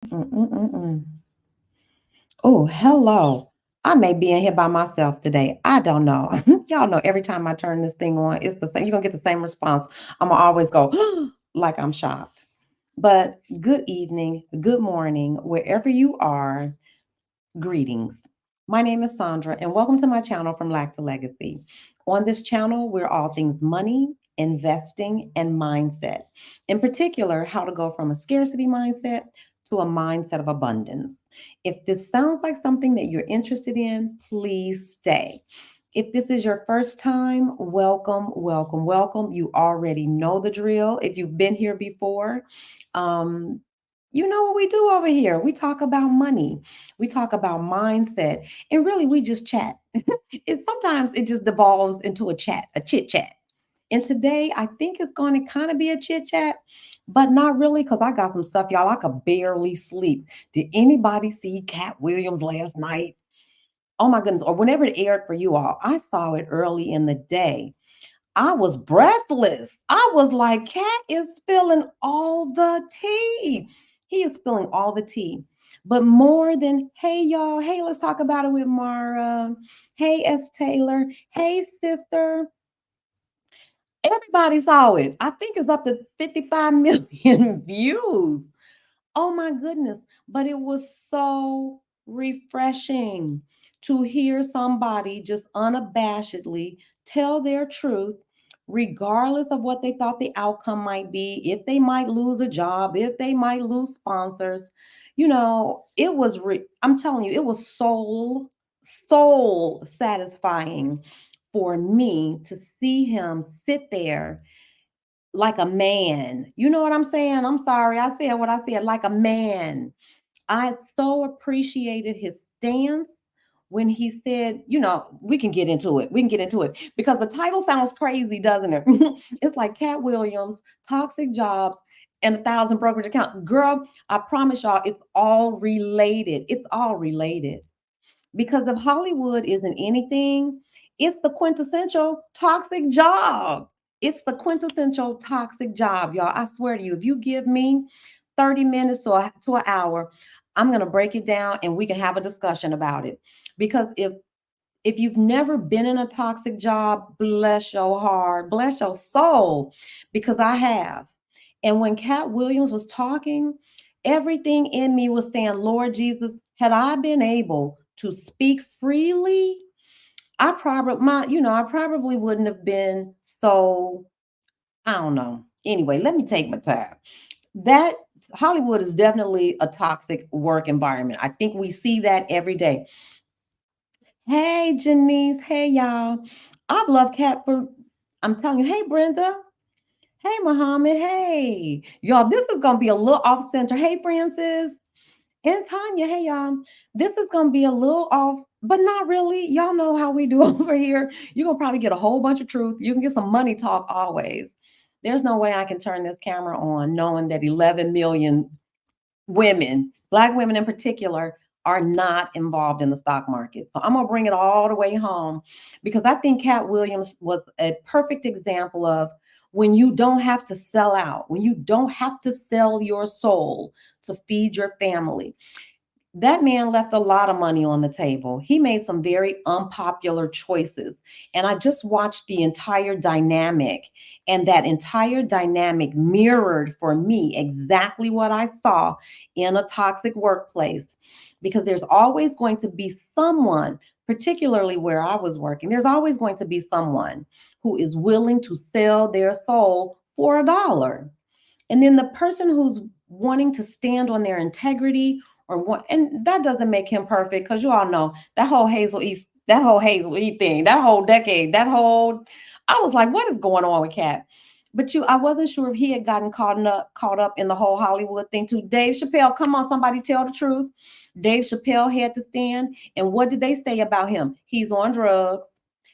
Mm-mm-mm-mm. Oh, hello. I may be in here by myself today. I don't know. Y'all know every time I turn this thing on, it's the same. You're gonna get the same response. I'm gonna always go like I'm shocked. But good evening, good morning, wherever you are. Greetings. My name is Sandra, and welcome to my channel From Lack to Legacy. On this channel, we're all things money, investing, and mindset. In particular, how to go from a scarcity mindset to a mindset of abundance. If this sounds like something that you're interested in, please stay. If this is your first time, welcome, welcome, welcome. You already know the drill. If you've been here before, um, you know what we do over here. We talk about money, we talk about mindset, and really we just chat. Sometimes it just devolves into a chat, a chit chat. And today I think it's going to kind of be a chit chat, but not really because I got some stuff, y'all. I could barely sleep. Did anybody see Cat Williams last night? Oh my goodness, or whenever it aired for you all. I saw it early in the day. I was breathless. I was like, Cat is spilling all the tea. He is spilling all the tea. But more than, hey, y'all, hey, let's talk about it with Mara. Hey, S. Taylor. Hey, sister. Everybody saw it. I think it's up to 55 million views. Oh my goodness. But it was so refreshing to hear somebody just unabashedly tell their truth, regardless of what they thought the outcome might be, if they might lose a job, if they might lose sponsors. I'm telling you, it was soul satisfying for me to see him sit there like a man. You know what I'm saying? I'm sorry. I said what I said, like a man. I so appreciated his stance when he said, we can get into it. We can get into it because the title sounds crazy, doesn't it? It's like Cat Williams, toxic jobs, and 1,000 brokerage accounts. Girl, I promise y'all, it's all related. It's all related. Because if Hollywood isn't anything, it's the quintessential toxic job. It's the quintessential toxic job, y'all. I swear to you, if you give me 30 minutes to an hour, I'm going to break it down and we can have a discussion about it. Because if you've never been in a toxic job, bless your heart, bless your soul, because I have. And when Cat Williams was talking, everything in me was saying, Lord Jesus, had I been able to speak freely, I probably wouldn't have been so, I don't know. Anyway, let me take my time. That Hollywood is definitely a toxic work environment. I think we see that every day. Hey, Janice. Hey, y'all. I've loved Cat for, I'm telling you, hey, Brenda. Hey, Muhammad. Hey, y'all. This is going to be a little off center. Hey, Francis and Tanya. Hey, y'all. This is going to be a little off, but not really. Y'all know how we do over here. You're going to probably get a whole bunch of truth. You can get some money talk always. There's no way I can turn this camera on knowing that 11 million women, Black women in particular, are not involved in the stock market. So I'm going to bring it all the way home because I think Cat Williams was a perfect example of when you don't have to sell out, when you don't have to sell your soul to feed your family. That man left a lot of money on the table. He made some very unpopular choices. And I just watched the entire dynamic, and that entire dynamic mirrored for me exactly what I saw in a toxic workplace. Because there's always going to be someone, particularly where I was working, there's always going to be someone who is willing to sell their soul for a dollar. And then the person who's wanting to stand on their integrity or what, and that doesn't make him perfect because you all know that whole Hazel E thing, that whole decade, I was like, what is going on with Cat? But I wasn't sure if he had gotten caught up in the whole Hollywood thing too. Dave Chappelle, come on, somebody tell the truth. Dave Chappelle had to stand. And what did they say about him? He's on drugs.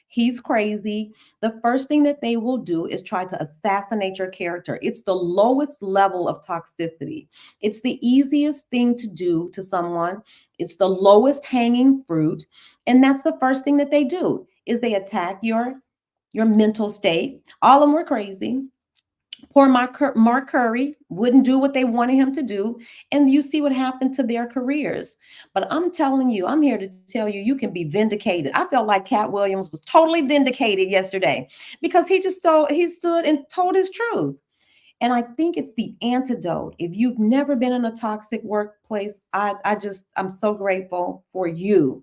He's crazy. The first thing that they will do is try to assassinate your character. It's the lowest level of toxicity. It's the easiest thing to do to someone. It's the lowest hanging fruit. And that's the first thing that they do is they attack your mental state. All of them were crazy. Poor Mark Curry wouldn't do what they wanted him to do. And you see what happened to their careers. But I'm telling you, I'm here to tell you, you can be vindicated. I felt like Cat Williams was totally vindicated yesterday because he stood and told his truth. And I think it's the antidote. If you've never been in a toxic workplace, I'm so grateful for you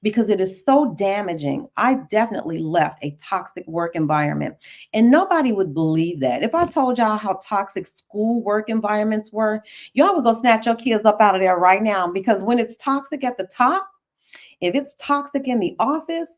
because it is so damaging. I definitely left a toxic work environment, and nobody would believe that. If I told y'all how toxic school work environments were, y'all would go snatch your kids up out of there right now because when it's toxic at the top, if it's toxic in the office,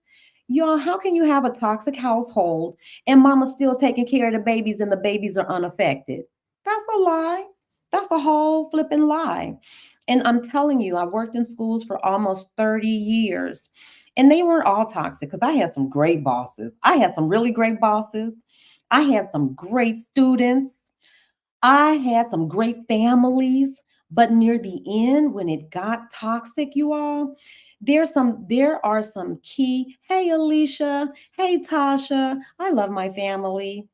y'all, how can you have a toxic household and mama's still taking care of the babies and the babies are unaffected? That's a lie. That's a whole flipping lie. And I'm telling you, I worked in schools for almost 30 years. And they weren't all toxic because I had some great bosses. I had some really great bosses. I had some great students. I had some great families, but near the end, when it got toxic, you all, there are some key. Hey, Alicia. Hey, Tasha. I love my family.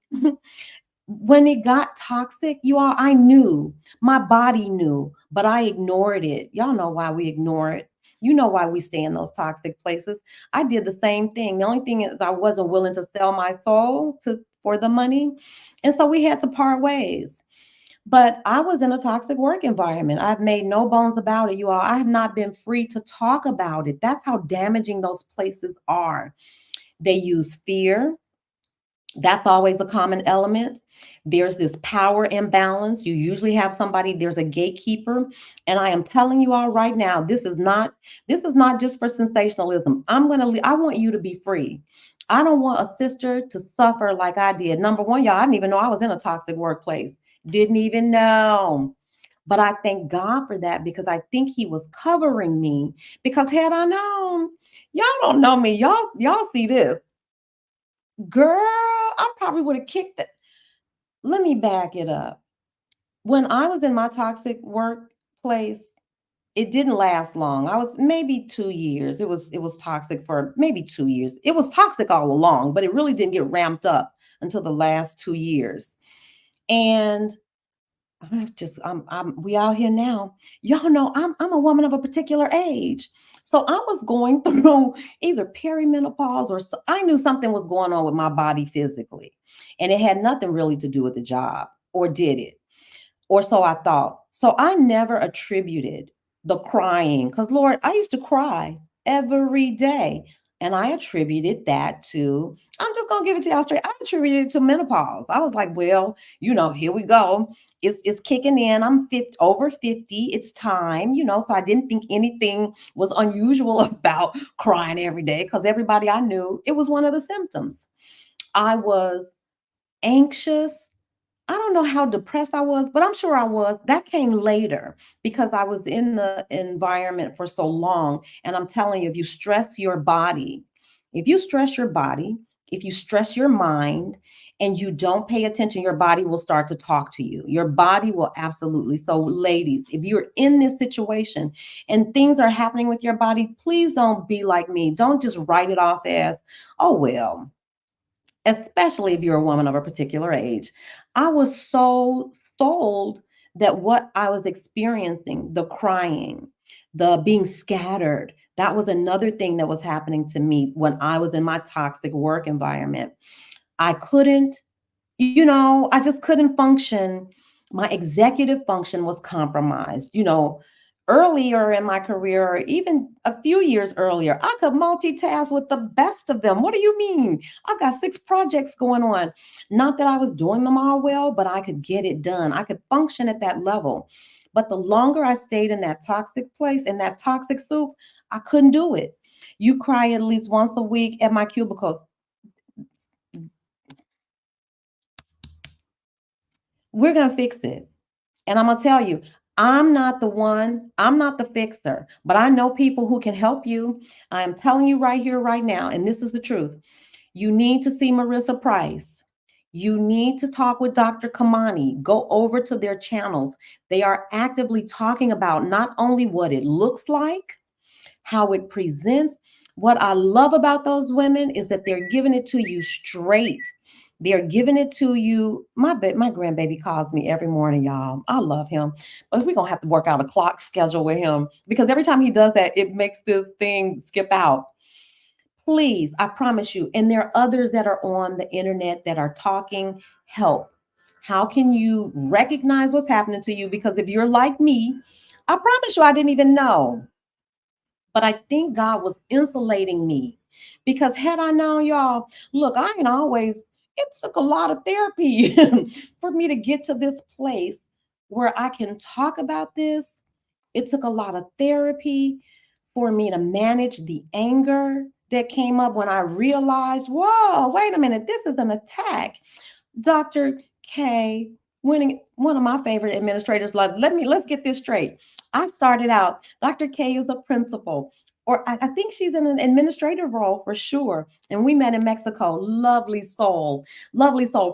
When it got toxic, you all, I knew, my body knew, but I ignored it. Y'all know why we ignore it. You know why we stay in those toxic places. I did the same thing. The only thing is I wasn't willing to sell my soul to for the money. And so we had to part ways. But I was in a toxic work environment. I've made no bones about it, you all. I have not been free to talk about it. That's how damaging those places are. They use fear. That's always the common element. There's this power imbalance. You usually have somebody, there's a gatekeeper. And I am telling you all right now, this is not just for sensationalism. I want you to be free. I don't want a sister to suffer like I did. Number one, y'all, I didn't even know I was in a toxic workplace. Didn't even know. But I thank God for that because I think he was covering me. Because had I known, y'all don't know me. Y'all see this. Girl, I probably would have kicked it. Let me back it up. When I was in my toxic workplace, it didn't last long. I was maybe 2 years. It was toxic for maybe 2 years. It was toxic all along, but it really didn't get ramped up until the last 2 years. And we out here now. Y'all know I'm a woman of a particular age. So I was going through either perimenopause I knew something was going on with my body physically. And it had nothing really to do with the job, or did it? Or so I thought. So I never attributed the crying, because Lord, I used to cry every day. And I attributed that to, I'm just gonna give it to y'all straight. I attributed it to menopause. I was like, well, here we go. It's kicking in. I'm 50, over 50. It's time, So I didn't think anything was unusual about crying every day because everybody I knew, it was one of the symptoms. I was anxious. I don't know how depressed I was, but I'm sure I was. That came later because I was in the environment for so long. And I'm telling you, if you stress your body, if you stress your mind and you don't pay attention, your body will start to talk to you. Your body will absolutely. So, ladies, if you're in this situation and things are happening with your body, please don't be like me. Don't just write it off as, oh, well, especially if you're a woman of a particular age. I was so sold that what I was experiencing, the crying, the being scattered, that was another thing that was happening to me when I was in my toxic work environment. I couldn't I just couldn't function. My executive function was compromised. Earlier in my career, or even a few years earlier, I could multitask with the best of them. What do you mean? I've got 6 projects going on. Not that I was doing them all well, but I could get it done. I could function at that level. But the longer I stayed in that toxic place, in that toxic soup, I couldn't do it. You cry at least once a week at my cubicles. We're going to fix it. And I'm going to tell you, I'm not the fixer, but I know people who can help you. I am telling you right here, right now, and this is the truth. You need to see Marissa Price. You need to talk with Dr. Kamani. Go over to their channels. They are actively talking about not only what it looks like, how it presents. What I love about those women is that they're giving it to you straight. They're giving it to you. My grandbaby calls me every morning, y'all. I love him, but we're gonna have to work out a clock schedule with him because every time he does that, it makes this thing skip out. Please, I promise you. And there are others that are on the internet that are talking help. How can you recognize what's happening to you? Because if you're like me, I promise you, I didn't even know. But I think God was insulating me because had I known, y'all, look, I ain't always, it took a lot of therapy for me to get to this place where I can talk about this. It took a lot of therapy for me to manage the anger that came up when I realized, whoa, wait a minute, this is an attack. Dr. K, one of my favorite administrators, like, let's get this straight. I started out, Dr. K is a principal, or I think she's in an administrative role for sure. And we met in Mexico. Lovely soul.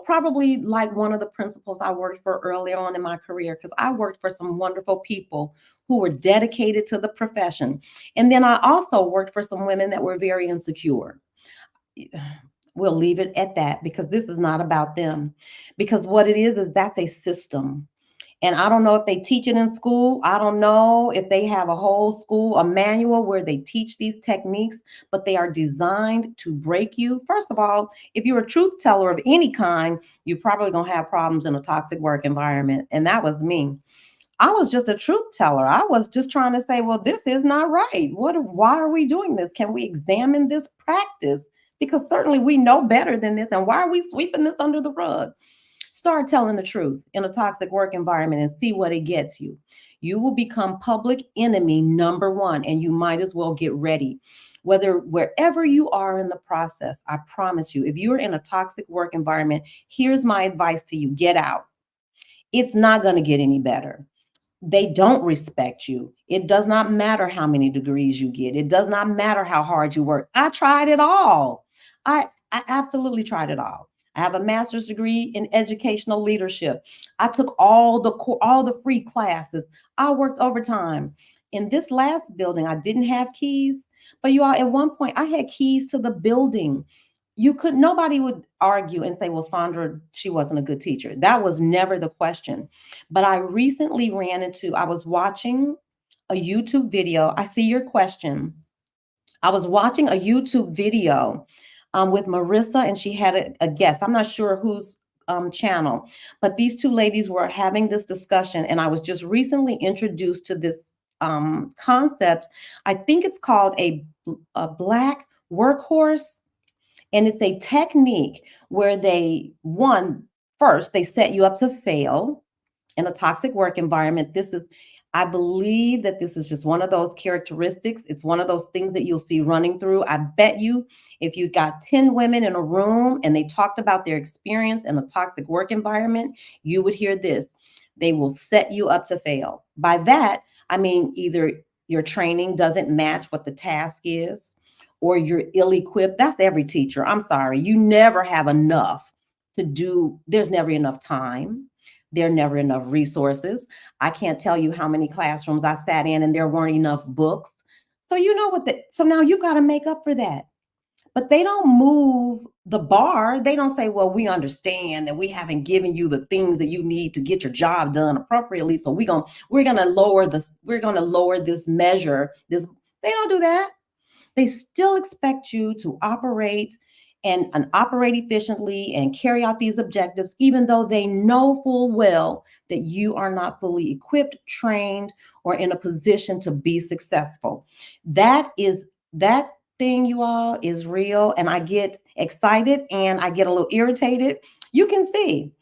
Probably like one of the principals I worked for early on in my career, because I worked for some wonderful people who were dedicated to the profession. And then I also worked for some women that were very insecure. We'll leave it at that because this is not about them. Because what it is that's a system. And I don't know if they teach it in school. I don't know if they have a whole school, a manual where they teach these techniques, but they are designed to break you. First of all, if you're a truth teller of any kind, you're probably going to have problems in a toxic work environment. And that was me. I was just a truth teller. I was just trying to say, well, this is not right. Why are we doing this? Can we examine this practice? Because certainly we know better than this. And why are we sweeping this under the rug? Start telling the truth in a toxic work environment and see what it gets you. You will become public enemy number one, and you might as well get ready. Wherever you are in the process, I promise you, if you're in a toxic work environment, here's my advice to you: get out. It's not going to get any better. They don't respect you. It does not matter how many degrees you get. It does not matter how hard you work. I tried it all. I absolutely tried it all. I have a master's degree in educational leadership. I took all the free classes. I worked overtime. In this last building, I didn't have keys, but you all, at one point, I had keys to the building. Nobody would argue and say, well, Sandra, she wasn't a good teacher. That was never the question. But I recently I was watching a YouTube video. I see your question. I was watching a YouTube video with Marissa, and she had a guest. I'm not sure whose channel, but these two ladies were having this discussion, and I was just recently introduced to this concept. I think it's called a black workhorse, and it's a technique where first, they set you up to fail in a toxic work environment. I believe that this is just one of those characteristics. It's one of those things that you'll see running through. I bet you if you got 10 women in a room and they talked about their experience in a toxic work environment, you would hear this. They will set you up to fail. By that, I mean either your training doesn't match what the task is, or you're ill-equipped. That's every teacher. I'm sorry. You never have enough to do. There's never enough time. There are never enough resources. I can't tell you how many classrooms I sat in and there weren't enough books. So you know so now you got to make up for that. But they don't move the bar. They don't say, well, we understand that we haven't given you the things that you need to get your job done appropriately. So we're gonna lower this measure. They don't do that. They still expect you to operate and operate efficiently and carry out these objectives, even though they know full well that you are not fully equipped, trained, or in a position to be successful. That thing, you all, is real. And I get excited and I get a little irritated. You can see.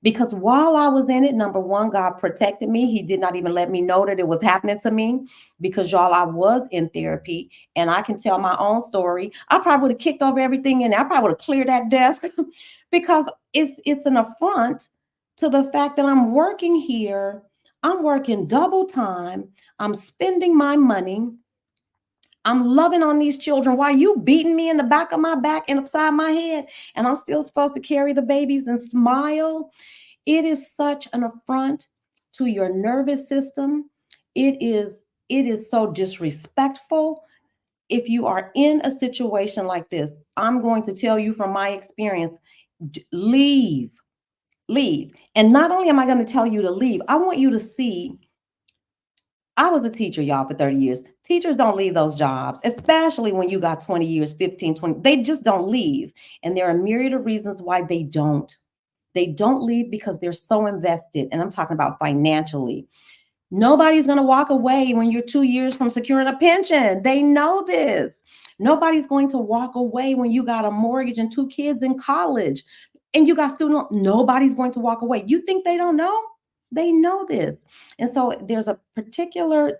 Because while I was in it, number one, God protected me. He did not even let me know that it was happening to me, because y'all, I was in therapy and I can tell my own story. I probably would have kicked over everything in there. I probably would have cleared that desk because it's an affront to the fact that I'm working here. I'm working double time. I'm spending my money. I'm loving on these children. Why you beating me in the back of my back and upside my head? And I'm still supposed to carry the babies and smile. It is such an affront to your nervous system. It is so disrespectful. If you are in a situation like this, I'm going to tell you from my experience, Leave, leave. And not only am I going to tell you to leave, I want you to see. I was a teacher, y'all, for 30 years. Teachers don't leave those jobs, especially when you got 20 years, 15, 20. They just don't leave. And there are a myriad of reasons why they don't. They don't leave because they're so invested. And I'm talking about financially. Nobody's going to walk away when you're 2 years from securing a pension. They know this. Nobody's going to walk away when you got a mortgage and 2 kids in college and you got student. Nobody's going to walk away. You think they don't know? They know this. And so there's a particular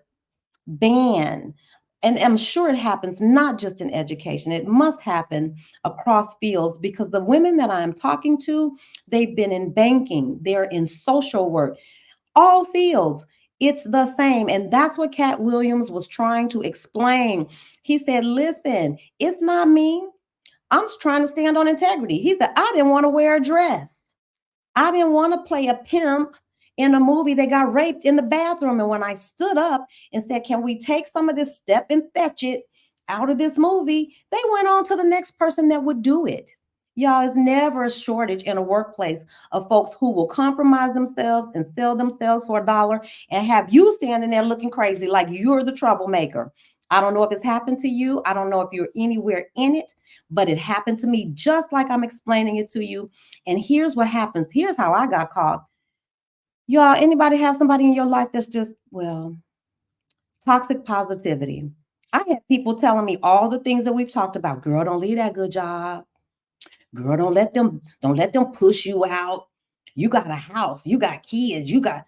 ban. And I'm sure it happens not just in education, it must happen across fields because the women that I'm talking to, they've been in banking, they're in social work, all fields. It's the same. And that's what Katt Williams was trying to explain. He said, listen, it's not me. I'm trying to stand on integrity. He said, I didn't want to wear a dress. I didn't want to play a pimp in a movie that got raped in the bathroom. And when I stood up and said, can we take some of this step and fetch it out of this movie? They went on to the next person that would do it. Y'all, it's never a shortage in a workplace of folks who will compromise themselves and sell themselves for $1 and have you standing there looking crazy like you're the troublemaker. I don't know if it's happened to you. I don't know if you're anywhere in it, but it happened to me just like I'm explaining it to you. And here's what happens. Here's how I got caught. Y'all, anybody have somebody in your life that's just, well, toxic positivity? I had people telling me all the things that we've talked about. Girl, don't leave that good job. Girl, don't let them push you out. You got a house, you got kids, you got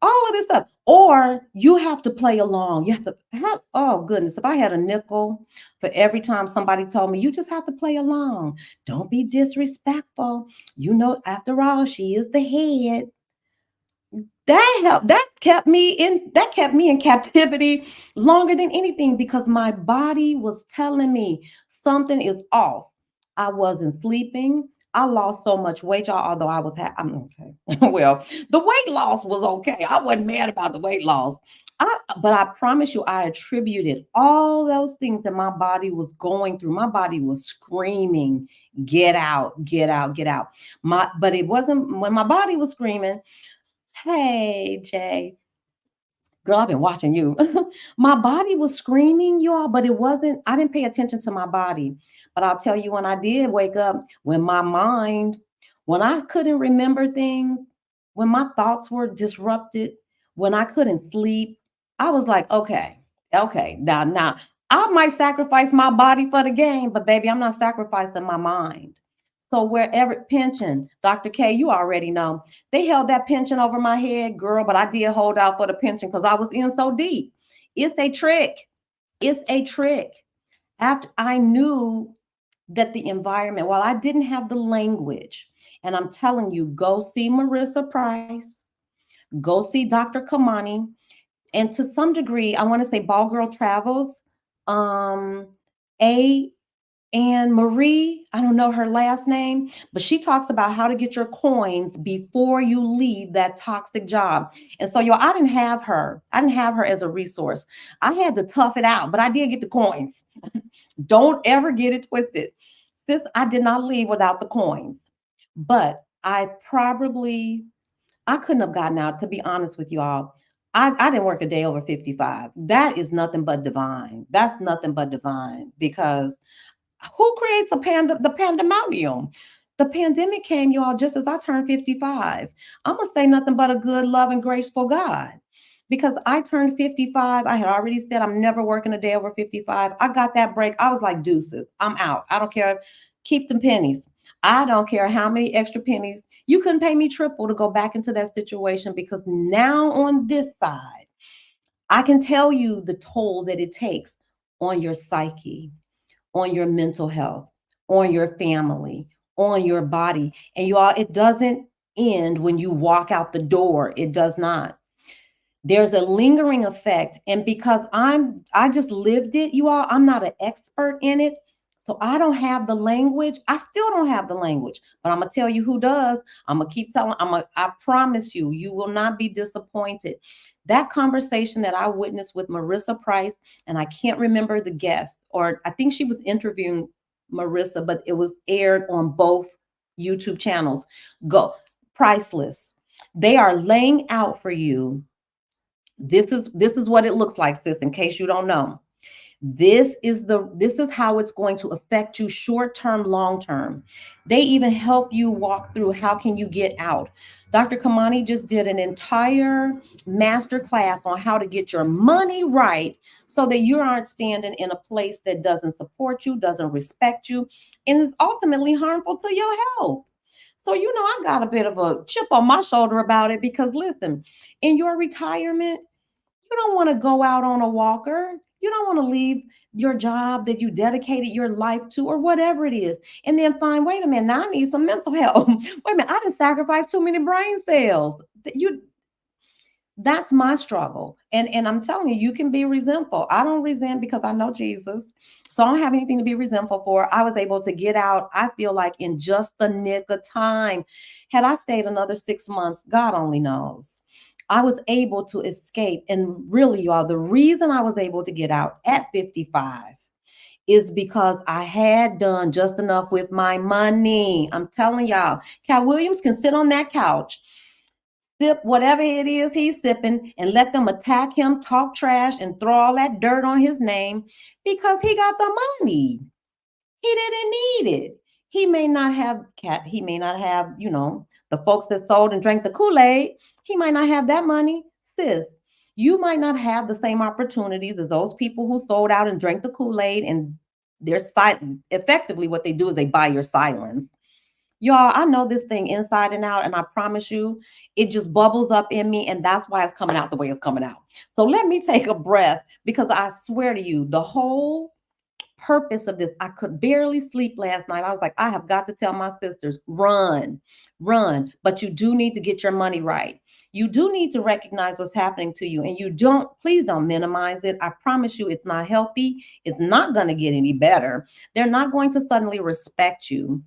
all of this stuff. Or you have to play along. You have to have, oh goodness, if I had a nickel for every time somebody told me, you just have to play along. Don't be disrespectful. You know, after all, she is the head. That helped. That kept me in captivity longer than anything because my body was telling me something is off. I wasn't sleeping. I lost so much weight, y'all. Although I'm okay. Well, the weight loss was okay. I wasn't mad about the weight loss. But I promise you, I attributed all those things that my body was going through. My body was screaming, "Get out, get out, get out!" But it wasn't when my body was screaming. Hey, Jay. Girl, I've been watching you. My body was screaming, y'all, but it wasn't, I didn't pay attention to my body. But I'll tell you, when I did wake up, when I couldn't remember things, when my thoughts were disrupted, when I couldn't sleep, I was like, okay, now, I might sacrifice my body for the game, but baby, I'm not sacrificing my mind. So wherever pension, Dr. K, you already know, they held that pension over my head, girl, but I did hold out for the pension because I was in so deep. It's a trick. It's a trick. After I knew that the environment, while I didn't have the language, and I'm telling you, go see Marissa Price, go see Dr. Kamani, and to some degree, I want to say Ball Girl Travels, um, A and Marie, I don't know her last name, but she talks about how to get your coins before you leave that toxic job. And so, I didn't have her. I didn't have her as a resource. I had to tough it out, but I did get the coins. Don't ever get it twisted. I did not leave without the coins, but I couldn't have gotten out, to be honest with you all. I didn't work a day over 55. That is nothing but divine. That's nothing but divine because who creates the pandemonium? The pandemic came, y'all, just as I turned 55. I'm gonna say nothing but a good, loving, graceful God. Because I turned 55. I had already said I'm never working a day over 55. I got that break. I was like, deuces, I'm out. I don't care. Keep them pennies. I don't care how many extra pennies. You couldn't pay me triple to go back into that situation because now on this side, I can tell you the toll that it takes on your psyche, on your mental health, on your family, on your body. And you all, it doesn't end when you walk out the door. It does not. There's a lingering effect. And because I just lived it, you all, I'm not an expert in it. So I don't have the language. I still don't have the language, but I'm gonna tell you who does. I'm gonna keep telling. I promise you, you will not be disappointed. That conversation that I witnessed with Marissa Price, and I can't remember the guest, or I think she was interviewing Marissa, but it was aired on both YouTube channels. Go priceless. They are laying out for you. This is what it looks like, sis, in case you don't know. This is how it's going to affect you short term, long term. They even help you walk through how can you get out. Dr. Kamani just did an entire master class on how to get your money right so that you aren't standing in a place that doesn't support you, doesn't respect you, and is ultimately harmful to your health. So, I got a bit of a chip on my shoulder about it because listen, in your retirement, you don't want to go out on a walker. You don't want to leave your job that you dedicated your life to or whatever it is. And then find, wait a minute, now I need some mental health. Wait a minute, I didn't sacrifice too many brain cells. That's my struggle. And I'm telling you, you can be resentful. I don't resent because I know Jesus. So I don't have anything to be resentful for. I was able to get out, I feel like, in just the nick of time. Had I stayed another 6 months, God only knows. I was able to escape. And really, y'all, the reason I was able to get out at 55 is because I had done just enough with my money. I'm telling y'all, Cat Williams can sit on that couch, sip whatever it is he's sipping, and let them attack him, talk trash, and throw all that dirt on his name because he got the money. He didn't need it. He may not have, the folks that sold and drank the Kool-Aid. He might not have that money. Sis, you might not have the same opportunities as those people who sold out and drank the Kool-Aid, and they're effectively what they do is they buy your silence. Y'all, I know this thing inside and out, and I promise you, it just bubbles up in me, and that's why it's coming out the way it's coming out. So let me take a breath because I swear to you, the whole purpose of this, I could barely sleep last night. I was like, I have got to tell my sisters, run, run. But you do need to get your money right. You do need to recognize what's happening to you, and please don't minimize it. I promise you, it's not healthy. It's not going to get any better. They're not going to suddenly respect you.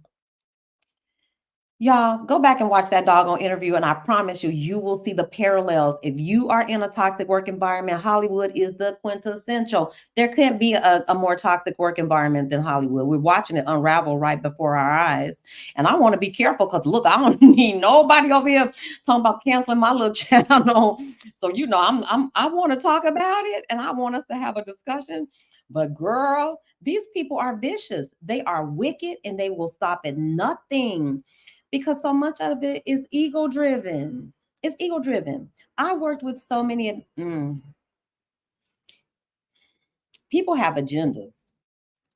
Y'all, go back and watch that doggone interview, and I promise you, you will see the parallels. If you are in a toxic work environment, Hollywood is the quintessential. There can't be a more toxic work environment than Hollywood. We're watching it unravel right before our eyes. And I want to be careful because, look, I don't need nobody over here talking about canceling my little channel. So, I want to talk about it, and I want us to have a discussion. But girl, these people are vicious. They are wicked, and they will stop at nothing because so much of it is ego driven. It's ego driven. I worked with so many people have agendas,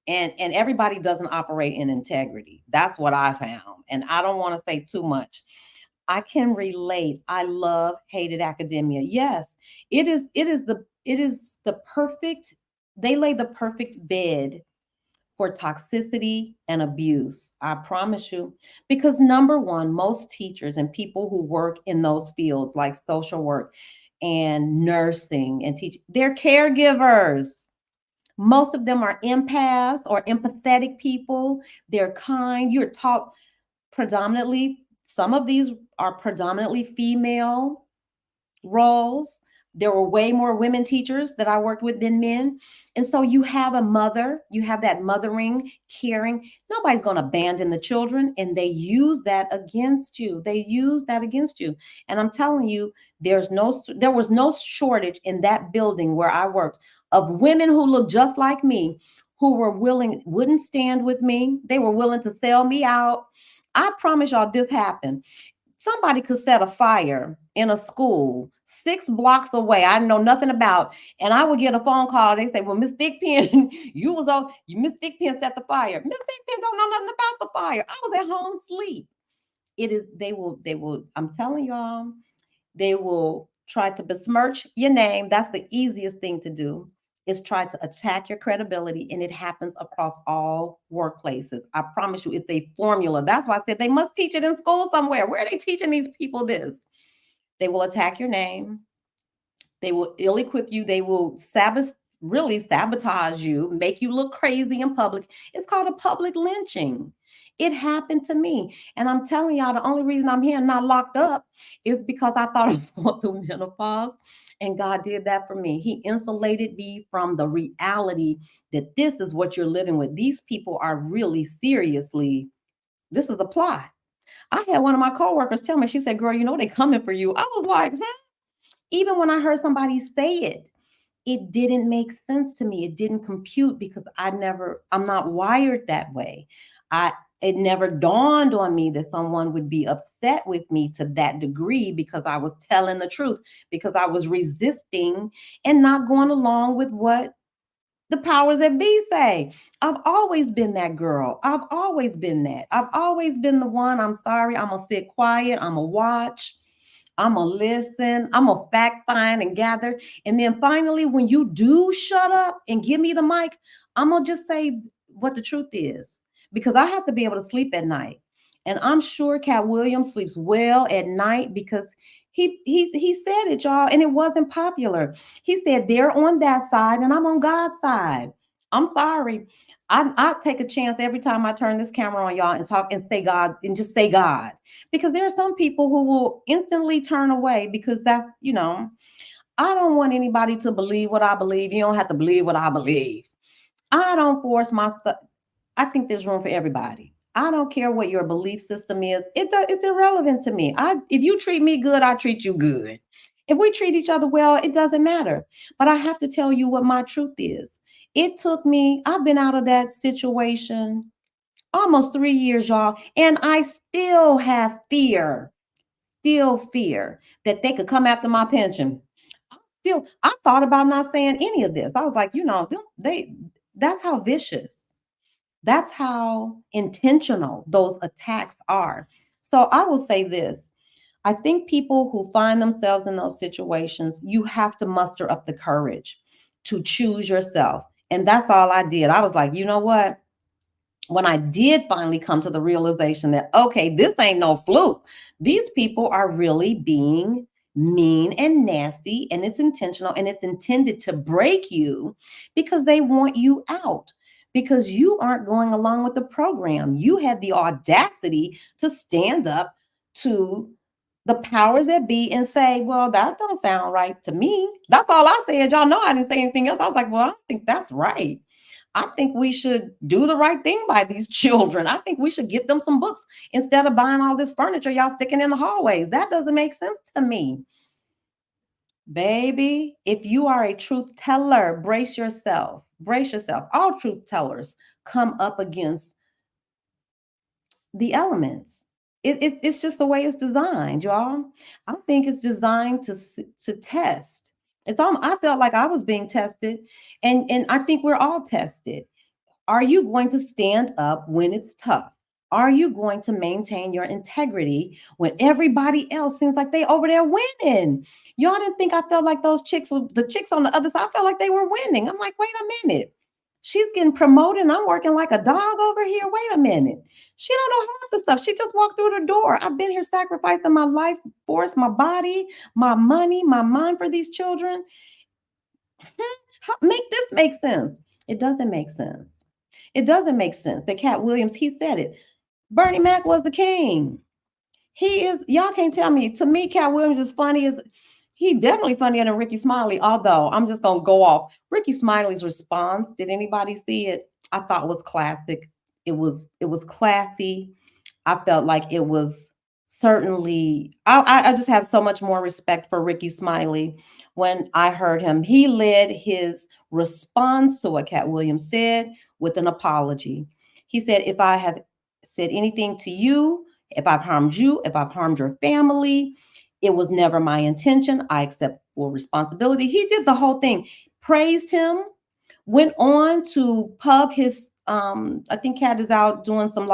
and everybody doesn't operate in integrity. That's what I found. And I don't want to say too much. I can relate. I love hated academia. Yes, it is the perfect, they lay the perfect bed for toxicity and abuse. I promise you. Because number one, most teachers and people who work in those fields like social work and nursing and teach, they're caregivers. Most of them are empaths or empathetic people. They're kind. You're taught predominantly, some of these are predominantly female roles. There were way more women teachers that I worked with than men. And so you have a mother, you have that mothering, caring. Nobody's going to abandon the children. And they use that against you. They use that against you. And I'm telling you, there was no shortage in that building where I worked of women who looked just like me, who wouldn't stand with me. They were willing to sell me out. I promise y'all this happened. Somebody could set a fire in a school 6 blocks away. I know nothing about, and I would get a phone call. They say, "Well, Miss Thickpen, Miss Thickpen set the fire." Miss Thickpen don't know nothing about the fire. I was at home asleep. It is. They will. I'm telling y'all, they will try to besmirch your name. That's the easiest thing to do, is try to attack your credibility. And it happens across all workplaces. I promise you, it's a formula. That's why I said they must teach it in school somewhere. Where are they teaching these people this? They will attack your name. They will ill-equip you. They will really sabotage you, make you look crazy in public. It's called a public lynching. It happened to me. And I'm telling y'all, the only reason I'm here and not locked up is because I thought I was going through menopause. And God did that for me. He insulated me from the reality that this is what you're living with. These people are really seriously, this is a plot. I had one of my coworkers tell me, she said, girl, you know, they coming for you. I was like, even when I heard somebody say it, it didn't make sense to me. It didn't compute because I'm not wired that way. I It never dawned on me that someone would be upset with me to that degree because I was telling the truth, because I was resisting and not going along with what the powers that be say. I've always been that girl. I've always been that. I've always been the one. I'm sorry. I'm going to sit quiet. I'm going to watch. I'm going to listen. I'm going to fact find and gather. And then finally, when you do shut up and give me the mic, I'm going to just say what the truth is because I have to be able to sleep at night. And I'm sure Cat Williams sleeps well at night because he said it, y'all, and it wasn't popular. He said they're on that side and I'm on God's side. I'm sorry. I take a chance every time I turn this camera on, y'all, and talk and say God and just say God, because there are some people who will instantly turn away because that's, I don't want anybody to believe what I believe. You don't have to believe what I believe. I don't force my stuff. I think there's room for everybody. I don't care what your belief system is. It's irrelevant to me. If you treat me good, I treat you good. If we treat each other well, it doesn't matter. But I have to tell you what my truth is. It took me, I've been out of that situation almost 3 years, y'all, and I still fear that they could come after my pension. Still, I thought about not saying any of this. I was like, that's how vicious, that's how intentional those attacks are. So I will say this. I think people who find themselves in those situations, you have to muster up the courage to choose yourself. And that's all I did. I was like, you know what? When I did finally come to the realization that, okay, this ain't no fluke. These people are really being mean and nasty, and it's intentional and it's intended to break you because they want you out, because you aren't going along with the program. You had the audacity to stand up to the powers that be and say, well, that don't sound right to me. That's all I said. Y'all know I didn't say anything else. I was like, well, I don't think that's right. I think we should do the right thing by these children. I think we should get them some books instead of buying all this furniture y'all sticking in the hallways. That doesn't make sense to me. Baby, if you are a truth teller, brace yourself. Brace yourself. All truth tellers come up against the elements. It's just the way it's designed, y'all. I think it's designed to test. I felt like I was being tested, and I think we're all tested. Are you going to stand up when it's tough? Are you going to maintain your integrity when everybody else seems like they over there winning? Y'all didn't think I felt like the chicks on the other side, I felt like they were winning. I'm like, wait a minute. She's getting promoted and I'm working like a dog over here. Wait a minute. She don't know half the stuff. She just walked through the door. I've been here sacrificing my life force, my body, my money, my mind for these children. Make this make sense. It doesn't make sense. It doesn't make sense that Cat Williams, he said it. Bernie Mac was the king. He is, y'all can't tell me. To me, Cat Williams is funny as he definitely funnier than Ricky Smiley, although I'm just gonna go off. Ricky Smiley's response, did anybody see it? I thought was classic. It was classy. I felt like it was certainly I just have so much more respect for Ricky Smiley. When I heard him, he led his response to what Cat Williams said with an apology. He said, if I have said anything to you, if I've harmed you, if I've harmed your family, it was never my intention. I accept full responsibility. He did the whole thing, praised him, went on to pub his I think Cat is out doing some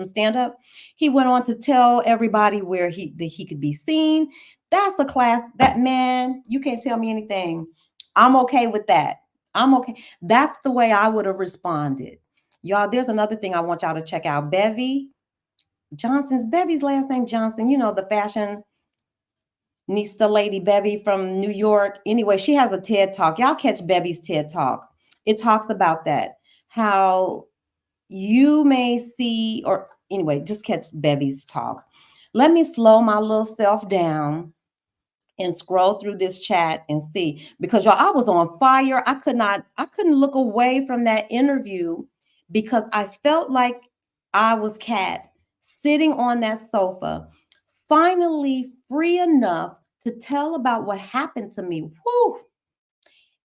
stand-up. He went on to tell everybody where he could be seen. That's a class. That man, you can't tell me anything. I'm okay with that. I'm okay. That's the way I would have responded. Y'all, there's another thing I want y'all to check out. Bevy's last name Johnson, the fashion Nista lady Bevy from New York. Anyway, she has a TED Talk. Y'all catch Bevy's TED Talk. It talks about that. How you may see, or anyway, just catch Bevy's talk. Let me slow my little self down and scroll through this chat and see, because y'all, I was on fire. I couldn't look away from that interview because I felt like I was Cat sitting on that sofa, finally free enough to tell about what happened to me. Whew.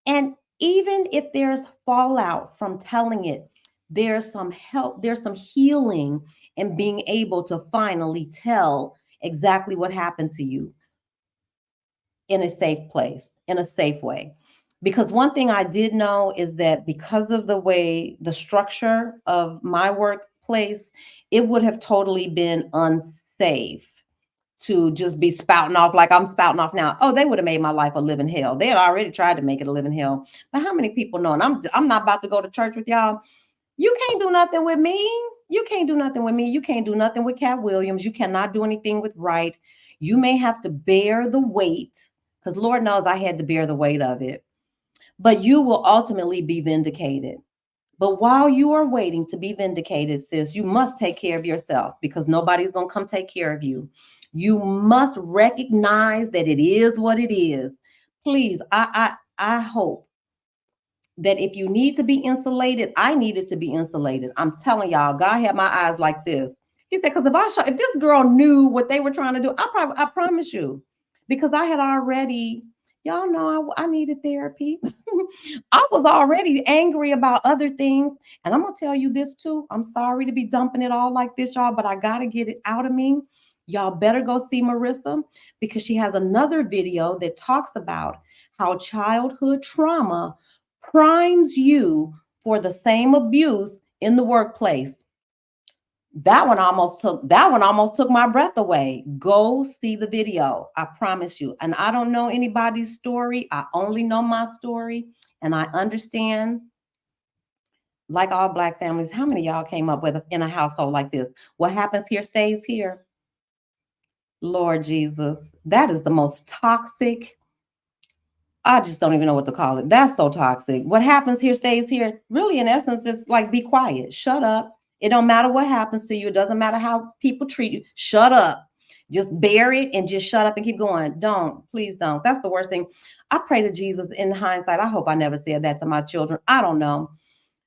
And even if there's fallout from telling it, there's some help, there's some healing in being able to finally tell exactly what happened to you in a safe place, in a safe way. Because one thing I did know is that because of the way the structure of my workplace, it would have totally been unsafe to just be spouting off like I'm spouting off now. Oh, they would have made my life a living hell. They had already tried to make it a living hell. But how many people know? And I'm not about to go to church with y'all. You can't do nothing with me. You can't do nothing with me. You can't do nothing with Cat Williams. You cannot do anything with Wright. You may have to bear the weight, because Lord knows I had to bear the weight of it. But you will ultimately be vindicated. But while you are waiting to be vindicated, sis, you must take care of yourself, because nobody's going to come take care of you. You must recognize that it is what it is. Please, I hope that if you need to be insulated, I needed to be insulated. I'm telling y'all, God had my eyes like this. He said, because if this girl knew what they were trying to do, I promise you, because I had already, y'all know I needed therapy. I was already angry about other things. And I'm going to tell you this too. I'm sorry to be dumping it all like this, y'all, but I got to get it out of me. Y'all better go see Marissa, because she has another video that talks about how childhood trauma primes you for the same abuse in the workplace. That one almost took my breath away. Go see the video. I promise you. And I don't know anybody's story. I only know my story. And I understand, like all Black families, how many of y'all came up with in a household like this? What happens here stays here. Lord Jesus, that is the most toxic. I just don't even know what to call it. That's so toxic. What happens here stays here. Really, in essence, it's like, be quiet. Shut up. It don't matter what happens to you. It doesn't matter how people treat you. Shut up. Just bear it and just shut up and keep going. Don't. Please don't. That's the worst thing. I pray to Jesus in hindsight. I hope I never said that to my children. I don't know.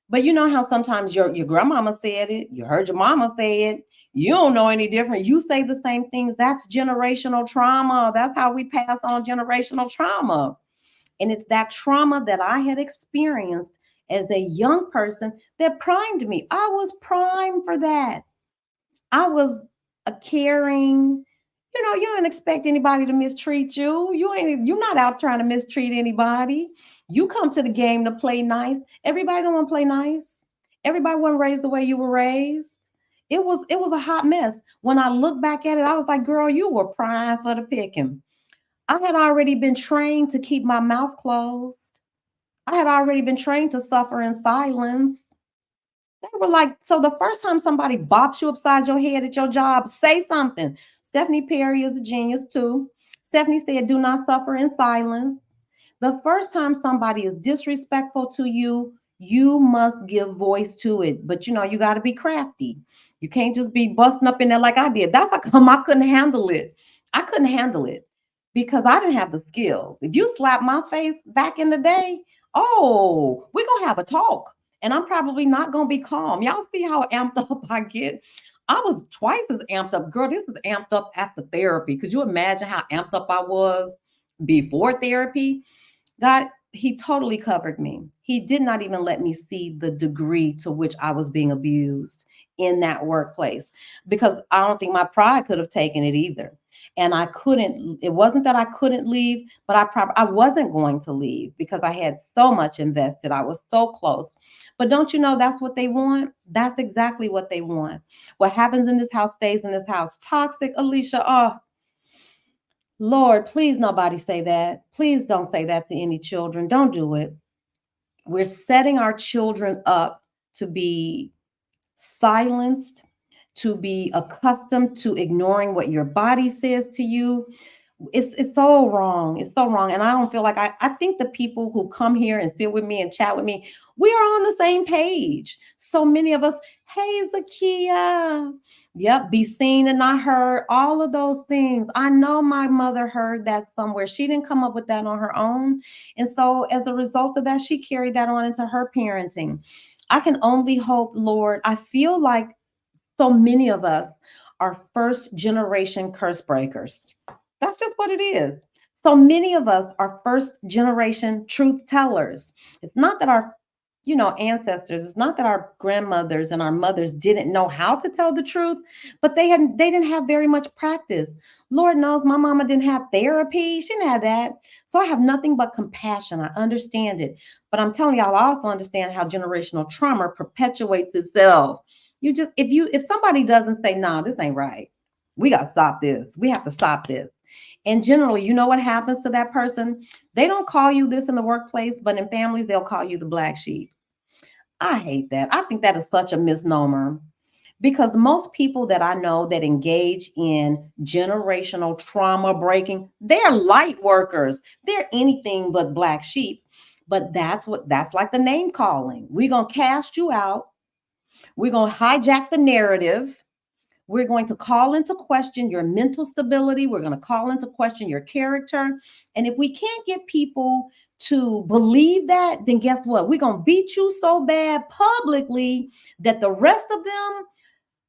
But you know how sometimes your grandmama said it. You heard your mama say it. You don't know any different. You say the same things. That's generational trauma. That's how we pass on generational trauma. And it's that trauma that I had experienced as a young person that primed me. I was primed for that. I was a caring, you don't expect anybody to mistreat you. You're not out trying to mistreat anybody. You come to the game to play nice. Everybody don't want to play nice. Everybody wasn't raised the way you were raised. It was a hot mess. When I look back at it, I was like, girl, you were primed for the picking. I had already been trained to keep my mouth closed. I had already been trained to suffer in silence. They were like, so the first time somebody bops you upside your head at your job, say something. Stephanie Perry is a genius too. Stephanie said, do not suffer in silence. The first time somebody is disrespectful to you, you must give voice to it. But you got to be crafty. You can't just be busting up in there like I did. That's like I couldn't handle it. I couldn't handle it because I didn't have the skills. If you slap my face back in the day, oh, we're going to have a talk. And I'm probably not going to be calm. Y'all see how amped up I get? I was twice as amped up. Girl, this is amped up after therapy. Could you imagine how amped up I was before therapy? God, he totally covered me. He did not even let me see the degree to which I was being abused in that workplace, because I don't think my pride could have taken it either. And I couldn't, it wasn't that I couldn't leave, but I wasn't going to leave because I had so much invested. I was so close. But don't you know that's what they want? That's exactly what they want. What happens in this house stays in this house. Toxic, Alicia. Oh, Lord, please nobody say that. Please don't say that to any children. Don't do it. We're setting our children up to be silenced, to be accustomed to ignoring what your body says to you. It's so wrong. It's so wrong. And I don't feel like I think the people who come here and sit with me and chat with me, we are on the same page. So many of us, hey, Zakia. Yep, be seen and not heard. All of those things. I know my mother heard that somewhere. She didn't come up with that on her own. And so as a result of that, she carried that on into her parenting. I can only hope, Lord, I feel like so many of us are first generation curse breakers. That's just what it is. So many of us are first generation truth tellers. It's not that our ancestors, it's not that our grandmothers and our mothers didn't know how to tell the truth, but they didn't have very much practice. Lord knows my mama didn't have therapy. She didn't have that. So I have nothing but compassion. I understand it. But I'm telling y'all, I also understand how generational trauma perpetuates itself. If somebody doesn't say, no, this ain't right, we got to stop this. We have to stop this. And generally, you know what happens to that person? They don't call you this in the workplace, but in families, they'll call you the black sheep. I hate that. I think that is such a misnomer because most people that I know that engage in generational trauma breaking, they're light workers. They're anything but black sheep. But that's like the name calling. We're going to cast you out. We're going to hijack the narrative. We're going to call into question your mental stability. We're going to call into question your character. And if we can't get people to believe that, then guess what? We're going to beat you so bad publicly that the rest of them,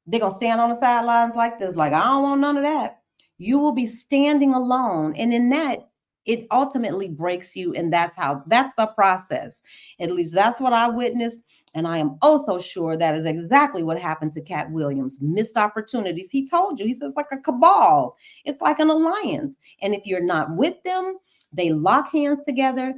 they're going to stand on the sidelines like this, like, I don't want none of that. You will be standing alone. And in that, it ultimately breaks you. And that's the process. At least that's what I witnessed. And I am also sure that is exactly what happened to Katt Williams. Missed opportunities. He told you, he says, like a cabal. It's like an alliance. And if you're not with them, they lock hands together.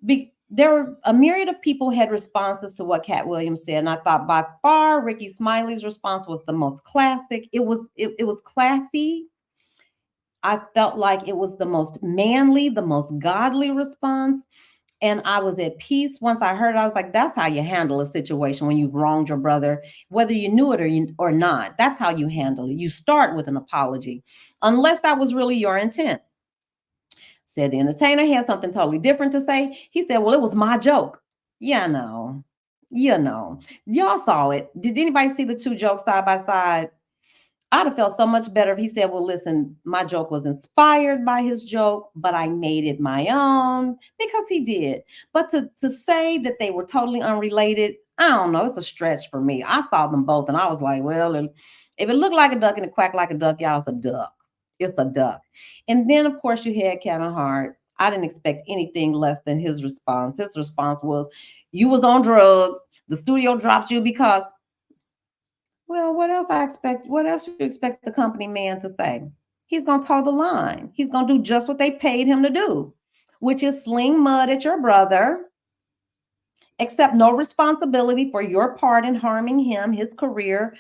There were a myriad of people had responses to what Katt Williams said. And I thought by far, Ricky Smiley's response was the most classic. It was classy. I felt like it was the most manly, the most godly response. And I was at peace once I heard it. I was like, that's how you handle a situation when you've wronged your brother, whether you knew it or not. That's how you handle it. You start with an apology, unless that was really your intent. Said the entertainer had something totally different to say. He said, well, it was my joke. Yeah, no. Y'all saw it. Did anybody see the two jokes side by side? I'd have felt so much better if he said, well, listen, my joke was inspired by his joke, but I made it my own, because he did. But to say that they were totally unrelated, I don't know. It's a stretch for me. I saw them both and I was like, well, if it looked like a duck and it quacked like a duck, y'all, it's a duck. It's a duck. And then, of course, you had Kevin Hart. I didn't expect anything less than his response. His response was, you was on drugs. The studio dropped you because, well, what else you expect the company man to say? He's going to toe the line. He's going to do just what they paid him to do, which is sling mud at your brother, accept no responsibility for your part in harming him, his career.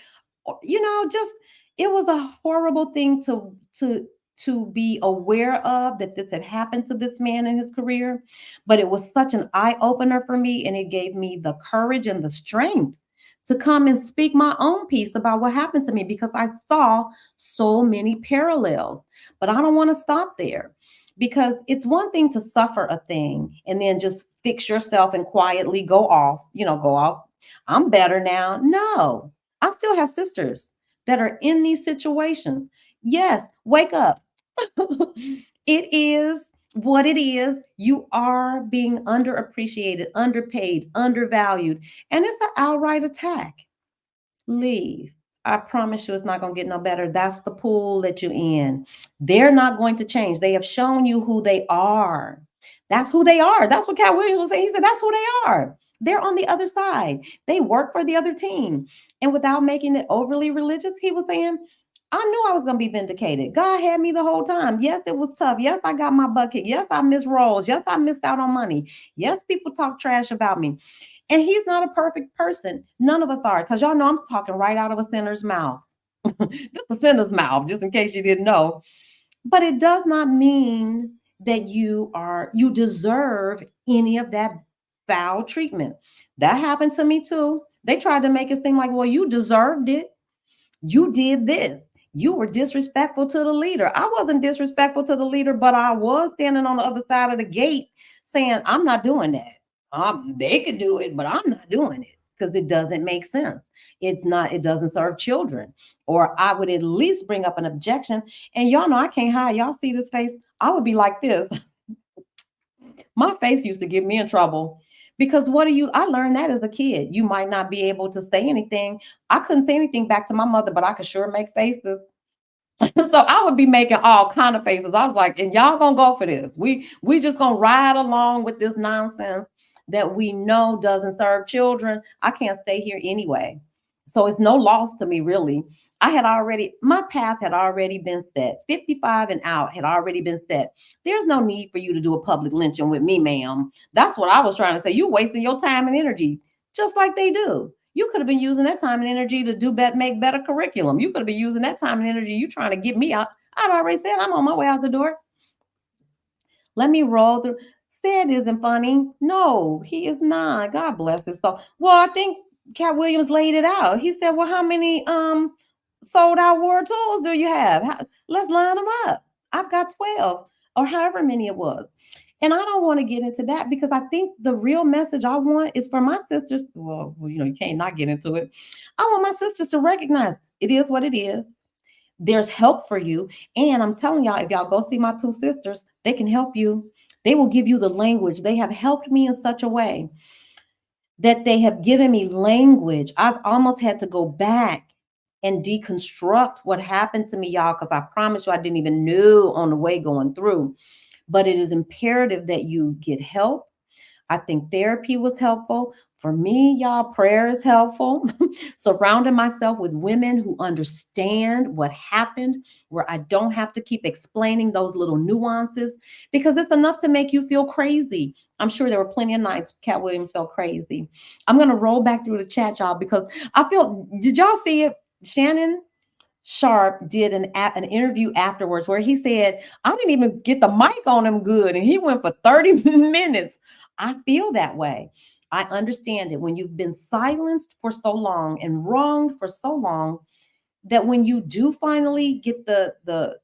Just it was a horrible thing to be aware of, that this had happened to this man in his career. But it was such an eye opener for me, and it gave me the courage and the strength to come and speak my own piece about what happened to me, because I saw so many parallels. But I don't want to stop there, because it's one thing to suffer a thing and then just fix yourself and quietly go off. I'm better now. No, I still have sisters that are in these situations. Yes, wake up. It is what it is. You are being underappreciated, underpaid, undervalued, and it's an outright attack. Leave. I promise you it's not going to get no better. That's the pool that you're in. They're not going to change. They have shown you who they are. That's who they are. That's what Katt Williams was saying. He said, that's who they are. They're on the other side. They work for the other team. And without making it overly religious, he was saying, I knew I was going to be vindicated. God had me the whole time. Yes, it was tough. Yes, I got my butt kicked. Yes, I missed roles. Yes, I missed out on money. Yes, people talk trash about me. And he's not a perfect person. None of us are, because y'all know I'm talking right out of a sinner's mouth. This is a sinner's mouth, just in case you didn't know. But it does not mean that you deserve any of that foul treatment. That happened to me too. They tried to make it seem like, well, you deserved it. You did this. You were disrespectful to the leader. I wasn't disrespectful to the leader, but I was standing on the other side of the gate saying, I'm not doing that. They could do it, but I'm not doing it, because it doesn't make sense. It doesn't serve children. Or I would at least bring up an objection. And y'all know I can't hide. Y'all see this face? I would be like this. My face used to get me in trouble, Because I learned that as a kid. You might not be able to say anything. I couldn't say anything back to my mother, but I could sure make faces. So I would be making all kind of faces. I was like, and y'all gonna go for this. We just gonna ride along with this nonsense that we know doesn't serve children. I can't stay here anyway. So it's no loss to me, really. My path had already been set. 55 and out had already been set. There's no need for you to do a public lynching with me, ma'am. That's what I was trying to say. You wasting your time and energy, just like they do. You could have been using that time and energy to make better curriculum. You could have been using that time and energy. You trying to get me out. I'd already said I'm on my way out the door. Let me roll through. Said isn't funny. No, he is not. God bless his soul. Well, I think Cat Williams laid it out. He said, "Well, how many sold out war tools do you have? Let's line them up. I've got 12 or however many it was." And I don't want to get into that because I think the real message I want is for my sisters. Well, you can't not get into it. I want my sisters to recognize it is what it is. There's help for you. And I'm telling y'all, if y'all go see my two sisters, they can help you. They will give you the language. They have helped me in such a way that they have given me language. I've almost had to go back and deconstruct what happened to me, y'all, because I promise you I didn't even know on the way going through. But it is imperative that you get help. I think therapy was helpful. For me, y'all, prayer is helpful. Surrounding myself with women who understand what happened, where I don't have to keep explaining those little nuances because it's enough to make you feel crazy. I'm sure there were plenty of nights Cat Williams felt crazy. I'm going to roll back through the chat, y'all, because did y'all see it? Shannon Sharp did an interview afterwards where he said, I didn't even get the mic on him good. And he went for 30 minutes. I feel that way. I understand it when you've been silenced for so long and wronged for so long that when you do finally get the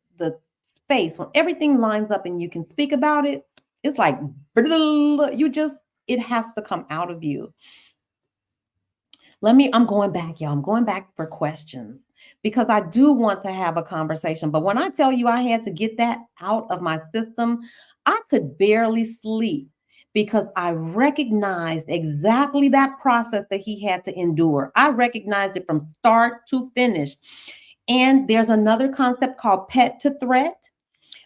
space, when everything lines up and you can speak about it, it's like it has to come out of you. I'm going back, y'all. I'm going back for questions because I do want to have a conversation. But when I tell you I had to get that out of my system, I could barely sleep because I recognized exactly that process that he had to endure. I recognized it from start to finish. And there's another concept called pet to threat.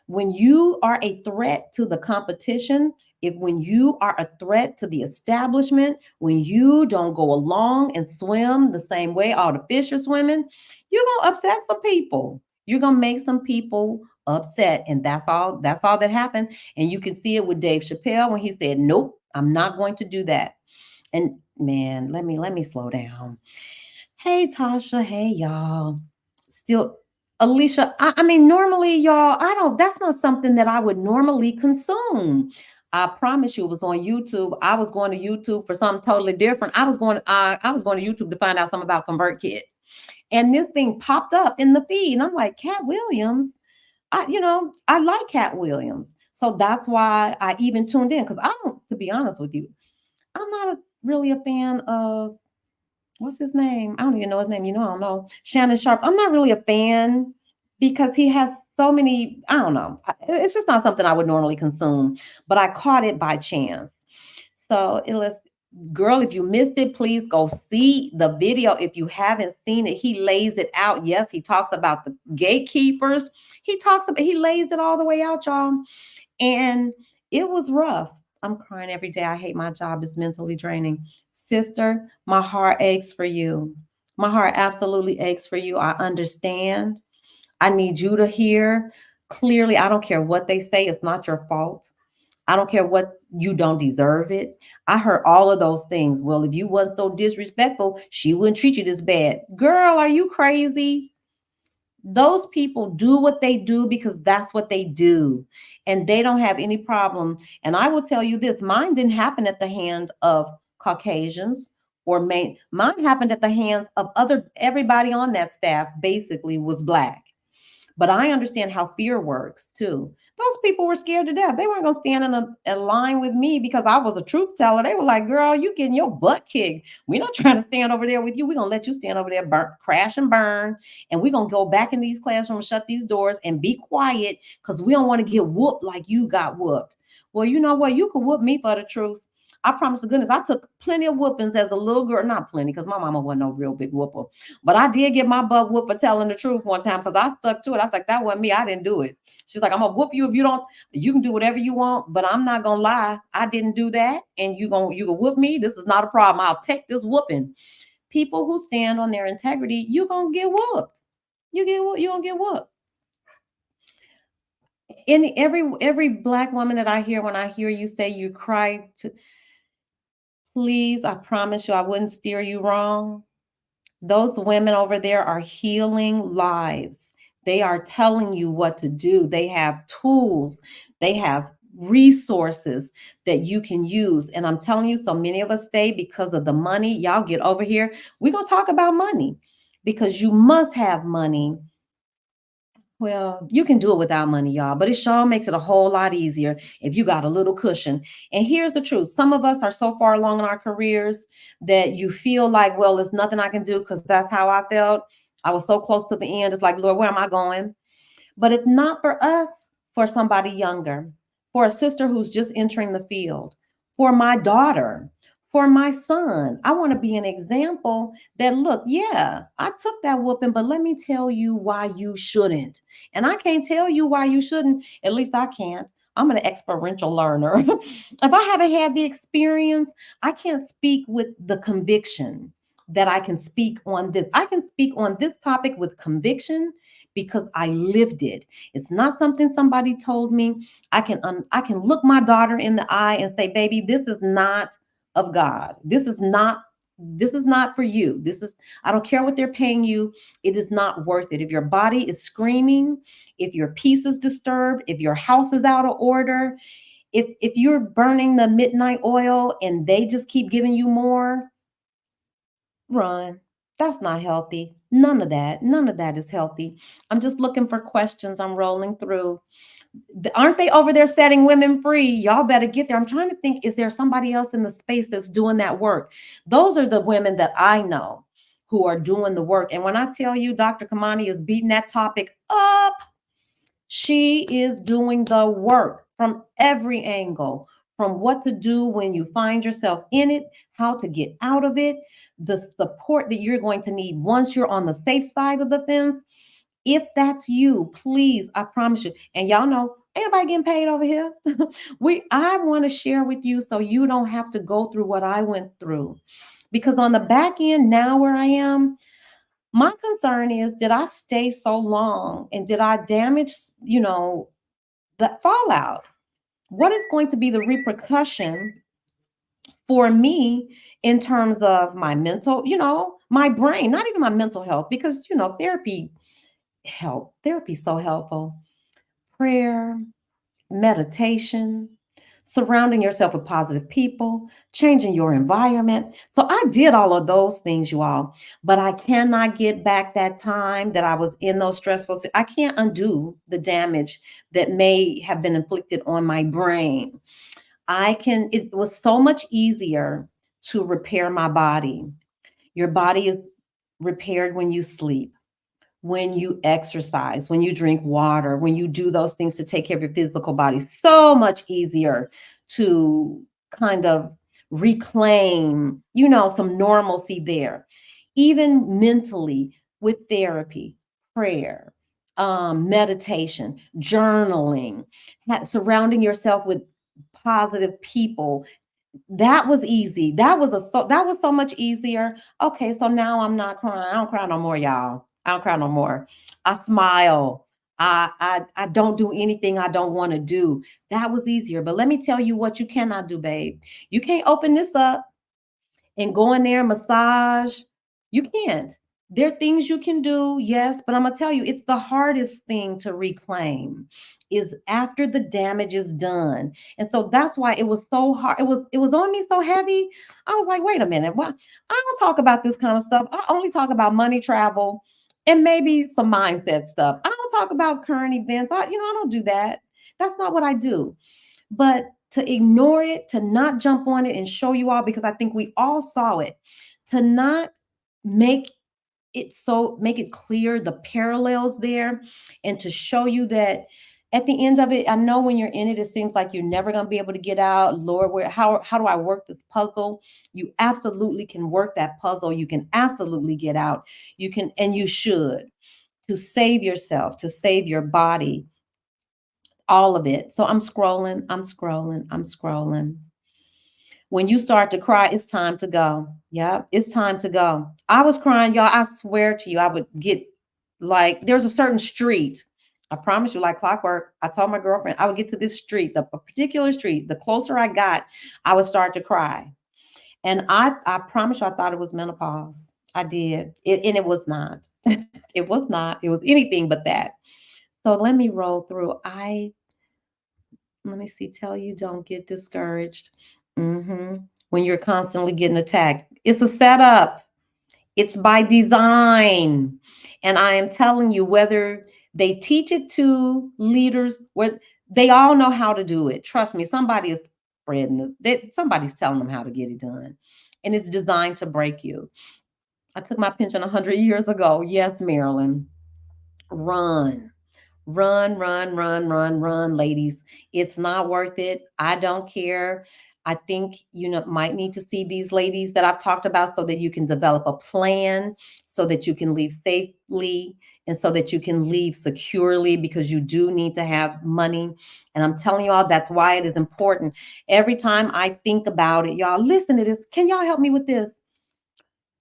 When you are a threat to the competition, when you are a threat to the establishment, when you don't go along and swim the same way all the fish are swimming, you're gonna upset some people. You're gonna make some people upset, and that's all that happened. And you can see it with Dave Chappelle when he said, "Nope, I'm not going to do that." And man, let me slow down. Hey Tasha, hey y'all. Still Alicia, I mean, normally, y'all, that's not something that I would normally consume. I promise you it was on YouTube. I was going to YouTube for something totally different. I was going to YouTube to find out something about ConvertKit. And this thing popped up in the feed. And I'm like, Cat Williams. I like Cat Williams. So that's why I even tuned in. Because to be honest with you, I'm not really a fan of what's his name? I don't even know his name. I don't know. Shannon Sharp. I'm not really a fan because he has so many, I don't know. It's just not something I would normally consume, but I caught it by chance. So girl, if you missed it, please go see the video. If you haven't seen it, he lays it out. Yes, he talks about the gatekeepers. He lays it all the way out, y'all. And it was rough. I'm crying every day. I hate my job. It's mentally draining. Sister, my heart aches for you. My heart absolutely aches for you. I understand. I need you to hear clearly. I don't care what they say. It's not your fault. I don't care what you don't deserve it. I heard all of those things. Well, if you wasn't so disrespectful, she wouldn't treat you this bad. Girl, are you crazy? Those people do what they do because that's what they do. And they don't have any problem. And I will tell you this, mine didn't happen at the hand of Caucasians mine happened at the hands of everybody on that staff basically was Black. But I understand how fear works too. Those people were scared to death. They weren't going to stand in a line with me because I was a truth teller. They were like, girl, you getting your butt kicked. We're not trying to stand over there with you. We're going to let you stand over there, crash and burn. And we're going to go back in these classrooms, shut these doors and be quiet because we don't want to get whooped like you got whooped. Well, you know what? You could whoop me for the truth. I promise to goodness, I took plenty of whoopings as a little girl. Not plenty, because my mama wasn't no real big whooper. But I did get my butt whooped for telling the truth one time because I stuck to it. I was like, that wasn't me. I didn't do it. She's like, I'm gonna whoop you if you don't. You can do whatever you want, but I'm not gonna lie. I didn't do that, and you can whoop me. This is not a problem. I'll take this whooping. People who stand on their integrity, you gonna get whooped. You gonna get whooped. Any every black woman that I hear, when I hear you say you cry to, please, I promise you, I wouldn't steer you wrong. Those women over there are healing lives. They are telling you what to do. They have tools, they have resources that you can use. And I'm telling you, so many of us stay because of the money. Y'all get over here. We're going to talk about money because you must have money. Well, you can do it without money, y'all, but it sure makes it a whole lot easier if you got a little cushion. And here's the truth. Some of us are so far along in our careers that you feel like, well, there's nothing I can do because that's how I felt. I was so close to the end. It's like, Lord, where am I going? But if not for us, for somebody younger, for a sister who's just entering the field, for my daughter, for my son, I want to be an example that, look, yeah, I took that whooping, but let me tell you why you shouldn't. And I can't tell you why you shouldn't. At least I can't. I'm an experiential learner. If I haven't had the experience, I can't speak with the conviction that I can speak on this. I can speak on this topic with conviction because I lived it. It's not something somebody told me. I can look my daughter in the eye and say, "Baby, this is not of God. This is not for you. This is I don't care what they're paying you. It is not worth it. If your body is screaming, if your peace is disturbed, if your house is out of order, if you're burning the midnight oil and they just keep giving you more, run. That's not healthy. None of that. None of that is healthy. I'm just looking for questions. I'm rolling through. Aren't they over there setting women free? Y'all better get there. I'm trying to think, is there somebody else in the space that's doing that work? Those are the women that I know who are doing the work. And when I tell you Dr. Kamani is beating that topic up, she is doing the work from every angle, from what to do when you find yourself in it, how to get out of it, the support that you're going to need once you're on the safe side of the fence. If that's you, please, I promise you. And y'all know, ain't nobody getting paid over here. I want to share with you so you don't have to go through what I went through. Because on the back end, now where I am, my concern is, did I stay so long and did I damage, the fallout? What is going to be the repercussion for me in terms of my mental, my brain, not even my mental health, because, therapy is so helpful. Prayer, meditation, surrounding yourself with positive people, changing your environment. So I did all of those things, you all, but I cannot get back that time that I was in those stressful. I can't undo the damage that may have been inflicted on my brain. It was so much easier to repair my body. Your body is repaired when you sleep, when you exercise, when you drink water, when you do those things to take care of your physical body. So much easier to kind of reclaim, some normalcy there. Even mentally, with therapy, prayer, meditation, journaling, surrounding yourself with positive people, that was easy. That was so much easier. Okay, so now I'm not crying. I don't cry no more, y'all. I don't cry no more. I smile. I don't do anything I don't want to do. That was easier. But let me tell you what you cannot do, babe. You can't open this up and go in there and massage. You can't. There are things you can do, yes, but I'm gonna tell you, it's the hardest thing to reclaim is after the damage is done. And so that's why it was so hard. It was on me so heavy. I was like, wait a minute, what? I don't talk about this kind of stuff. I only talk about money, travel, and maybe some mindset stuff. I don't talk about current events. I don't do that. That's not what I do. But to ignore it, to not jump on it and show you all, because I think we all saw it, to not make make it clear the parallels there, and to show you that At the end of it, I know when you're in it, it seems like you're never going to be able to get out. Lord, how do I work this puzzle? You absolutely can work that puzzle. You can absolutely get out. You can, and you should, to save yourself, to save your body, all of it. So I'm scrolling, I'm scrolling, I'm scrolling. When you start to cry, it's time to go. Yeah, it's time to go. I was crying, y'all. I swear to you, I would get like, there's a certain street. I promise you, like clockwork. I told my girlfriend I would get to this street, the a particular street. The closer I got, I would start to cry. And I promise you, I thought it was menopause. I did. And it was not. It was not. It was anything but that. So let me roll through. Let me see, tell you don't get discouraged. When you're constantly getting attacked, it's a setup, it's by design. And I am telling you, whether they teach it to leaders, where they all know how to do it. Trust me, somebody is spreading it, somebody's telling them how to get it done. And it's designed to break you. I took my pension 100 years ago. Yes, Marilyn. Run. Run, run, run, run, run, ladies. It's not worth it. I don't care. I think you know might need to see these ladies that I've talked about so that you can develop a plan, so that you can leave safely and so that you can leave securely, because you do need to have money. And I'm telling you all, that's why it is important. Every time I think about it, y'all listen to this. Can y'all help me with this?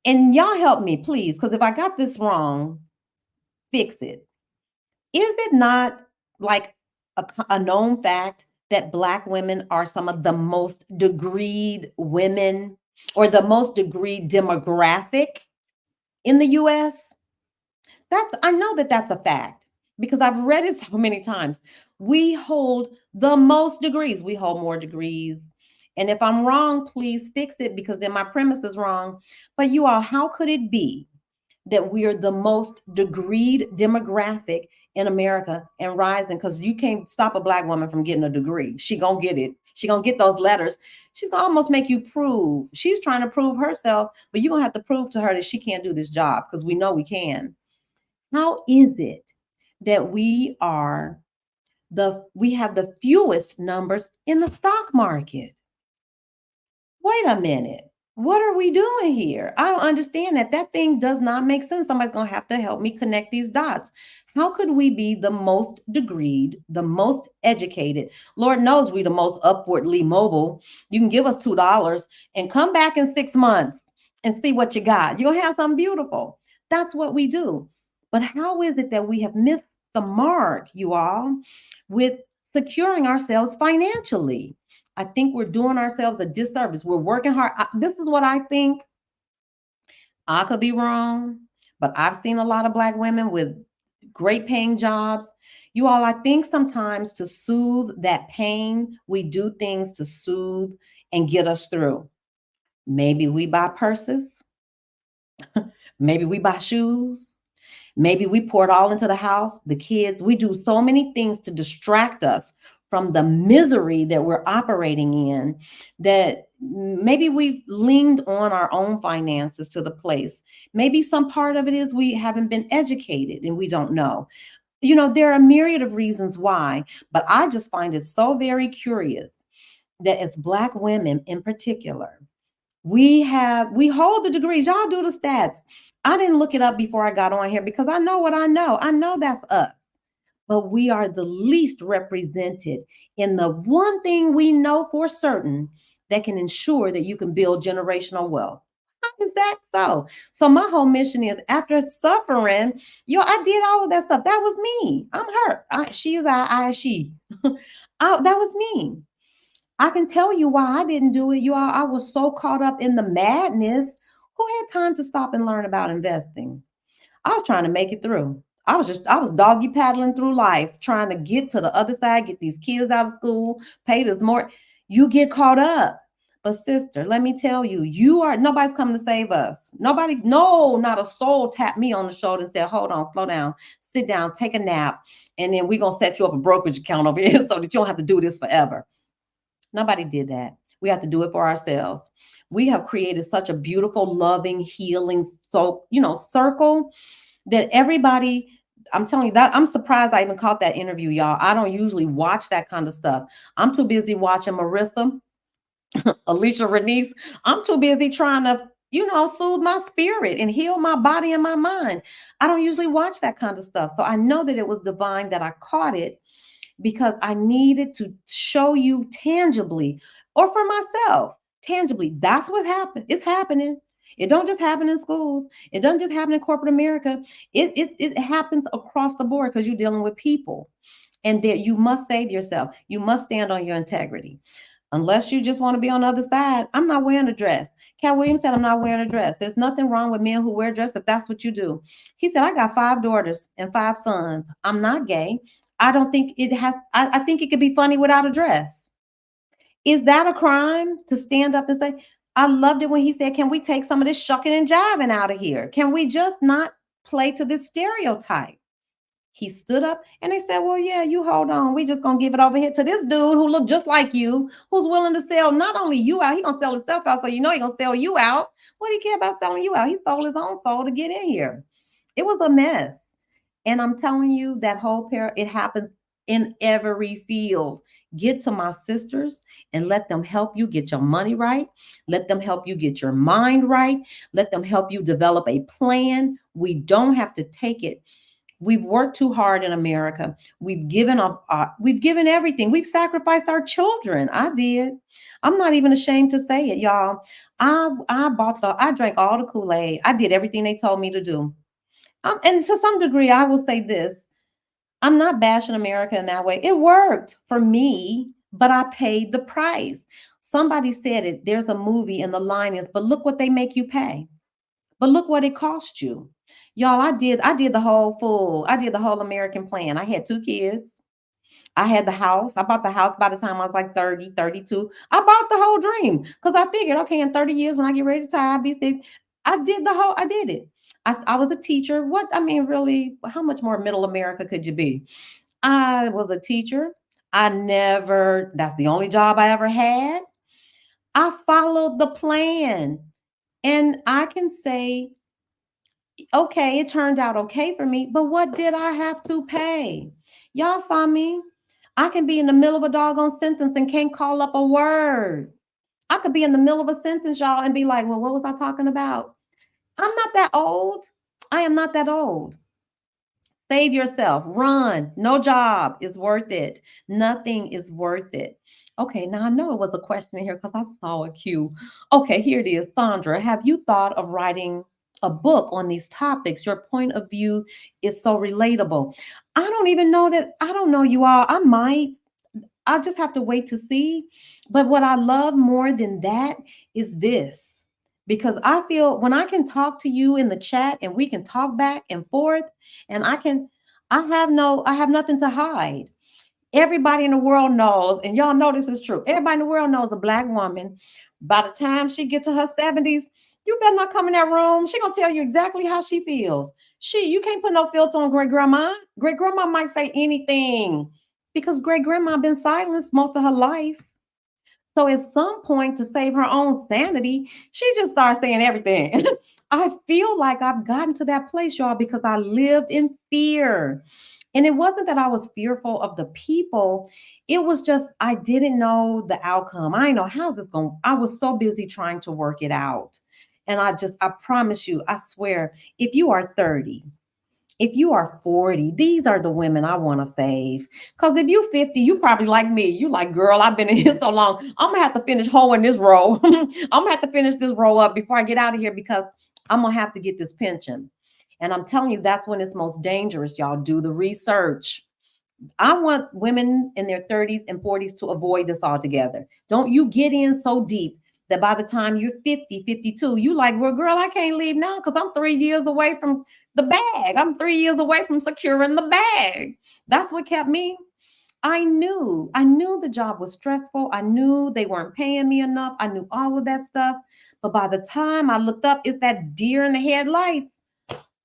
And y'all help me, please, because if I got this wrong, fix it. Is it not like a known fact that Black women are some of the most degreed women, or the most degreed demographic in the US? I know that that's a fact because I've read it so many times. We hold the most degrees. We hold more degrees. And if I'm wrong, please fix it, because then my premise is wrong. But you all, how could it be that we are the most degreed demographic in America and rising? Because you can't stop a Black woman from getting a degree. She gonna get it. She gonna get those letters. She's gonna almost make you prove. She's trying to prove herself, but you're gonna have to prove to her that she can't do this job, because we know we can. How is it that we have the fewest numbers in the stock market? Wait a minute. What are we doing here? I don't understand that. That thing does not make sense. Somebody's going to have to help me connect these dots. How could we be the most degreed, the most educated? Lord knows we the most upwardly mobile. You can give us $2 and come back in 6 months and see what you got. You'll have something beautiful. That's what we do. But how is it that we have missed the mark, you all, with securing ourselves financially? I think we're doing ourselves a disservice. We're working hard. This is what I think. I could be wrong, but I've seen a lot of Black women with great paying jobs. You all, I think sometimes to soothe that pain, we do things to soothe and get us through. Maybe we buy purses. Maybe we buy shoes. Maybe we pour it all into the house, the kids. We do so many things to distract us from the misery that we're operating in, that maybe we've leaned on our own finances to the place. Maybe some part of it is we haven't been educated and we don't know. You know, there are a myriad of reasons why, but I just find it so very curious that as Black women in particular, we hold the degrees. Y'all do the stats. I didn't look it up before I got on here because I know what I know. I know that's us. But we are the least represented in the one thing we know for certain that can ensure that you can build generational wealth. How is that so? So my whole mission is, after suffering, I did all of that stuff. That was me. I'm her. She is she. That was me. I can tell you why I didn't do it. I was so caught up in the madness. Who had time to stop and learn about investing? I was trying to make it through. I was doggy paddling through life, trying to get to the other side, get these kids out of school, pay this more. You get caught up. But sister, let me tell you, nobody's coming to save us. Nobody, no, not a soul tapped me on the shoulder and said, hold on, slow down, sit down, take a nap. And then we're going to set you up a brokerage account over here so that you don't have to do this forever. Nobody did that. We have to do it for ourselves. We have created such a beautiful, loving, healing, circle that everybody I'm telling you that I'm surprised I even caught that interview, y'all. I don't usually watch that kind of stuff. I'm too busy watching Marissa, Alicia Renese. I'm too busy trying to, soothe my spirit and heal my body and my mind. I don't usually watch that kind of stuff. So I know that it was divine that I caught it because I needed to show you tangibly or for myself tangibly. That's what happened. It's happening. It don't just happen in schools. It doesn't just happen in corporate America. It happens across the board because you're dealing with people. And that you must save yourself. You must stand on your integrity. Unless you just want to be on the other side, I'm not wearing a dress. Cat Williams said, I'm not wearing a dress. There's nothing wrong with men who wear a dress if that's what you do. He said, I got 5 daughters and 5 sons. I'm not gay. I don't think it has, I think it could be funny without a dress. Is that a crime to stand up and say, I loved it when he said, can we take some of this shucking and jiving out of here? Can we just not play to this stereotype? He stood up and they said, well, yeah, you hold on. We just going to give it over here to this dude who look just like you, who's willing to sell not only you out, he going to sell himself out. So, he going to sell you out. What do he care about selling you out? He sold his own soul to get in here. It was a mess. And I'm telling you that whole it happens in every field. Get to my sisters and let them help you get your money right. Let them help you get your mind right. Let them help you develop a plan. We don't have to take it. We've worked too hard in America. We've given up. We've given everything. We've sacrificed our children. I did. I'm not even ashamed to say it, y'all. I drank all the Kool-Aid. I did everything they told me to do. And to some degree, I will say this. I'm not bashing America in that way. It worked for me, but I paid the price. Somebody said it. There's a movie and the line is, but look what they make you pay. But look what it cost you. Y'all, I did the whole American plan. I had 2 kids. I had the house. I bought the house by the time I was like 30, 32. I bought the whole dream because I figured, okay, in 30 years when I get ready to retire, I'll be sick. I did it. I was a teacher. Really, how much more middle America could you be? I was a teacher. That's the only job I ever had. I followed the plan. And I can say, okay, it turned out okay for me, but what did I have to pay? Y'all saw me. I can be in the middle of a doggone sentence and can't call up a word. I could be in the middle of a sentence, y'all, and be like, well, what was I talking about? I'm not that old. I am not that old. Save yourself. Run. No job is worth it. Nothing is worth it. Okay, now I know it was a question in here because I saw a cue. Okay, here it is. Sandra, have you thought of writing a book on these topics? Your point of view is so relatable. I don't even know that. I don't know you all. I might. I'll just have to wait to see. But what I love more than that is this. Because I feel when I can talk to you in the chat and we can talk back and forth, and I have nothing to hide. Everybody in the world knows, and y'all know this is true. Everybody in the world knows a black woman. By the time she gets to her 70s, you better not come in that room. She gonna tell you exactly how she feels. You can't put no filter on great grandma. Great grandma might say anything because great grandma been silenced most of her life. So at some point, to save her own sanity, she just starts saying everything. I feel like I've gotten to that place, y'all, because I lived in fear. And it wasn't that I was fearful of the people. It was just I didn't know the outcome. I didn't know how's it going. I was so busy trying to work it out. And I promise you, I swear, if you are 30, if you are 40, these are the women I want to save. Because if you're 50, you probably like me. You like, girl, I've been in here so long. I'm going to have to finish hoeing this row. I'm going to have to finish this row up before I get out of here because I'm going to have to get this pension. And I'm telling you, that's when it's most dangerous. Y'all do the research. I want women in their 30s and 40s to avoid this altogether. Don't you get in so deep that by the time you're 50, 52, you like, well, girl, I can't leave now because I'm 3 years away from the bag. I'm 3 years away from securing the bag. That's what kept me. I knew the job was stressful. I knew they weren't paying me enough. I knew all of that stuff. But by the time I looked up, it's that deer in the headlights.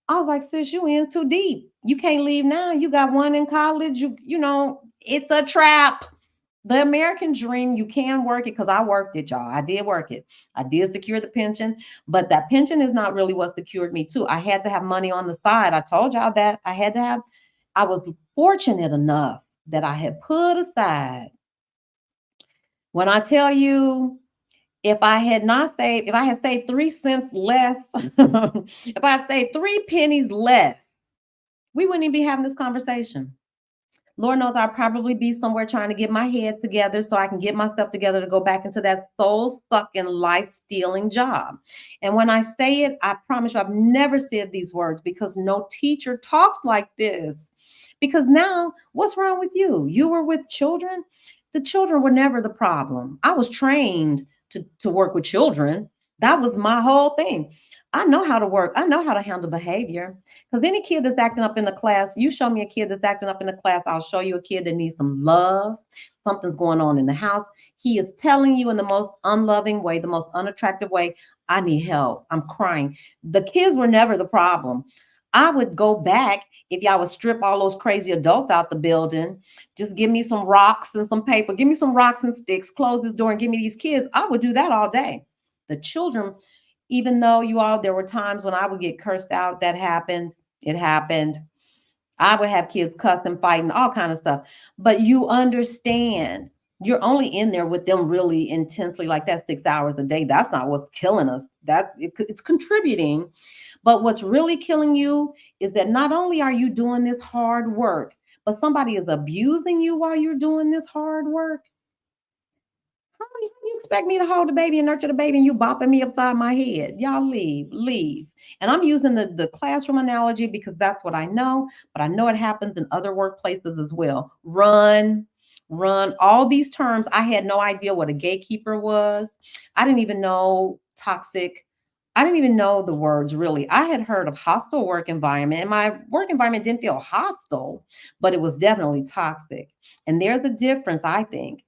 I was like, sis, you in too deep. You can't leave now. You got one in college. You know, it's a trap. The American dream, you can work it because I worked it, y'all. I did work it. I did secure the pension, but that pension is not really what secured me too. I had to have money on the side. I told y'all that I had to have, I was fortunate enough that I had put aside. When I tell you, if I had not saved, if I had saved 3 cents less, if I had saved 3 pennies less, we wouldn't even be having this conversation. Lord knows I'll probably be somewhere trying to get my head together so I can get myself together to go back into that soul sucking, life stealing job. And when I say it, I promise you, I've never said these words because no teacher talks like this. Because now, what's wrong with you? You were with children. The children were never the problem. I was trained to work with children. That was my whole thing. I know how to work. I know how to handle behavior. Because any kid that's acting up in the class, you show me a kid that's acting up in the class, I'll show you a kid that needs some love. Something's going on in the house. He is telling you in the most unloving way, the most unattractive way, I need help. I'm crying. The kids were never the problem. I would go back if y'all would strip all those crazy adults out the building. Just give me some rocks and some paper. Give me some rocks and sticks. Close this door and give me these kids. I would do that all day. The children, even though you all, there were times when I would get cursed out, that happened. It happened. I would have kids cussing, fighting, all kind of stuff. But you understand, you're only in there with them really intensely, like that 6 hours a day. That's not what's killing us. It's contributing. But what's really killing you is that not only are you doing this hard work, but somebody is abusing you while you're doing this hard work. How do you expect me to hold the baby and nurture the baby and you bopping me upside my head? Y'all leave. And I'm using the classroom analogy because that's what I know, but I know it happens in other workplaces as well. Run, all these terms. I had no idea what a gatekeeper was. I didn't even know toxic. I didn't even know the words really. I had heard of hostile work environment, and my work environment didn't feel hostile, but it was definitely toxic. And there's a difference, I think.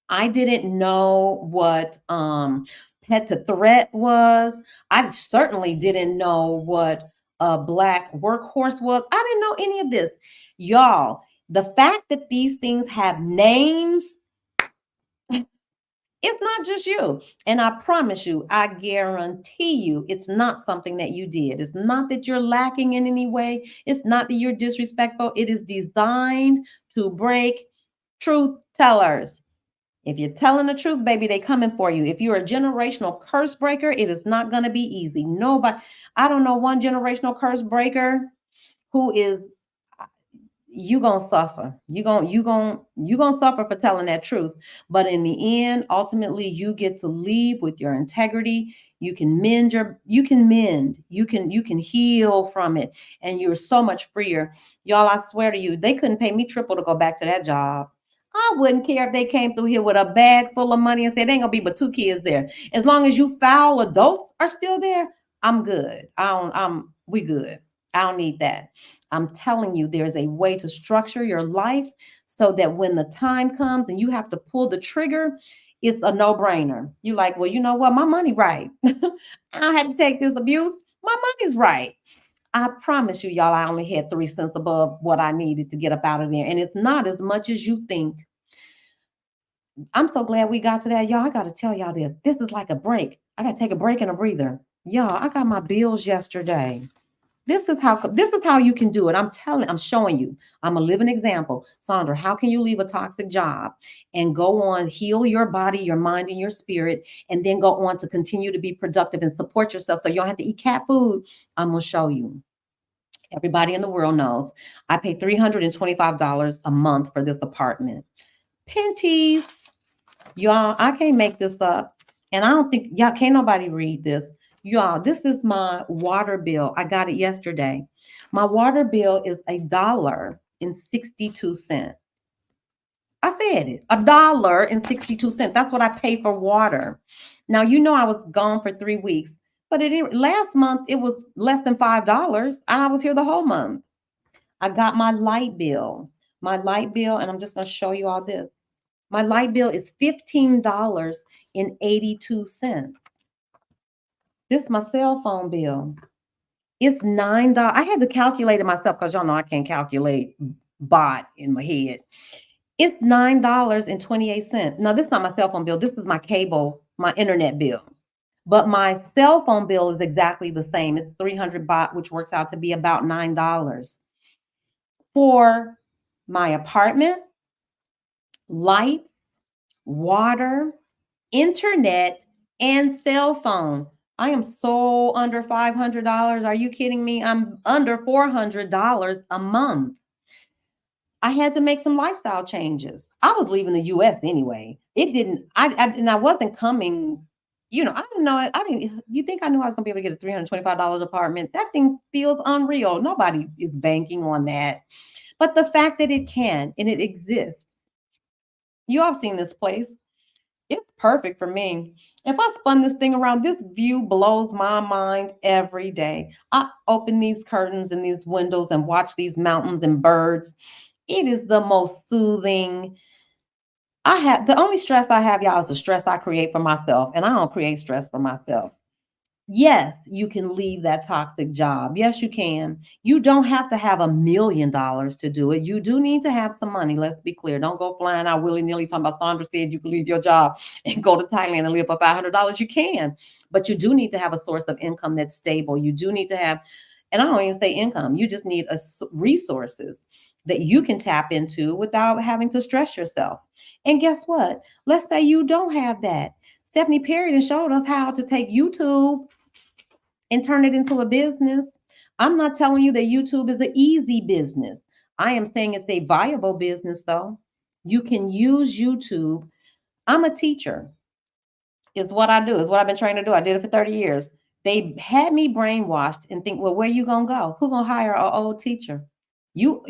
I didn't know what pet to threat was. I certainly didn't know what a black workhorse was. I didn't know any of this. Y'all, the fact that these things have names, it's not just you. And I promise you, I guarantee you, it's not something that you did. It's not that you're lacking in any way. It's not that you're disrespectful. It is designed to break truth tellers. If you're telling the truth, baby, they coming for you. If you're a generational curse breaker, it is not going to be easy. Nobody, I don't know one generational curse breaker who is, you gonna suffer. You gonna suffer for telling that truth. But in the end, ultimately, you get to leave with your integrity. You can mend you can heal from it, and you're so much freer. Y'all, I swear to you, they couldn't pay me triple to go back to that job. I wouldn't care if they came through here with a bag full of money and said, "There ain't gonna be but 2 kids there." As long as you foul adults are still there, I'm good. We good. I don't need that. I'm telling you, there's a way to structure your life so that when the time comes and you have to pull the trigger, it's a no-brainer. You like, well, you know what? My money right. I don't have to take this abuse. My money's right. I promise you, y'all, I only had 3 cents above what I needed to get up out of there. And it's not as much as you think. I'm so glad we got to that. Y'all, I got to tell y'all this. This is like a break. I got to take a break and a breather. Y'all, I got my bills yesterday. This is how you can do it. I'm showing you. I'm a living example. Sandra, how can you leave a toxic job and go on, heal your body, your mind, and your spirit, and then go on to continue to be productive and support yourself so you don't have to eat cat food? I'm going to show you. Everybody in the world knows I pay $325 a month for this apartment. Penties. Y'all, I can't make this up. And I don't think y'all can't nobody read this. Y'all, this is my water bill. I got it yesterday. My water bill is $1.62. I said it, $1.62. That's what I pay for water. Now, you know, I was gone for 3 weeks, but last month it was less than $5 and I was here the whole month. I got my light bill, and I'm just going to show you all this. My light bill is $15.82. This is my cell phone bill. It's $9. I had to calculate it myself because y'all know I can't calculate bot in my head. It's $9.28. Now, this is not my cell phone bill. This is my cable, my internet bill. But my cell phone bill is exactly the same. It's 300 baht, which works out to be about $9 for my apartment, lights, water, internet, and cell phone. I am so under $500. Are you kidding me? I'm under $400 a month. I had to make some lifestyle changes. I was leaving the US anyway. It didn't, and I wasn't coming, I didn't know it. I didn't, you think I knew I was gonna be able to get a $325 apartment? That thing feels unreal. Nobody is banking on that. But the fact that it can and it exists, you all seen this place. It's perfect for me. If I spun this thing around, this view blows my mind every day. I open these curtains and these windows and watch these mountains and birds. It is the most soothing. The only stress I have, y'all, is the stress I create for myself, and I don't create stress for myself. Yes, you can leave that toxic job. Yes, you can. You don't have to have $1 million to do it. You do need to have some money. Let's be clear. Don't go flying out willy-nilly talking about Sandra said you can leave your job and go to Thailand and live for $500. You can, but you do need to have a source of income that's stable. You do need to have, and I don't even say income. You just need resources that you can tap into without having to stress yourself. And guess what? Let's say you don't have that. Stephanie Perry showed us how to take YouTube and turn it into a business. I'm not telling you that YouTube is an easy business. I am saying it's a viable business, though. You can use YouTube. I'm a teacher. It's what I do. It's what I've been trained to do. I did it for 30 years. They had me brainwashed and think, well, where you gonna go? Who gonna hire an old teacher? You're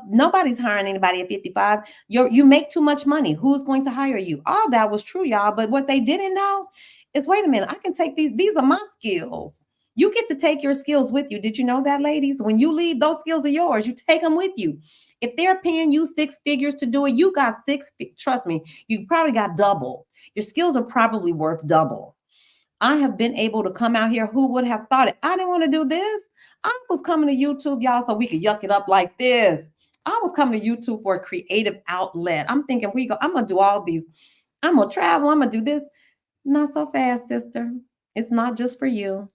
nobody's hiring anybody at 55. You make too much money. Who's going to hire you? All that was true, y'all. But what they didn't know is, wait a minute, I can take these are my skills. You get to take your skills with you. Did you know that, ladies? When you leave, those skills are yours. You take them with you. If they're paying you 6 figures to do it, you got trust me, you probably got double. Your skills are probably worth double. I have been able to come out here. Who would have thought it? I didn't want to do this. I was coming to YouTube, y'all, so we could yuck it up like this. I was coming to YouTube for a creative outlet. I'm thinking I'm gonna do all these. I'm gonna travel. I'm gonna do this. Not so fast, sister. It's not just for you.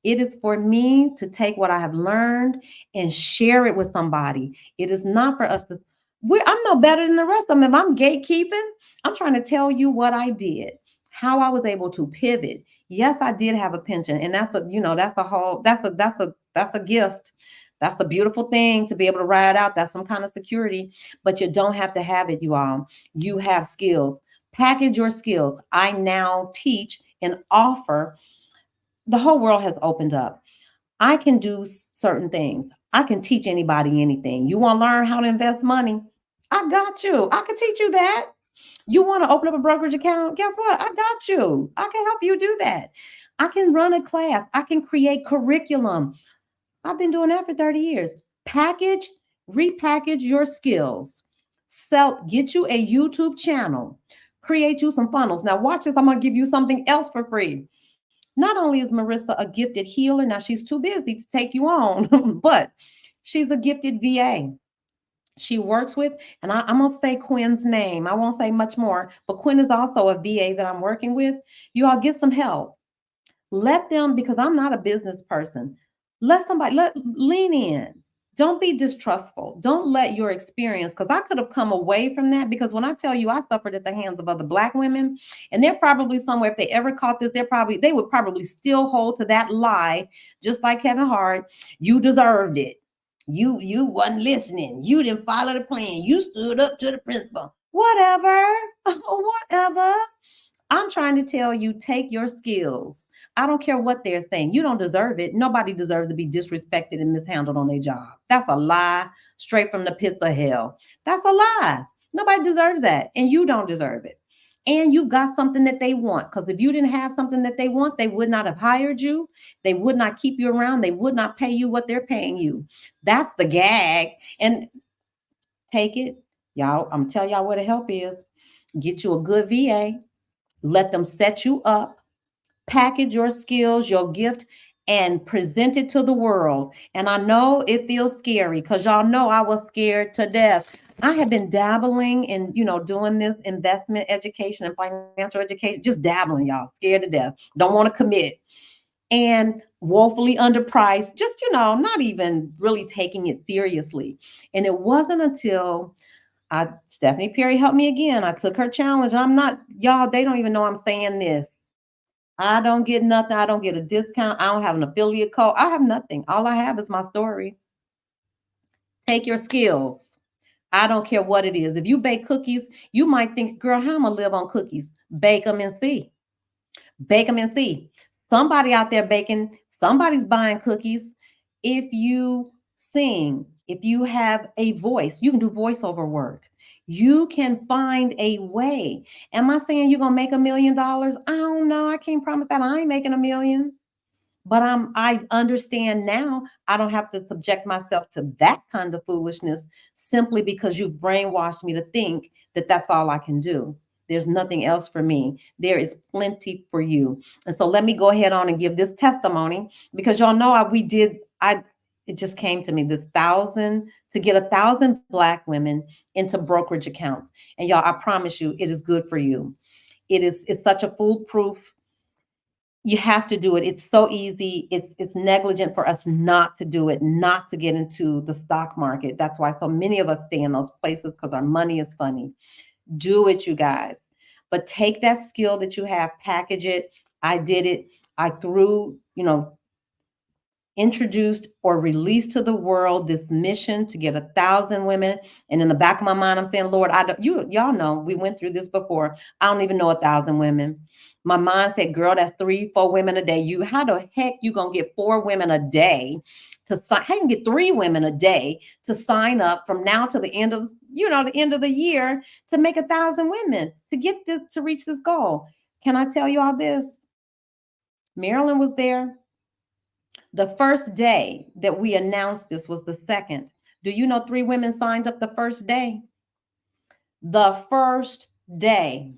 It is for me to take what I have learned and share it with somebody. It is not for us to. I'm no better than the rest of them. If I'm gatekeeping, I'm trying to tell you what I did, how I was able to pivot. Yes, I did have a pension, and that's a gift. That's a beautiful thing to be able to ride out. That's some kind of security, but you don't have to have it, you all. You have skills. Package your skills. I now teach and offer. The whole world has opened up. I can do certain things. I can teach anybody anything. You want to learn how to invest money? I got you. I can teach you that. You want to open up a brokerage account? Guess what? I got you. I can help you do that. I can run a class. I can create curriculum. I've been doing that for 30 years. Repackage your skills. Get you a YouTube channel. Create you some funnels. Now watch this. I'm going to give you something else for free. Not only is Marissa a gifted healer, now she's too busy to take you on, but she's a gifted VA. She works with, and I'm going to say Quinn's name. I won't say much more, but Quinn is also a VA that I'm working with. You all get some help. Let them, because I'm not a business person. Lean in. Don't be distrustful. Don't let your experience, because I could have come away from that, because when I tell you I suffered at the hands of other Black women, and they're probably somewhere, if they ever caught this, they would probably still hold to that lie, just like Kevin Hart. You deserved it. You wasn't listening. You didn't follow the plan. You stood up to the principal. Whatever. Whatever. I'm trying to tell you, take your skills. I don't care what they're saying. You don't deserve it. Nobody deserves to be disrespected and mishandled on their job. That's a lie straight from the pits of hell. That's a lie. Nobody deserves that. And you don't deserve it. And you got something that they want. Because if you didn't have something that they want, they would not have hired you. They would not keep you around. They would not pay you what they're paying you. That's the gag. And take it. Y'all, I'm telling y'all where the help is. Get you a good VA. Let them set you up, package your skills, your gift, and present it to the world. And I know it feels scary, because y'all know I was scared to death. I have been dabbling in, doing this investment education and financial education, just dabbling, y'all, scared to death, don't want to commit, and woefully underpriced, just, not even really taking it seriously. And it wasn't until Stephanie Perry helped me again. I took her challenge. I'm not, y'all, they don't even know I'm saying this. I don't get nothing. I don't get a discount. I don't have an affiliate code. I have nothing. All I have is my story. Take your skills. I don't care what it is. If you bake cookies, you might think, girl, how am I live on cookies? Bake them and see. Bake them and see. Somebody out there baking, somebody's buying cookies. If you sing, if you have a voice, you can do voiceover work. You can find a way. Am I saying you're gonna make $1 million? I don't know. I can't promise that. I ain't making 1 million. But I understand now I don't have to subject myself to that kind of foolishness simply because you've brainwashed me to think that that's all I can do. There's nothing else for me. There is plenty for you. And so let me go ahead on and give this testimony, because y'all know I it just came to me, this thousand, to get 1,000 Black women into brokerage accounts. And y'all, I promise you, it is good for you. It's such a foolproof. You have to do it. It's so easy. It's negligent for us not to do it, not to get into the stock market. That's why so many of us stay in those places, because our money is funny. Do it, you guys. But take that skill that you have, package it. I did it. I threw, introduced or released to the world this mission to get 1,000 women. And in the back of my mind, I'm saying, Lord, I don't, y'all know we went through this before. I don't even know 1,000 women. My mind said, girl, that's 3-4 women a day. How the heck you gonna get 4 women a day to sign? How you can get 3 women a day to sign up from now to the end of, the end of the year, to make 1,000 women to get this, to reach this goal? Can I tell you all this? Marilyn was there. The first day that we announced this was the second. Do you know 3 women signed up the first day? The first day.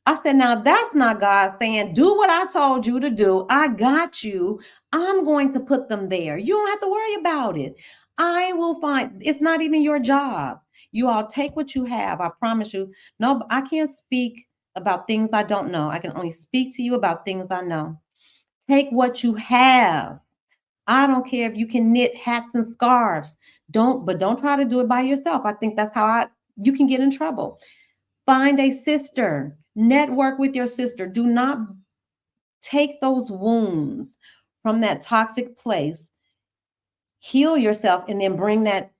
I said, now that's not God saying, do what I told you to do. I got you. I'm going to put them there. You don't have to worry about it. I will find, it's not even your job. You all take what you have. I promise you. No, I can't speak about things I don't know. I can only speak to you about things I know. Take what you have. I don't care if you can knit hats and scarves. Don't try to do it by yourself. I think that's how you can get in trouble. Find a sister, network with your sister. Do not take those wounds from that toxic place. Heal yourself and then bring that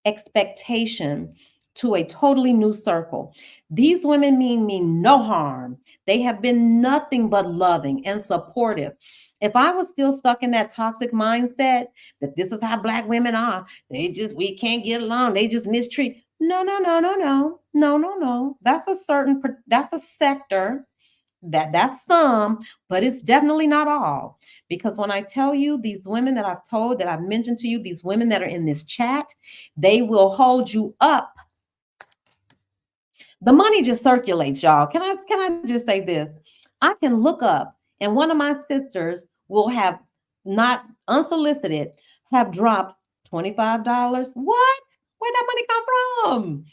expectation to a totally new circle. These women mean me no harm. They have been nothing but loving and supportive. If I was still stuck in that toxic mindset that this is how Black women are, we can't get along, they just mistreat. No, no, no, no, no, no, no, no. That's a sector, that's some, but it's definitely not all. Because when I tell you, these women that I've told, that I've mentioned to you, these women that are in this chat, they will hold you up. The money just circulates, y'all. Can I just say this? I can look up and one of my sisters will have, not unsolicited, have dropped $25. What? Where'd that money come from?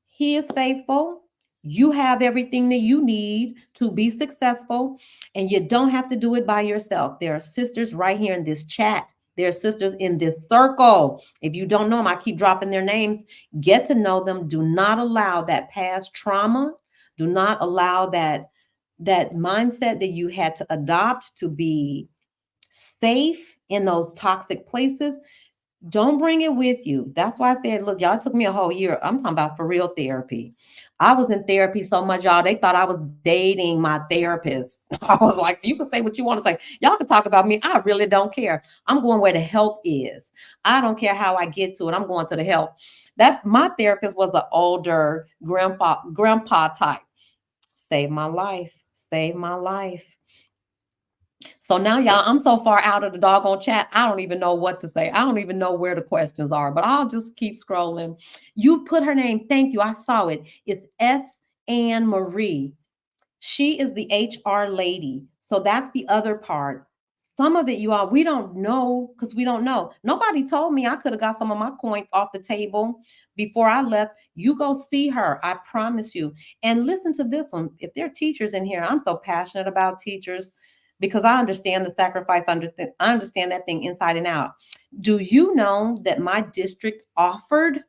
He is faithful. You have everything that you need to be successful, and you don't have to do it by yourself. There are sisters right here in this chat. There are sisters in this circle. If you don't know them, I keep dropping their names. Get to know them. Do not allow that past trauma. Do not allow that mindset that you had to adopt to be safe in those toxic places. Don't bring it with you. That's why I said, look, y'all, it took me a whole year. I'm talking about for real therapy. I was in therapy so much, y'all, they thought I was dating my therapist. I was like, you can say what you want to say. Y'all can talk about me. I really don't care. I'm going where the help is. I don't care how I get to it. I'm going to the help. That my therapist was an older grandpa type. Saved my life. Saved my life. So now, y'all, I'm so far out of the doggone chat, I don't even know what to say. I don't even know where the questions are, but I'll just keep scrolling. You put her name. Thank you. I saw it. It's S. Anne Marie. She is the HR lady. So that's the other part. Some of it, you all, we don't know because we don't know. Nobody told me I could have got some of my coins off the table before I left. You go see her. I promise you. And listen to this one. If there are teachers in here, I'm so passionate about teachers because I understand the sacrifice. I understand that thing inside and out. Do you know that my district offered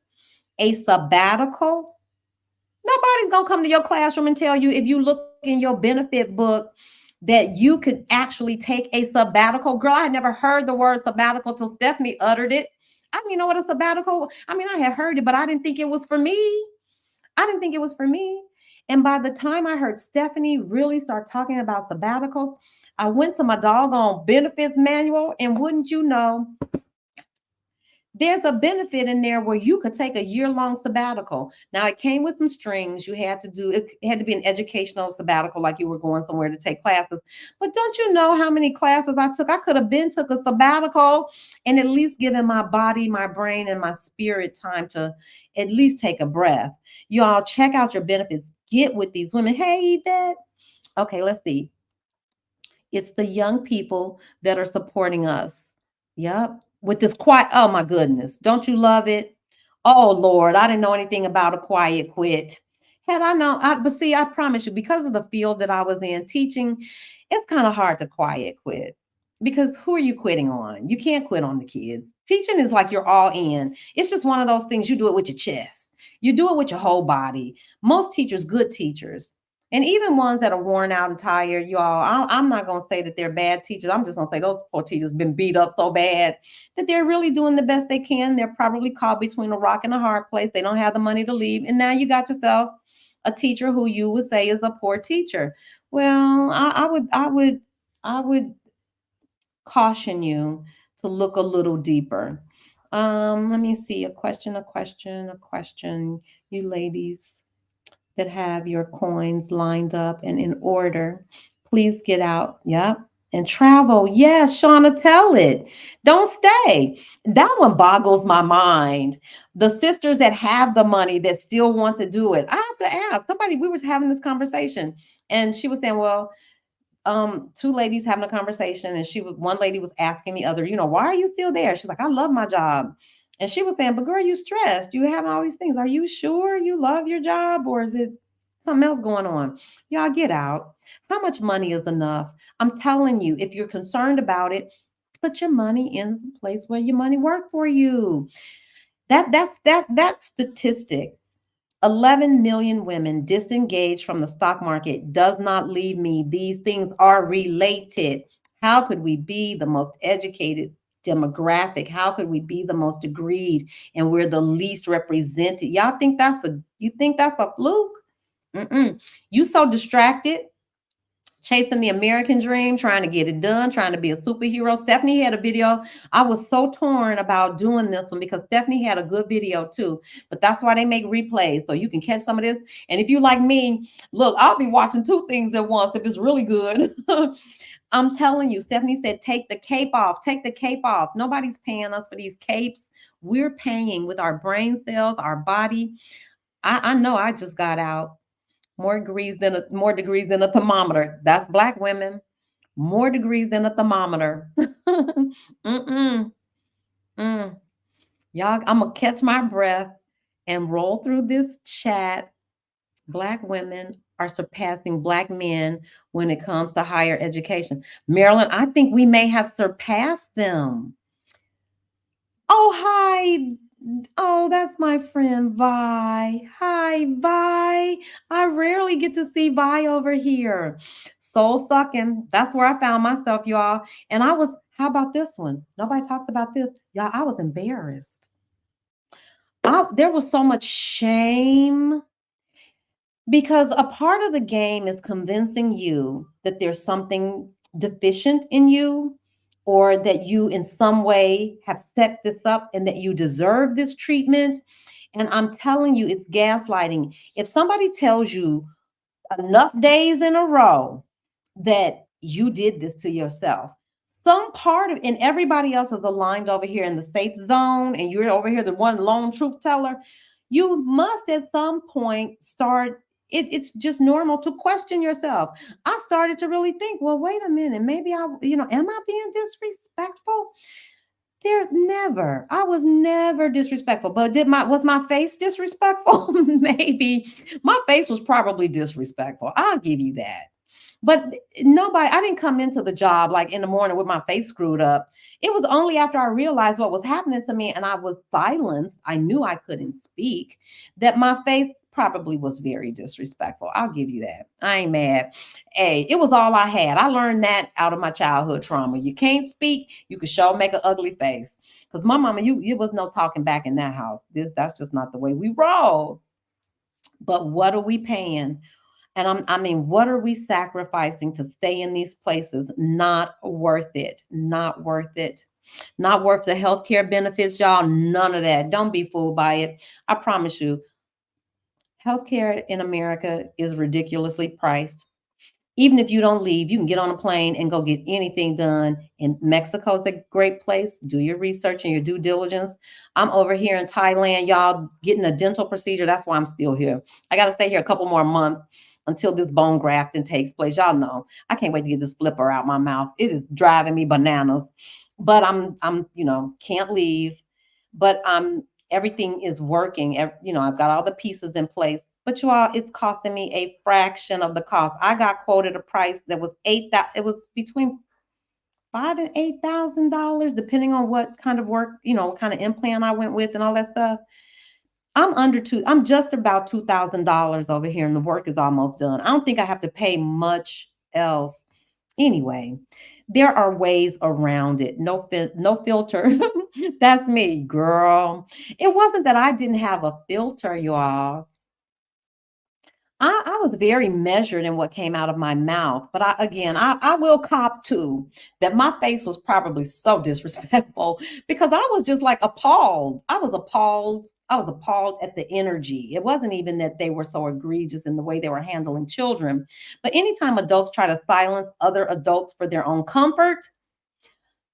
a sabbatical? Nobody's gonna come to your classroom and tell you if you look in your benefit book that you could actually take a sabbatical. Girl, I had never heard the word sabbatical till Stephanie uttered it. I didn't even know what a sabbatical. I mean, I had heard it, but I didn't think it was for me. I didn't think it was for me. And by the time I heard Stephanie really start talking about sabbaticals, I went to my doggone benefits manual, and wouldn't you know, there's a benefit in there where you could take a year-long sabbatical. Now it came with some strings. You had to do it, had to be an educational sabbatical, like you were going somewhere to take classes. But don't you know how many classes I took? I could have been took a sabbatical and at least given my body, my brain, and my spirit time to at least take a breath. Y'all check out your benefits. Get with these women. Hey, Yvette. Okay, let's see. It's the young people that are supporting us. Yep. With this quiet. Oh my goodness. Don't you love it? Oh Lord, I didn't know anything about a quiet quit. Had I known, but see, I promise you, because of the field that I was in teaching, it's kind of hard to quiet quit. Because who are you quitting on? You can't quit on the kids. Teaching is like you're all in. It's just one of those things you do it with your chest. You do it with your whole body. Most teachers, good teachers, and even ones that are worn out and tired, y'all, I'm not going to say that they're bad teachers. I'm just going to say those poor teachers been beat up so bad that they're really doing the best they can. They're probably caught between a rock and a hard place. They don't have the money to leave. And now you got yourself a teacher who you would say is a poor teacher. Well, I would caution you to look a little deeper. Let me see. A question. You ladies that have your coins lined up and in order, please get out. Yep. And travel. Yes, Shauna, tell it. Don't stay. That one boggles my mind. The sisters that have the money that still want to do it. I have to ask somebody, we were having this conversation and she was saying, well, two ladies having a conversation, and one lady was asking the other, why are you still there? She's like, I love my job. And she was saying, but girl, you stressed, you having all these things, are you sure you love your job, or is it something else going on? Y'all get out. How much money is enough? I'm telling you, if you're concerned about it, put your money in the place where your money work for you. That statistic, 11 million women disengaged from the stock market, does not leave me. These things are related. How could we be the most educated demographic? How could we be the most degreed and we're the least represented? You think that's a fluke? Mm-mm. You so distracted chasing the American dream, trying to get it done, trying to be a superhero. Stephanie had a video. I was so torn about doing this one because Stephanie had a good video too. But that's why they make replays so you can catch some of this. And if you like me, look, I'll be watching two things at once if it's really good. I'm telling you, Stephanie said, take the cape off, take the cape off. Nobody's paying us for these capes. We're paying with our brain cells, our body. I know I just got out. More degrees than a thermometer. That's Black women. More degrees than a thermometer. Mm-mm. Mm. Y'all, I'm gonna catch my breath and roll through this chat. Black women are surpassing Black men when it comes to higher education. Marilyn, I think we may have surpassed them. Oh, hi. Oh, that's my friend Vi. Hi, Vi. I rarely get to see Vi over here. Soul sucking. That's where I found myself, y'all. And how about this one? Nobody talks about this. Y'all, I was embarrassed. There was so much shame because a part of the game is convincing you that there's something deficient in you, or that you in some way have set this up and that you deserve this treatment. And I'm telling you, it's gaslighting. If somebody tells you enough days in a row that you did this to yourself, some part of, and everybody else is aligned over here in the safe zone, and you're over here the one lone truth teller, you must at some point start it's just normal to question yourself. I started to really think, well, wait a minute, maybe am I being disrespectful? I was never disrespectful. But was my face disrespectful? Maybe my face was probably disrespectful. I'll give you that. But I didn't come into the job like in the morning with my face screwed up. It was only after I realized what was happening to me and I was silenced, I knew I couldn't speak, that my face probably was very disrespectful. I'll give you that. I ain't mad. Hey, it was all I had. I learned that out of my childhood trauma. You can't speak, you can show make an ugly face. Because my mama, you was no talking back in that house. That's just not the way we roll. But what are we paying? And I mean, what are we sacrificing to stay in these places? Not worth it. Not worth it. Not worth the healthcare benefits, y'all. None of that. Don't be fooled by it. I promise you, healthcare in America is ridiculously priced. Even if you don't leave, you can get on a plane and go get anything done. In Mexico is a great place. Do your research and your due diligence. I'm over here in Thailand, y'all, getting a dental procedure. That's why I'm still here. I got to stay here a couple more months until this bone grafting takes place. Y'all know, I can't wait to get this flipper out my mouth. It is driving me bananas. But I'm can't leave. But everything is working. I've got all the pieces in place. But you all, it's costing me a fraction of the cost. I got quoted a price that was it was between $5,000 and $8,000, depending on what kind of work, what kind of implant I went with and all that stuff. I'm just about $2,000 over here, and the work is almost done. I don't think I have to pay much else. Anyway, there are ways around it. No filter. That's me, girl. It wasn't that I didn't have a filter, y'all. I was very measured in what came out of my mouth, but I will cop to that my face was probably so disrespectful because I was just like appalled. I was appalled. I was appalled at the energy. It wasn't even that they were so egregious in the way they were handling children, but anytime adults try to silence other adults for their own comfort,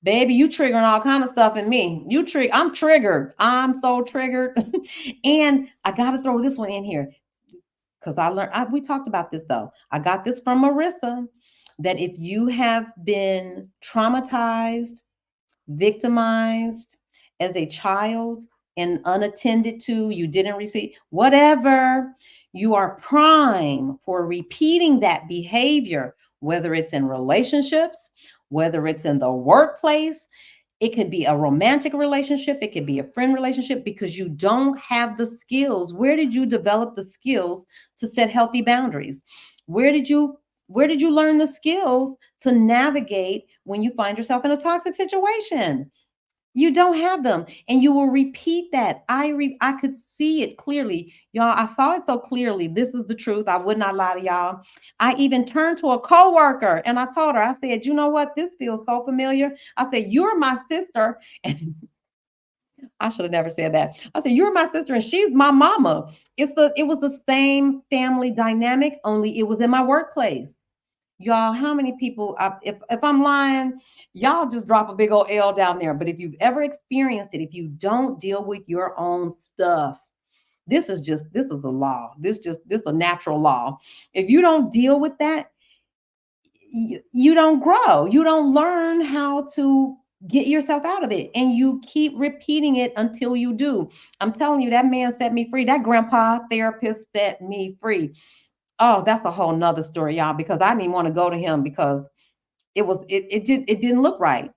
baby, you triggering all kind of stuff in me. I'm triggered. I'm so triggered. And I got to throw this one in here because we talked about this though. I got this from Marissa that if you have been traumatized, victimized as a child and unattended to, you didn't receive whatever, you are prime for repeating that behavior, whether it's in relationships, whether it's in the workplace. It could be a romantic relationship. It could be a friend relationship because you don't have the skills. Where did you develop the skills to set healthy boundaries? Where did you learn the skills to navigate when you find yourself in a toxic situation? You don't have them, and you will repeat that. I could see it clearly, y'all. I saw it so clearly. This is the truth. I would not lie to y'all. I even turned to a coworker and I told her, I said, you know what? This feels so familiar. I said, you're my sister, and I should have never said that. I said, you're my sister, and she's my mama. It was the same family dynamic, only it was in my workplace. Y'all, how many people, if I'm lying, y'all just drop a big old L down there. But if you've ever experienced it, if you don't deal with your own stuff, this is a law. This is a natural law. If you don't deal with that, you don't grow. You don't learn how to get yourself out of it. And you keep repeating it until you do. I'm telling you, that man set me free. That grandpa therapist set me free. Oh, that's a whole nother story, y'all, because I didn't want to go to him because it didn't look right.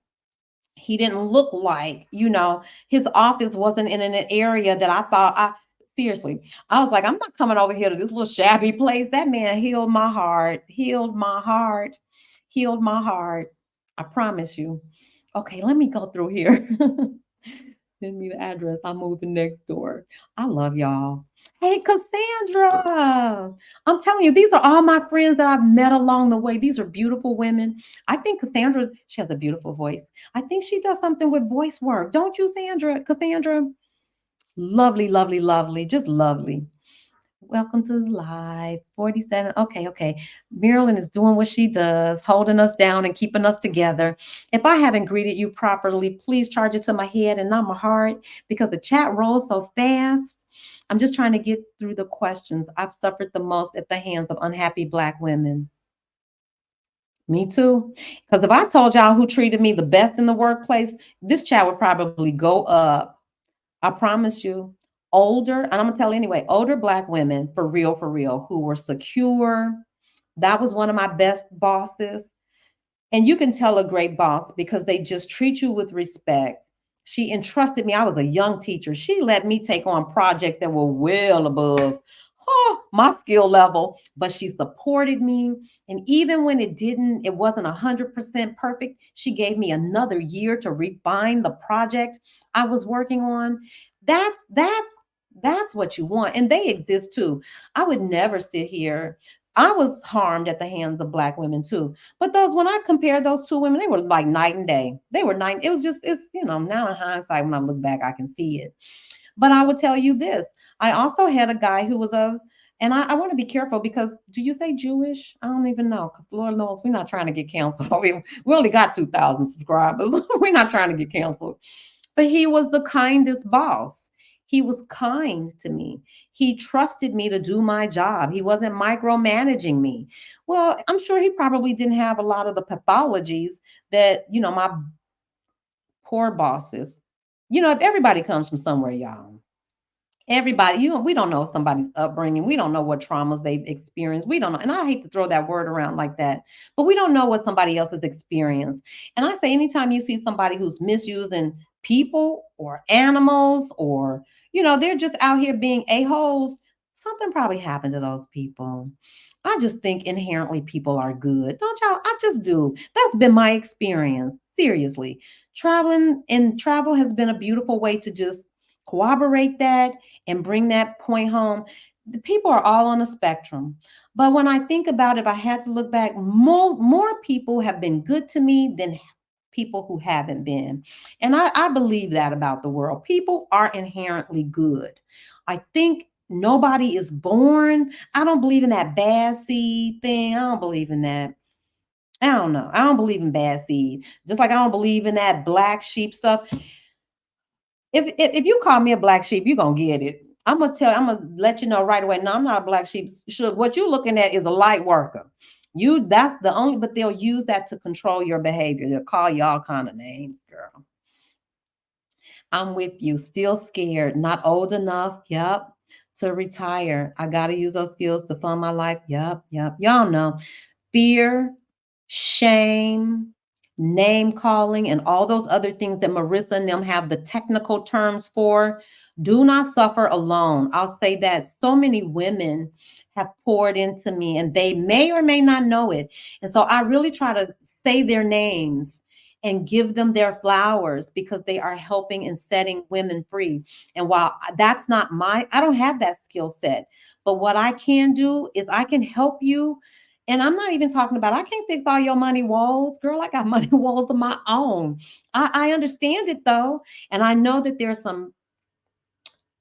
He didn't look like, his office wasn't in an area that I thought seriously, I was like, I'm not coming over here to this little shabby place. That man healed my heart, healed my heart, healed my heart. I promise you. Okay, let me go through here. Send me the address. I'm moving next door. I love y'all. Hey, Cassandra. I'm telling you, these are all my friends that I've met along the way. These are beautiful women. I think Cassandra, she has a beautiful voice. I think she does something with voice work. Don't you, Cassandra? Lovely, lovely, lovely. Just lovely. Welcome to the live 47. Okay, okay. Marilyn is doing what she does, holding us down and keeping us together. If I haven't greeted you properly, please charge it to my head and not my heart because the chat rolls so fast. I'm just trying to get through the questions. I've suffered the most at the hands of unhappy Black women. Me too. Because if I told y'all who treated me the best in the workplace, this chat would probably go up. I promise you. Older, and I'm gonna tell you anyway, older Black women, for real, who were secure. That was one of my best bosses. And you can tell a great boss because they just treat you with respect. She entrusted me. I was a young teacher. She let me take on projects that were well above my skill level, but she supported me. And even when it wasn't 100% perfect, she gave me another year to refine the project I was working on. That's what you want. And they exist too. I would never sit here. I was harmed at the hands of Black women too. But when I compare those two women, they were like night and day. They were night. It was just, now in hindsight, when I look back, I can see it. But I would tell you this. I also had a guy who was and I want to be careful because do you say Jewish? I don't even know because Lord knows we're not trying to get canceled. We only got 2,000 subscribers. We're not trying to get canceled. But he was the kindest boss. He was kind to me. He trusted me to do my job. He wasn't micromanaging me. Well, I'm sure he probably didn't have a lot of the pathologies that, my poor bosses. If everybody comes from somewhere, y'all. Everybody, we don't know somebody's upbringing. We don't know what traumas they've experienced. We don't know. And I hate to throw that word around like that, but we don't know what somebody else has experienced. And I say, anytime you see somebody who's misusing people or animals, or, they're just out here being a-holes, something probably happened to those people. I just think inherently people are good. Don't y'all? I just do. That's been my experience. Seriously. Travel has been a beautiful way to just corroborate that and bring that point home. The people are all on a spectrum. But when I think about it, if I had to look back, more people have been good to me than people who haven't been. And I believe that about the world. People are inherently good. I think nobody is born. I don't believe in that bad seed thing. I don't believe in that. I don't know. I don't believe in bad seed. Just like I don't believe in that black sheep stuff. If you call me a black sheep, you're gonna get it. I'm gonna let you know right away. No, I'm not a black sheep. Sure, what you're looking at is a light worker. That's the only, but they'll use that to control your behavior. They'll call you all kind of names, girl. I'm with you. Still scared, not old enough. Yep. To retire. I gotta use those skills to fund my life. Yep, yep. Y'all know fear, shame, name calling, and all those other things that Marissa and them have the technical terms for. Do not suffer alone. I'll say that so many women have poured into me and they may or may not know it. And so I really try to say their names and give them their flowers because they are helping and setting women free. And while that's not I don't have that skill set, but what I can do is I can help you. And I'm not even talking about, I can't fix all your money woes. Girl, I got money woes of my own. I understand it though. And I know that there's some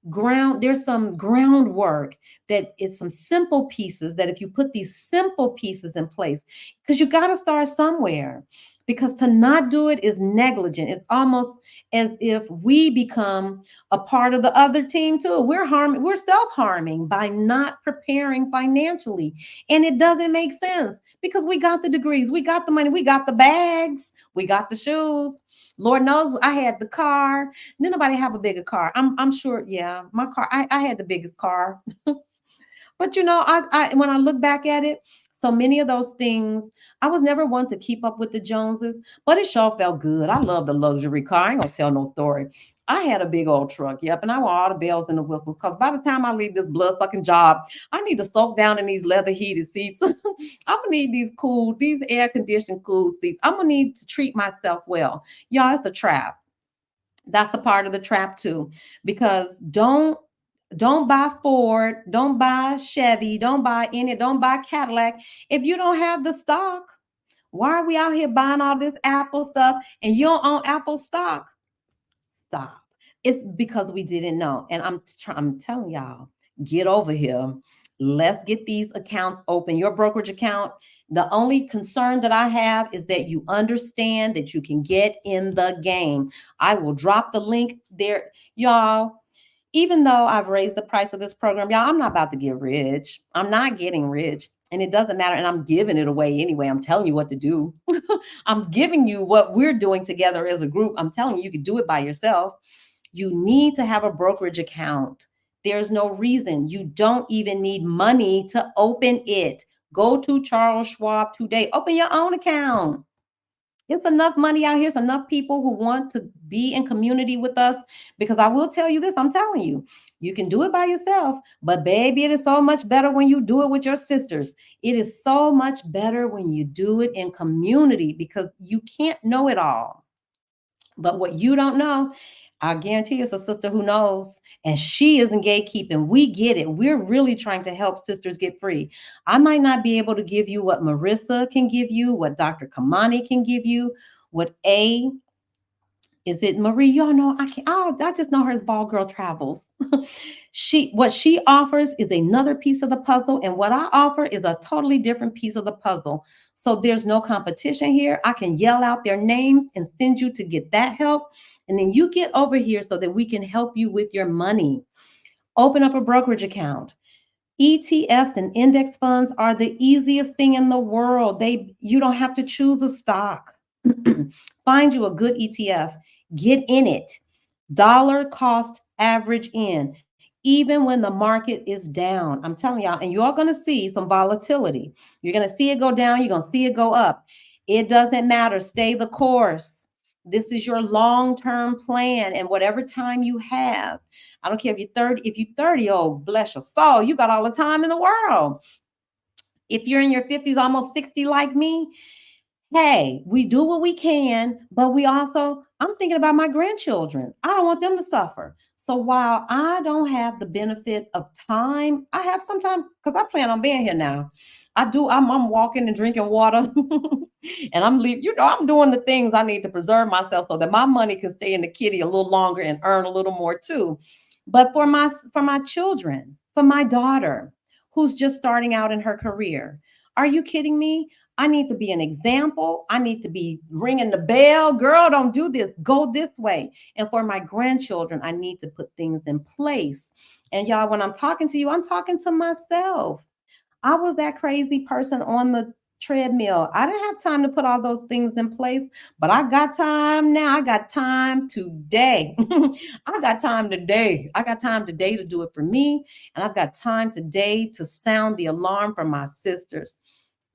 groundwork, that it's some simple pieces that if you put these simple pieces in place, because you got to start somewhere, because to not do it is negligent. It's almost as if we become a part of the other team too. We're self-harming by not preparing financially, and it doesn't make sense because we got the degrees, we got the money, we got the bags, we got the shoes. Lord knows I had the car. Did nobody have a bigger car? I'm sure. Yeah, my car. I had the biggest car. But I when I look back at it, so many of those things, I was never one to keep up with the Joneses, but it sure felt good. I love the luxury car. I ain't gonna tell no story. I had a big old truck, yep, and I want all the bells and the whistles because by the time I leave this blood fucking job, I need to soak down in these leather heated seats. I'm gonna need these air conditioned cool seats. I'm gonna need to treat myself well. Y'all, it's a trap. That's a part of the trap too, because don't buy Ford, don't buy Chevy, don't buy Cadillac if you don't have the stock. Why are we out here buying all this Apple stuff and you don't own Apple stock? Stop. It's because we didn't know. And I'm telling y'all, get over here. Let's get these accounts open. Your brokerage account. The only concern that I have is that you understand that you can get in the game. I will drop the link there, y'all. Even though I've raised the price of this program, y'all, I'm not about to get rich. I'm not getting rich. And it doesn't matter. And I'm giving it away anyway. I'm telling you what to do. I'm giving you what we're doing together as a group. I'm telling you, you can do it by yourself. You need to have a brokerage account. There's no reason. You don't even need money to open it. Go to Charles Schwab today. Open your own account. It's enough money out here. It's enough people who want to be in community with us. Because I will tell you this, I'm telling you, you can do it by yourself, but baby, it is so much better when you do it with your sisters. It is so much better when you do it in community because you can't know it all. But what you don't know, I guarantee it's a sister who knows, and she isn't gatekeeping. We get it. We're really trying to help sisters get free. I might not be able to give you what Marissa can give you, what Dr. Kamani can give you, what A is it Marie? Y'all know I can't. Oh, I just know her as Ball Girl Travels. What she offers is another piece of the puzzle, and what I offer is a totally different piece of the puzzle. So there's no competition here. I can yell out their names and send you to get that help, and then you get over here so that we can help you with your money. Open up a brokerage account. ETFs and index funds are the easiest thing in the world. You don't have to choose a stock. Find you a good ETF, get in it. Dollar cost average in, even when the market is down. I'm telling y'all, and you're going to see some volatility. You're going to see it go down, you're going to see it go up. It doesn't matter. Stay the course. This is your long-term plan, and whatever time you have. I don't care if you're 30. If you're 30, oh, bless your soul, you got all the time in the world. If you're in your 50s, almost 60 like me, hey, we do what we can, but we also, I'm thinking about my grandchildren. I don't want them to suffer. So while I don't have the benefit of time, I have some time because I plan on being here now. I'm walking and drinking water and I'm leaving, I'm doing the things I need to preserve myself so that my money can stay in the kitty a little longer and earn a little more too. But for my children, for my daughter who's just starting out in her career, are you kidding me? I need to be an example. I need to be ringing the bell. Girl, don't do this. Go this way. And for my grandchildren, I need to put things in place. And y'all, when I'm talking to you, I'm talking to myself. I was that crazy person on the treadmill. I didn't have time to put all those things in place, but I got time now. I got time today. I got time today. I got time today to do it for me. And I've got time today to sound the alarm for my sisters.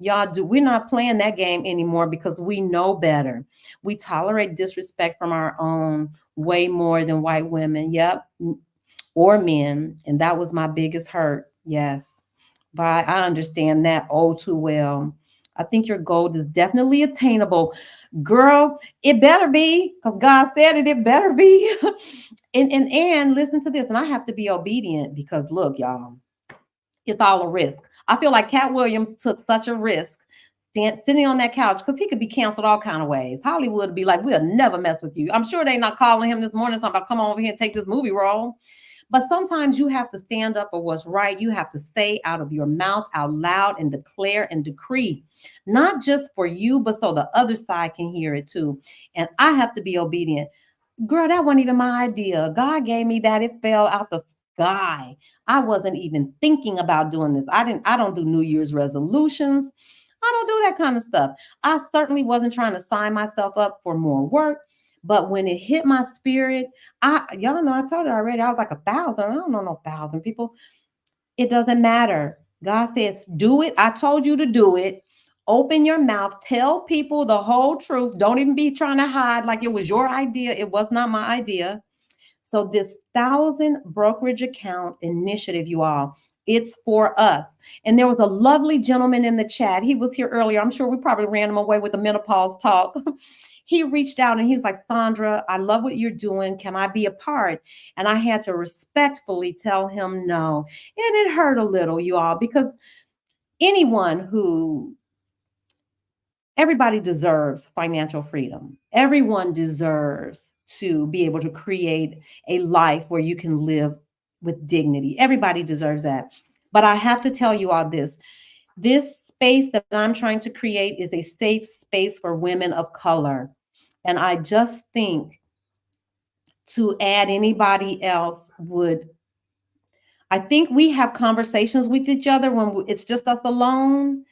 Y'all, we're not playing that game anymore because we know better. We tolerate disrespect from our own way more than white women. Yep. Or men. And that was my biggest hurt. Yes. But I understand that all too well. I think your goal is definitely attainable. Girl, it better be, because God said it better be. and listen to this, and I have to be obedient because look, y'all, it's all a risk. I feel like Katt Williams took such a risk sitting on that couch because he could be canceled all kind of ways. Hollywood would be like, we'll never mess with you. I'm sure they're not calling him this morning talking about come on over here and take this movie role. But sometimes you have to stand up for what's right. You have to say out of your mouth out loud and declare and decree, not just for you, but so the other side can hear it too. And I have to be obedient. Girl, that wasn't even my idea. God gave me that. It fell out the sky. I wasn't even thinking about doing this. I don't do New Year's resolutions. I don't do that kind of stuff. I certainly wasn't trying to sign myself up for more work. But when it hit my spirit, y'all know I told it already. I was like 1,000. I don't know no 1,000 people. It doesn't matter. God says, do it. I told you to do it. Open your mouth. Tell people the whole truth. Don't even be trying to hide like it was your idea. It was not my idea. So this 1,000 brokerage account initiative, you all, it's for us. And there was a lovely gentleman in the chat. He was here earlier. I'm sure we probably ran him away with the menopause talk. He reached out and he was like, Sandra, I love what you're doing. Can I be a part? And I had to respectfully tell him no. And it hurt a little, you all, because everybody deserves financial freedom. Everyone deserves to be able to create a life where you can live with dignity. Everybody deserves that. But I have to tell you all this. This space that I'm trying to create is a safe space for women of color. And I just think to add anybody else would, I think we have conversations with each other when it's just us alone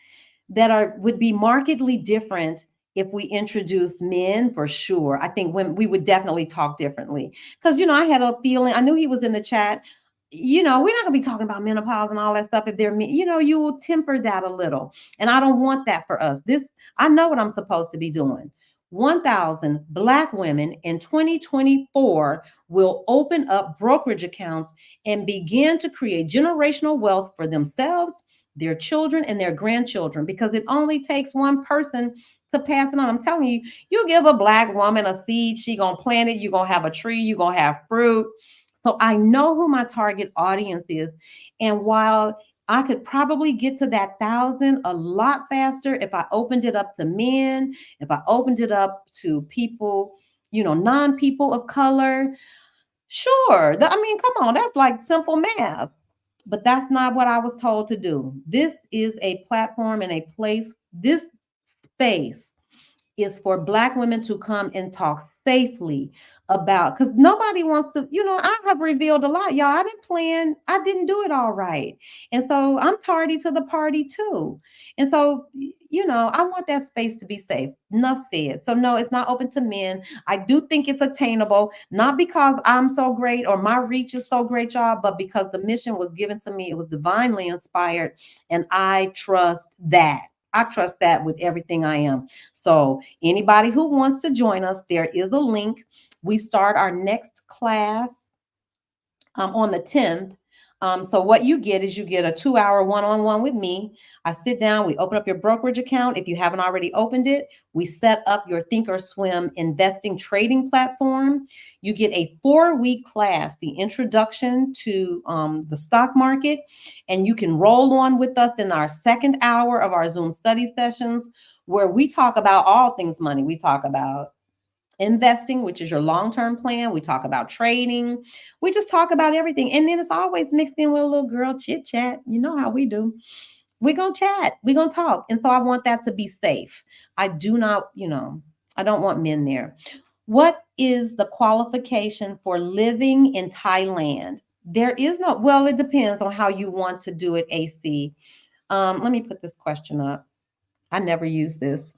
that are would be markedly different if we introduce men, for sure. I think when we would definitely talk differently. Because I had a feeling, I knew he was in the chat. We're not gonna be talking about menopause and all that stuff if they're men. You will temper that a little. And I don't want that for us. I know what I'm supposed to be doing. 1,000 Black women in 2024 will open up brokerage accounts and begin to create generational wealth for themselves, their children, and their grandchildren, because it only takes one person to pass it on. I'm telling you, you give a Black woman a seed, she gonna plant it, you're gonna have a tree, you're gonna have fruit. So I know who my target audience is. And while I could probably get to that 1,000 a lot faster if I opened it up to men, if I opened it up to people, non-people of color, sure. I mean, come on, that's like simple math. But that's not what I was told to do. This is a platform and a place, this space is for Black women to come and talk safely about, because nobody wants to, I have revealed a lot, y'all. I didn't plan, I didn't do it all right. And so I'm tardy to the party too. And so, I want that space to be safe. Enough said. So no, it's not open to men. I do think it's attainable, not because I'm so great or my reach is so great, y'all, but because the mission was given to me. It was divinely inspired. And I trust that. I trust that with everything I am. So anybody who wants to join us, there is a link. We start our next class on the 10th. So what you get is you get a 2-hour one-on-one with me. I sit down, we open up your brokerage account. If you haven't already opened it, we set up your Thinkorswim investing trading platform. You get a 4-week class, the introduction to the stock market, and you can roll on with us in our second hour of our Zoom study sessions, where we talk about all things money. We talk about investing, which is your long-term plan. We talk about trading. We just talk about everything. And then it's always mixed in with a little girl chit chat. You know how we do. We're going to chat. We're going to talk. And so I want that to be safe. I do not, I don't want men there. What is the qualification for living in Thailand? There is no, well, it depends on how you want to do it, AC. Let me put this question up. I never use this.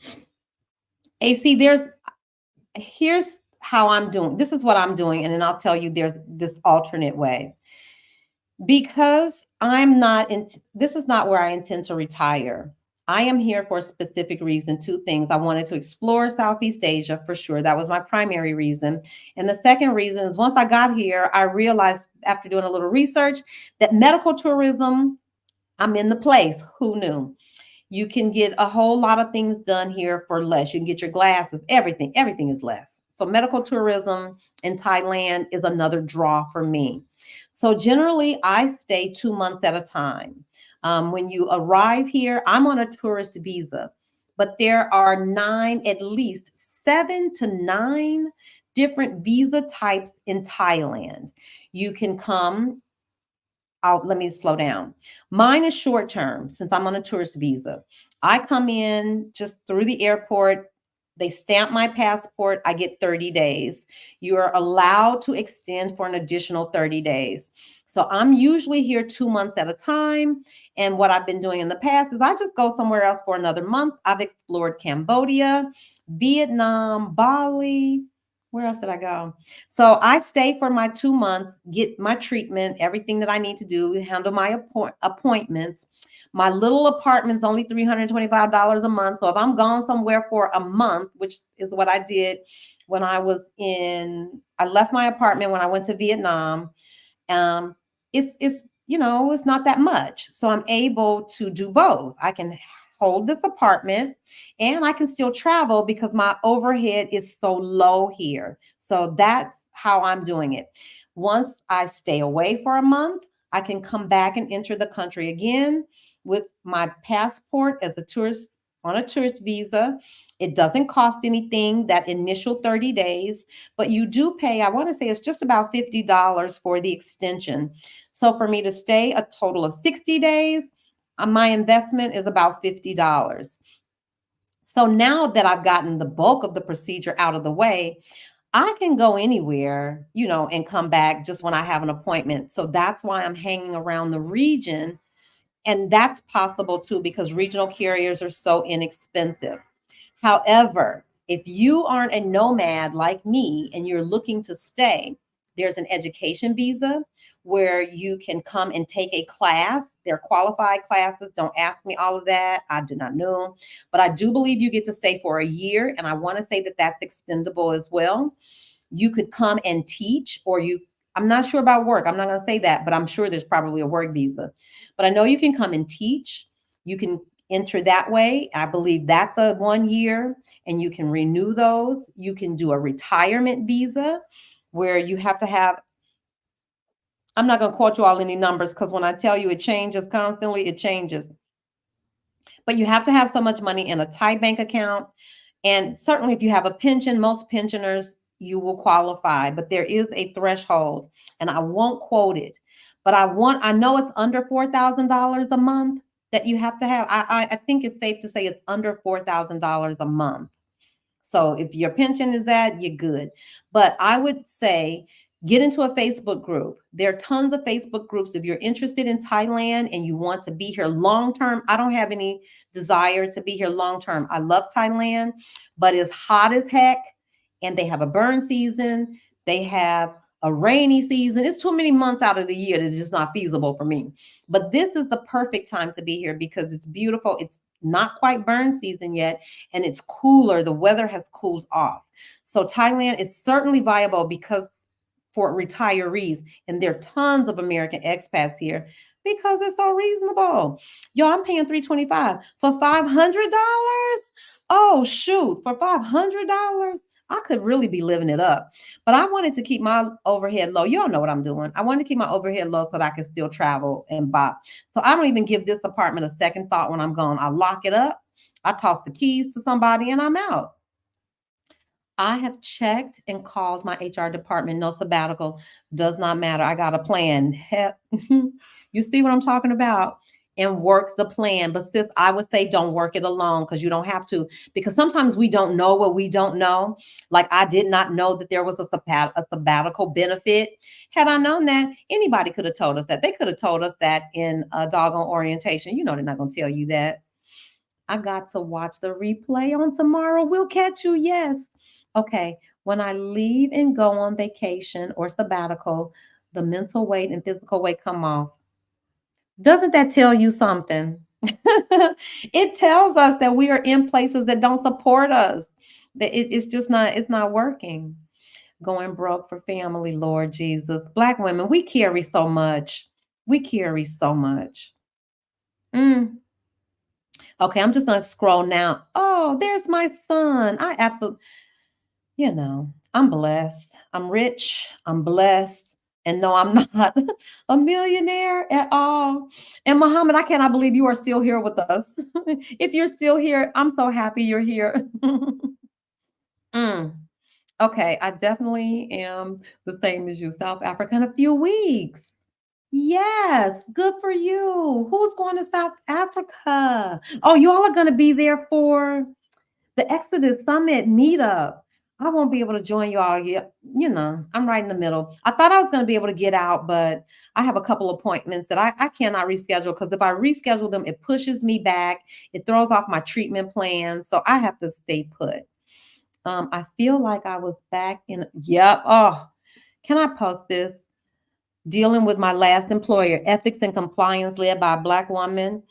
AC, here's how I'm doing. This is what I'm doing. And then I'll tell you there's this alternate way. Because this is not where I intend to retire. I am here for a specific reason. 2 things. I wanted to explore Southeast Asia for sure. That was my primary reason. And the second reason is once I got here, I realized after doing a little research that medical tourism, I'm in the place. Who knew? You can get a whole lot of things done here for less. You can get your glasses, everything is less. So medical tourism in Thailand is another draw for me. So generally I stay 2 months at a time. When you arrive here, I'm on a tourist visa, but there are at least 7 to 9 different visa types in Thailand. You can come let me slow down. Mine is short term since I'm on a tourist visa. I come in just through the airport. They stamp my passport. I get 30 days. You are allowed to extend for an additional 30 days. So I'm usually here 2 months at a time. And what I've been doing in the past is I just go somewhere else for another month. I've explored Cambodia, Vietnam, Bali. Where else did I go? So I stay for my 2 months, get my treatment, everything that I need to do, handle my appointments. My little apartment's only $325 a month. So if I'm gone somewhere for a month, which is what I did when I left my apartment when I went to Vietnam. It's not that much. So I'm able to do both. I can hold this apartment and I can still travel because my overhead is so low here. So that's how I'm doing it. Once I stay away for a month, I can come back and enter the country again with my passport as a tourist on a tourist visa. It doesn't cost anything that initial 30 days, but you do pay, I want to say it's just about $50 for the extension. So for me to stay a total of 60 days, my investment is about $50. So now that I've gotten the bulk of the procedure out of the way, I can go anywhere, and come back just when I have an appointment. So that's why I'm hanging around the region. And that's possible too, because regional carriers are so inexpensive. However, if you aren't a nomad like me and you're looking to stay, there's an education visa where you can come and take a class. They're qualified classes. Don't ask me all of that. I do not know. But I do believe you get to stay for a year. And I want to say that that's extendable as well. You could come and teach, or I'm not sure about work. I'm not going to say that, but I'm sure there's probably a work visa. But I know you can come and teach. You can enter that way. I believe that's a 1 year, and you can renew those. You can do a retirement visa where you have to have, I'm not going to quote you all any numbers, because when I tell you it changes constantly, it changes. But you have to have so much money in a Thai bank account. And certainly if you have a pension, most pensioners, you will qualify, but there is a threshold, and I won't quote it, but I know it's under $4,000 a month that you have to have. I think it's safe to say it's under $4,000 a month. So if your pension is that, you're good. But I would say get into a Facebook group. There are tons of Facebook groups. If you're interested in Thailand and you want to be here long term, I don't have any desire to be here long term. I love Thailand, but it's hot as heck, and they have a burn season. They have a rainy season. It's too many months out of the year that it's just not feasible for me. But this is the perfect time to be here because it's beautiful. It's not quite burn season yet, and it's cooler. The weather has cooled off. So Thailand is certainly viable because for retirees, and there are tons of American expats here because it's so reasonable. Yo, I'm paying $325 for $500. Oh shoot, for $500, I could really be living it up. But I wanted to keep my overhead low. Y'all know what I'm doing. I wanted to keep my overhead low so that I can still travel and buy. So I don't even give this apartment a second thought when I'm gone. I lock it up. I toss the keys to somebody and I'm out. I have checked and called my HR department. No sabbatical does not matter. I got a plan. You see what I'm talking about? And work the plan. But sis, I would say don't work it alone, because you don't have to. Because sometimes we don't know what we don't know. Like I did not know that there was a sabbatical benefit. Had I known that, anybody could have told us that. They could have told us that in a doggone orientation. You know they're not going to tell you that. I got to watch the replay on tomorrow. We'll catch you. Yes. Okay. When I leave and go on vacation or sabbatical, the mental weight and physical weight come off. Doesn't that tell you something? It tells us that we are in places that don't support us. That it's just not, it's not working. Going broke for family, Lord Jesus. Black women, we carry so much. We carry so much. Okay, I'm just gonna scroll now. Oh, there's my son. I absolutely, I'm blessed. I'm rich. I'm blessed. And no, I'm not a millionaire at all. And Muhammad, I cannot believe you are still here with us. If you're still here, I'm so happy you're here. Mm. Okay, I definitely am the same as you. South Africa in a few weeks. Yes, good for you. Who's going to South Africa? Oh, you all are going to be there for the Exodus Summit meetup. I won't be able to join you all yet. I'm right in the middle. I thought I was going to be able to get out, but I have a couple appointments that I cannot reschedule, because if I reschedule them, it pushes me back. It throws off my treatment plan. So I have to stay put. I feel like I was back in. Yep. Oh, can I post this? Dealing with my last employer, ethics and compliance led by a Black woman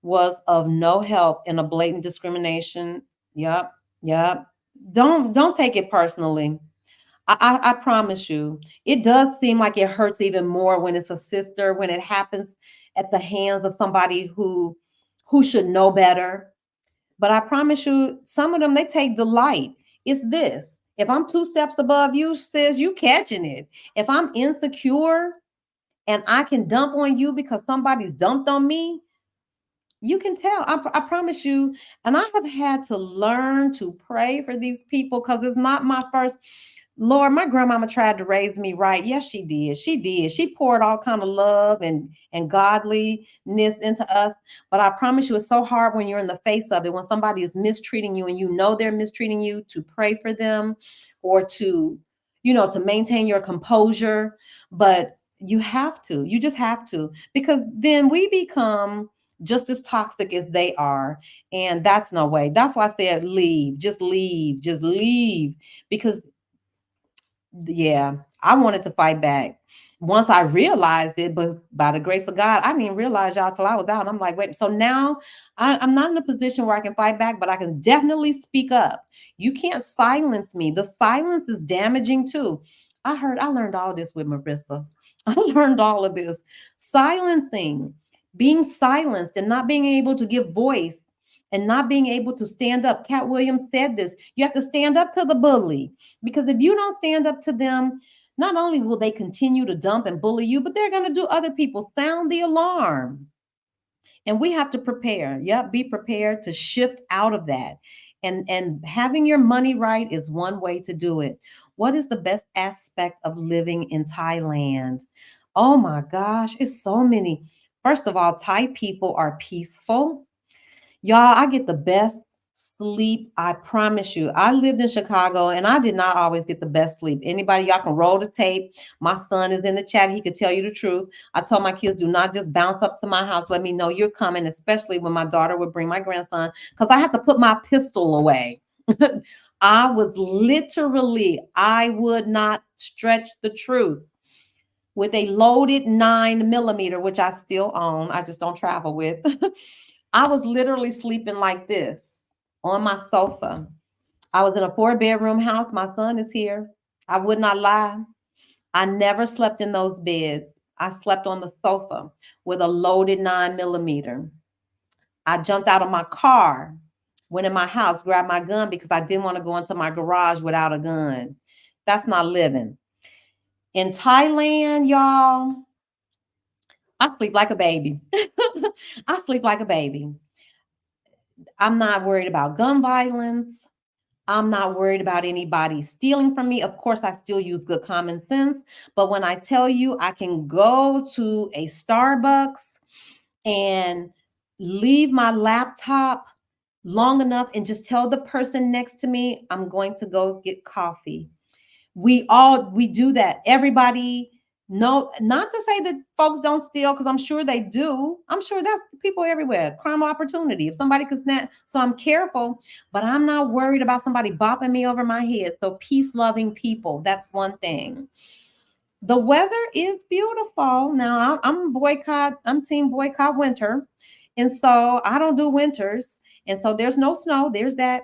was of no help in a blatant discrimination. Yep, yep. Don't take it personally. I promise you, it does seem like it hurts even more when it's a sister, when it happens at the hands of somebody who should know better. But I promise you, some of them, they take delight. It's this. If I'm 2 steps above you, sis, you catching it. If I'm insecure and I can dump on you because somebody's dumped on me, You can tell. I promise you. And I have had to learn to pray for these people because it's not my first. Lord, my grandmama tried to raise me right. Yes, she did. She did. She poured all kind of love and godliness into us. But I promise you, it's so hard when you're in the face of it, when somebody is mistreating you and you know they're mistreating you, to pray for them or to, to maintain your composure. But you have to. You just have to, because then we become just as toxic as they are. And that's no way. That's why I said leave, just leave. Because yeah, I wanted to fight back once I realized it, but by the grace of God, I didn't even realize y'all till I was out. And I'm like, wait, so now I'm not in a position where I can fight back, but I can definitely speak up. You can't silence me. The silence is damaging too. I learned all this with Marissa. I learned all of this. Silencing, being silenced and not being able to give voice and not being able to stand up. Cat Williams said this. You have to stand up to the bully, because if you don't stand up to them, not only will they continue to dump and bully you, but they're going to do other people. Sound the alarm. And we have to prepare. Yep, be prepared to shift out of that. And having your money right is one way to do it. What is the best aspect of living in Thailand? Oh my gosh, it's so many. First of all, Thai people are peaceful. Y'all, I get the best sleep. I promise you. I lived in Chicago and I did not always get the best sleep. Anybody, y'all can roll the tape. My son is in the chat. He could tell you the truth. I told my kids, do not just bounce up to my house. Let me know you're coming, especially when my daughter would bring my grandson, because I had to put my pistol away. I was literally, I would not stretch the truth with a loaded 9mm, which I still own. I just don't travel with. I was literally sleeping like this on my sofa. I was in a 4-bedroom house. My son is here. I would not lie. I never slept in those beds. I slept on the sofa with a loaded 9mm. I jumped out of my car, went in my house, grabbed my gun because I didn't want to go into my garage without a gun. That's not living. In Thailand, y'all, I sleep like a baby. I sleep like a baby. I'm not worried about gun violence. I'm not worried about anybody stealing from me. Of course, I still use good common sense. But when I tell you I can go to a Starbucks and leave my laptop long enough and just tell the person next to me, I'm going to go get coffee. We do that. Everybody, no, not to say that folks don't steal, because I'm sure they do. I'm sure that's people everywhere. Crime opportunity. If somebody could snap, so I'm careful, but I'm not worried about somebody bopping me over my head. So peace loving people. That's one thing. The weather is beautiful. Now I'm boycott, I'm team boycott winter. And so I don't do winters. And so there's no snow. There's that.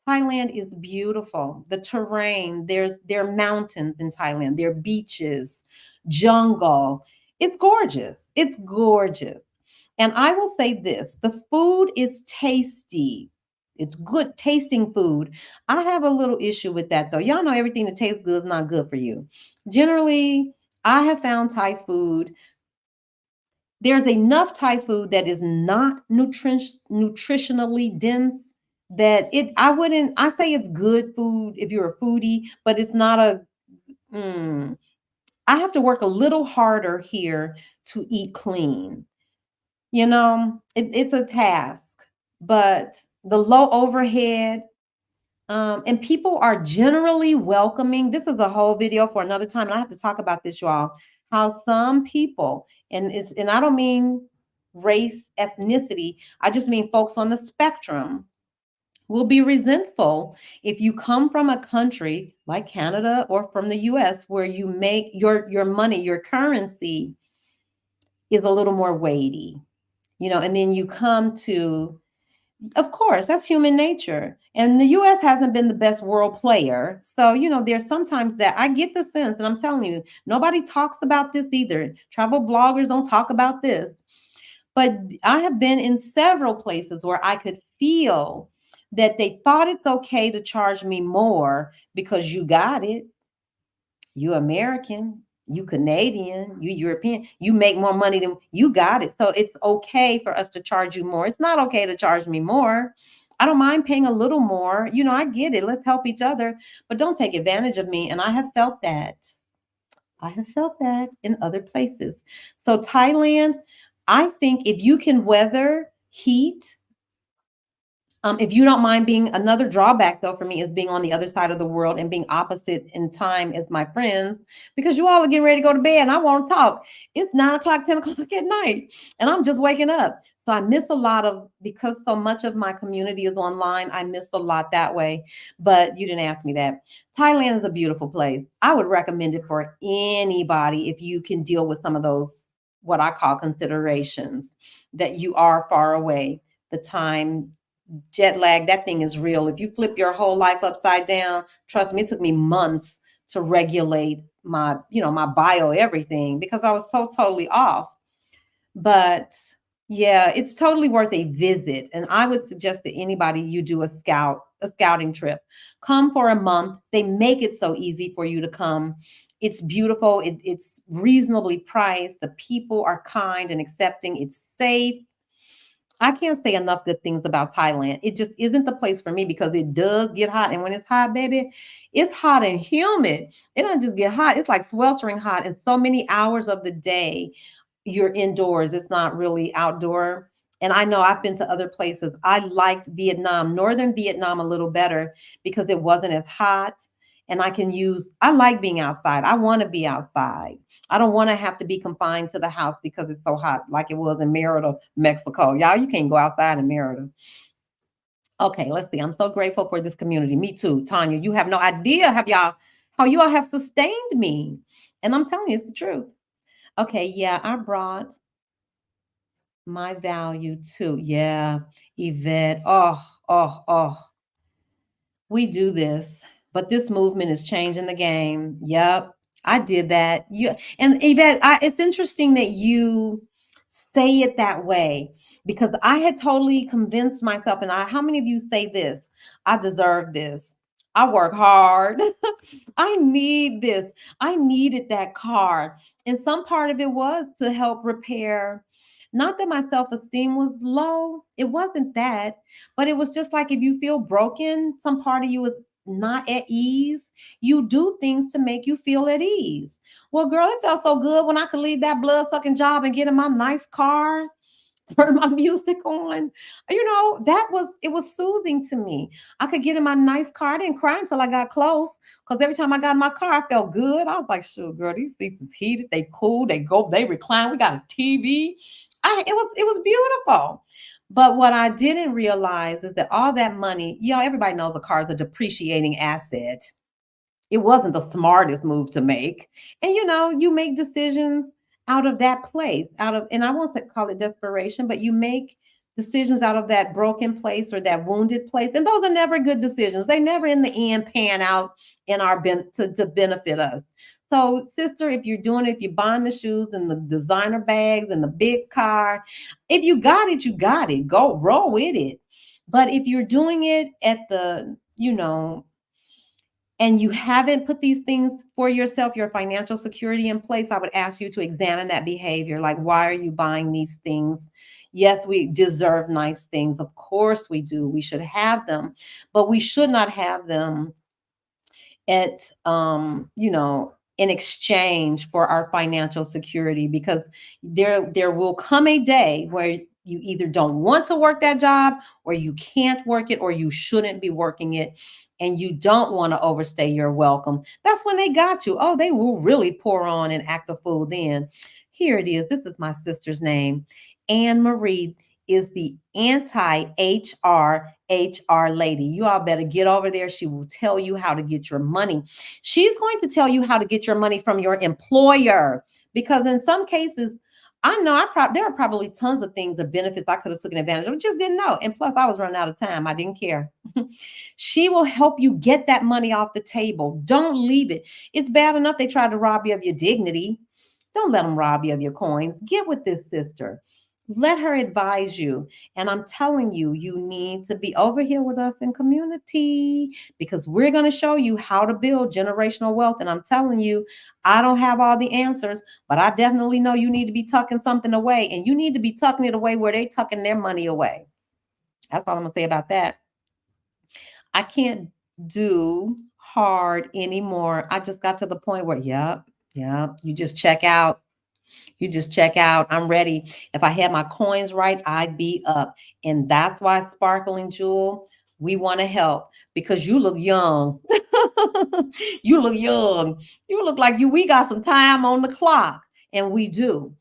Thailand is beautiful. The terrain, there are mountains in Thailand, there are beaches, jungle. It's gorgeous. It's gorgeous. And I will say this, the food is tasty. It's good tasting food. I have a little issue with that though. Y'all know everything that tastes good is not good for you. Generally, I have found Thai food, there's enough Thai food that is not nutritionally dense, that I say it's good food if you're a foodie, but it's not a I have to work a little harder here to eat clean. It's a task, but the low overhead, and people are generally welcoming. This is a whole video for another time, and I have to talk about this, y'all. How some people, and I don't mean race, ethnicity, I just mean folks on the spectrum, will be resentful if you come from a country like Canada or from the US where you make your money, your currency is a little more weighty, and then you come to, of course, that's human nature. And the US hasn't been the best world player. So, there's sometimes that I get the sense, and I'm telling you, nobody talks about this either. Travel bloggers don't talk about this. But I have been in several places where I could feel that they thought it's okay to charge me more because you got it. You American. You Canadian, you European, you make more money than you got it. So it's okay for us to charge you more. It's not okay to charge me more. I don't mind paying a little more. I get it. Let's help each other, but don't take advantage of me. And I have felt that. I have felt that in other places. So Thailand, I think if you can weather heat, if you don't mind being another drawback though for me is being on the other side of the world and being opposite in time as my friends, because you all are getting ready to go to bed and I want to talk. It's 9 o'clock, 10 o'clock at night, and I'm just waking up. So I miss a lot of, because so much of my community is online, I miss a lot that way. But you didn't ask me that. Thailand is a beautiful place. I would recommend it for anybody if you can deal with some of those, what I call considerations, that you are far away, the time, jet lag, that thing is real. If you flip your whole life upside down, trust me, it took me months to regulate my bio, everything, because I was so totally off. But yeah, it's totally worth a visit. And I would suggest that anybody, you do a scouting trip, come for a month. They make it so easy for you to come. It's beautiful. It's reasonably priced. The people are kind and accepting. It's safe. I can't say enough good things about Thailand. It just isn't the place for me because it does get hot. And when it's hot, baby, it's hot and humid. It doesn't just get hot, it's like sweltering hot. And so many hours of the day you're indoors, it's not really outdoor. And I know I've been to other places. I liked Vietnam, northern Vietnam, a little better because it wasn't as hot. And I like being outside. I want to be outside. I don't want to have to be confined to the house because it's so hot, like it was in Merida, Mexico. Y'all, you can't go outside in Merida. Okay, let's see. I'm so grateful for this community. Me too, Tanya. You have no idea how you all have sustained me. And I'm telling you, it's the truth. Okay, yeah, I brought my value too. Yeah, Yvette. Oh. We do this, but this movement is changing the game. Yep, I did that. And Yvette, it's interesting that you say it that way because I had totally convinced myself, and how many of you say this? I deserve this. I work hard. I need this. I needed that car. And some part of it was to help repair. Not that my self esteem was low, it wasn't that, but it was just like if you feel broken, some part of you is not at ease, you do things to make you feel at ease. Well, girl, it felt so good when I could leave that blood sucking job and get in my nice car, turn my music on. It was soothing to me. I could get in my nice car. I didn't cry until I got close because every time I got in my car, I felt good. I was like, sure, girl, these seats is heated, they cool, they recline. We got a TV. It was beautiful. But what I didn't realize is that all that money, everybody knows a car is a depreciating asset. It wasn't the smartest move to make. And you make decisions out of that place, and I won't call it desperation, but you make decisions out of that broken place or that wounded place. And those are never good decisions. They never in the end pan out in our to benefit us. So, sister, if you're doing it, if you're buying the shoes and the designer bags and the big car, if you got it, you got it. Go roll with it. But if you're doing it at and you haven't put these things for yourself, your financial security in place, I would ask you to examine that behavior. Like, why are you buying these things? Yes, we deserve nice things. Of course we do. We should have them, but we should not have them at in exchange for our financial security, because there will come a day where you either don't want to work that job, or you can't work it, or you shouldn't be working it, and you don't want to overstay your welcome. That's when they got you. Oh, they will really pour on and act a fool then. Here it is. This is my sister's name. Anne Marie is the anti-HR lady. You all better get over there. She will tell you how to get your money. She's going to tell you how to get your money from your employer, because in some cases, I know there are probably tons of things or benefits I could have taken advantage of, just didn't know. And plus, I was running out of time. I didn't care. She will help you get that money off the table. Don't leave it. It's bad enough they tried to rob you of your dignity. Don't let them rob you of your coins. Get with this sister. Let her advise you. And I'm telling you, you need to be over here with us in community because we're going to show you how to build generational wealth. And I'm telling you, I don't have all the answers, but I definitely know you need to be tucking something away, and you need to be tucking it away where they tucking their money away. That's all I'm going to say about that. I can't do hard anymore. I just got to the point where, yep, you just check out. You just check out. I'm ready. If I had my coins right, I'd be up. And that's why, Sparkling Jewel, we want to help because you look young. You look young. You look like we got some time on the clock. And we do.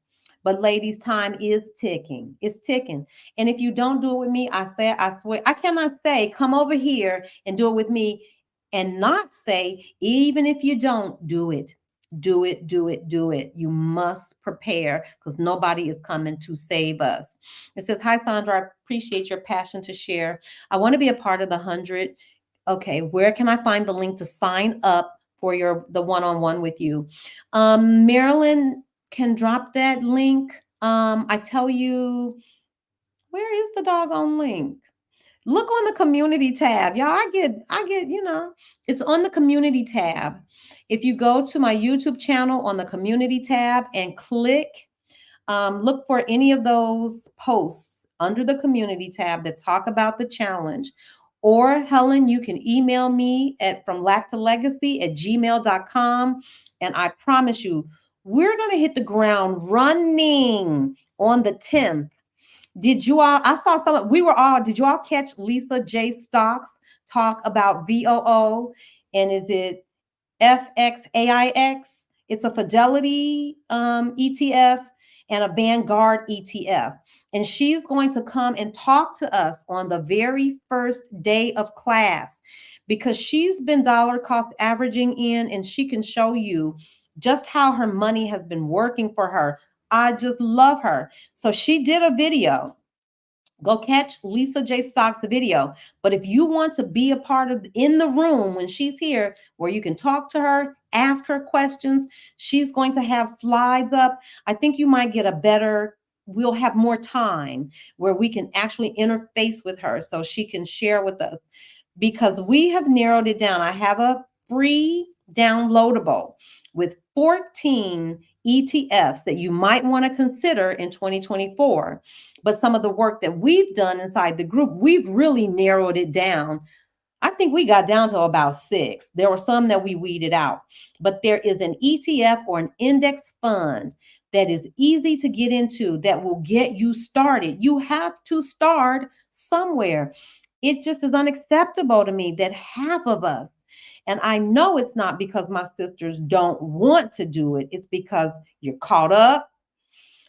But ladies, time is ticking. It's ticking. And if you don't do it with me, I swear, I cannot say, come over here and do it with me and not say, even if you don't do it, do it, do it, do it. You must prepare because nobody is coming to save us. It says, hi, Sandra. I appreciate your passion to share. I want to be a part of the 100. Okay, where can I find the link to sign up for the one-on-one with you? Marilyn can drop that link. I tell you, where is the doggone link? Look on the community tab. Y'all, it's on the community tab. If you go to my YouTube channel on the community tab and click, look for any of those posts under the community tab that talk about the challenge. Or Helen, you can email me at fromlack2legacy@gmail.com. And I promise you, we're going to hit the ground running on the 10th. Did you all? I saw some. We were all. Did you all catch Lisa J. Stocks talk about VOO? And is it FXAIX? It's a Fidelity ETF and a Vanguard ETF. And she's going to come and talk to us on the very first day of class because she's been dollar cost averaging in, and she can show you just how her money has been working for her. I just love her. So she did a video. Go catch Lisa J. Stocks' video. But if you want to be a part of in the room when she's here, where you can talk to her, ask her questions, she's going to have slides up. I think you might get we'll have more time where we can actually interface with her so she can share with us because we have narrowed it down. I have a free downloadable with 14 ETFs that you might want to consider in 2024. But some of the work that we've done inside the group, we've really narrowed it down. I think we got down to about 6. There were some that we weeded out, but there is an ETF or an index fund that is easy to get into that will get you started. You have to start somewhere. It just is unacceptable to me that half of us, and I know it's not because my sisters don't want to do it, it's because you're caught up.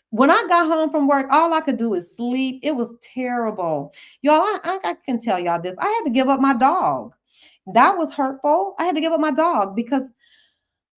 When I got home from work, all I could do is sleep. It was terrible. Y'all, I can tell y'all this. I had to give up my dog. That was hurtful. I had to give up my dog because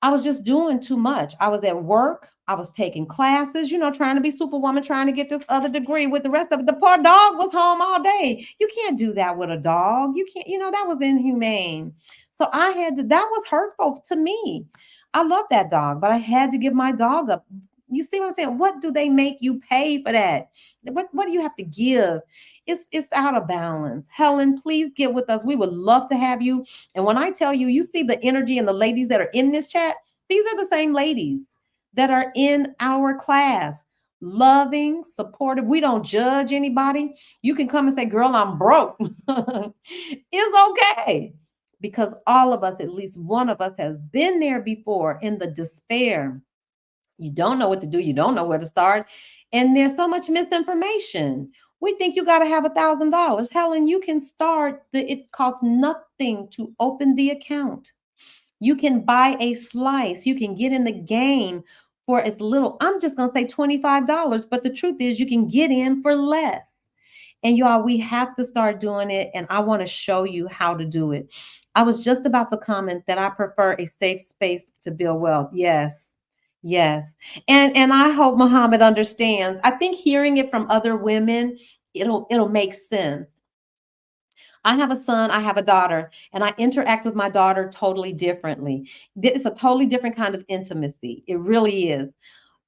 I was just doing too much. I was at work. I was taking classes, trying to be superwoman, trying to get this other degree with the rest of it. The poor dog was home all day. You can't do that with a dog. You can't, that was inhumane. So that was hurtful to me. I love that dog, but I had to give my dog up. You see what I'm saying? What do they make you pay for that? What do you have to give? It's out of balance. Helen, please get with us. We would love to have you. And when I tell you, you see the energy and the ladies that are in this chat, these are the same ladies that are in our class. Loving, supportive. We don't judge anybody. You can come and say, girl, I'm broke. It's okay. Because all of us, at least one of us, has been there before in the despair. You don't know what to do. You don't know where to start. And there's so much misinformation. We think you got to have $1,000. Helen, you can start. It costs nothing to open the account. You can buy a slice. You can get in the game for as little. I'm just going to say $25. But the truth is you can get in for less. And y'all, we have to start doing it. And I want to show you how to do it. I was just about to comment that I prefer a safe space to build wealth. Yes. Yes. And I hope Muhammad understands. I think hearing it from other women, it'll make sense. I have a son, I have a daughter, and I interact with my daughter totally differently. It's a totally different kind of intimacy. It really is.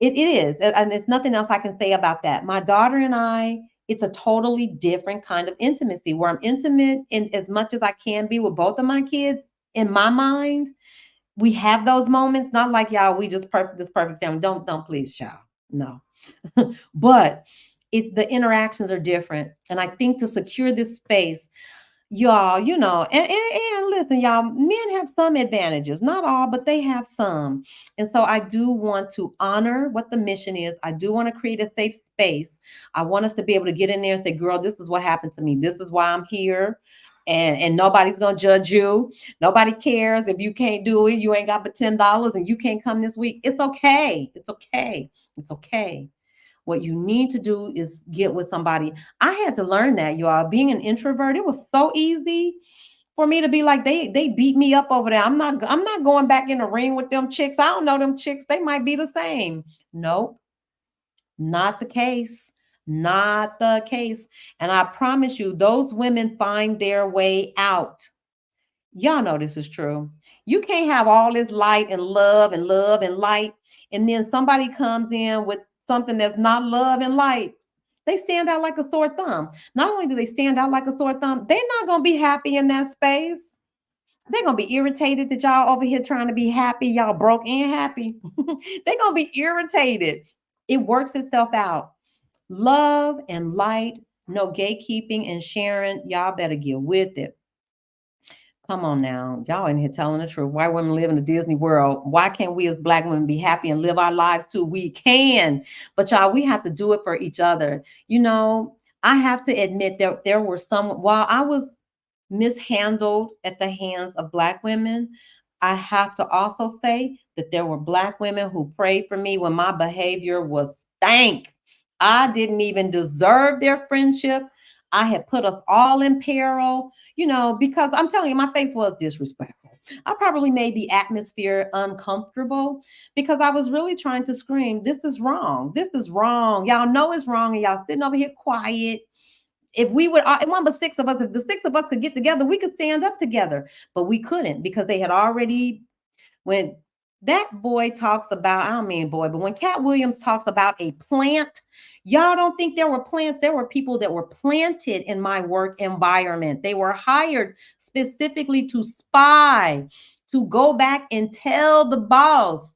It is. And there's nothing else I can say about that. My daughter and I, it's a totally different kind of intimacy where I'm intimate in as much as I can be with both of my kids. In my mind, we have those moments, not like y'all, we just perfect, this perfect family. Don't please, child. No. But the interactions are different. And I think to secure this space, y'all, and listen, y'all, men have some advantages, not all, but they have some. And so I do want to honor what the mission is. I do want to create a safe space. I want us to be able to get in there and say, girl, this is what happened to me. This is why I'm here. And nobody's gonna judge you. Nobody cares if you can't do it. You ain't got but $10 and you can't come this week. It's okay. It's okay. It's okay. What you need to do is get with somebody. I had to learn that, y'all. Being an introvert, it was so easy for me to be like, they beat me up over there. I'm not going back in the ring with them chicks. I don't know them chicks. They might be the same. Nope, not the case. Not the case. And I promise you, those women find their way out. Y'all know this is true. You can't have all this light and love and light, and then somebody comes in with something that's not love and light. They stand out like a sore thumb. Not only do they stand out like a sore thumb, they're not going to be happy in that space. They're going to be irritated that y'all over here trying to be happy. Y'all broke and happy. They're going to be irritated. It works itself out. Love and light, no gatekeeping and sharing. Y'all better get with it. Come on now. Y'all in here telling the truth. White women live in a Disney world. Why can't we as Black women be happy and live our lives too? We can. But y'all, we have to do it for each other. I have to admit that there were some, while I was mishandled at the hands of Black women, I have to also say that there were Black women who prayed for me when my behavior was stank. I didn't even deserve their friendship. I had put us all in peril, because I'm telling you, my face was disrespectful. I probably made the atmosphere uncomfortable because I was really trying to scream, this is wrong. This is wrong. Y'all know it's wrong. And y'all sitting over here quiet. If we would, one but six of us, if the six of us could get together, we could stand up together, but we couldn't because they had already, when that boy talks about, I don't mean boy, but when Katt Williams talks about a plant, y'all don't think there were plants. There were people that were planted in my work environment. They were hired specifically to spy, to go back and tell the boss.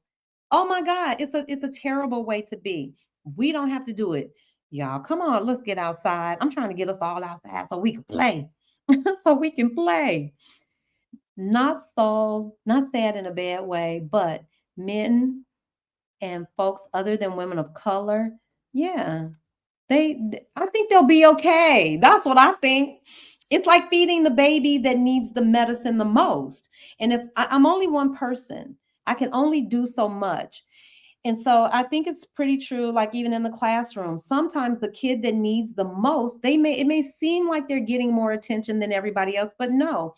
Oh my God, it's a terrible way to be. We don't have to do it. Y'all, come on, let's get outside. I'm trying to get us all outside so we can play. So we can play. Not sad in a bad way, but men and folks other than women of color, yeah, I think they'll be okay. That's what I think. It's like feeding the baby that needs the medicine the most. And if I'm only one person, I can only do so much. And so I think it's pretty true, like even in the classroom, sometimes the kid that needs the most, it may seem like they're getting more attention than everybody else, but no,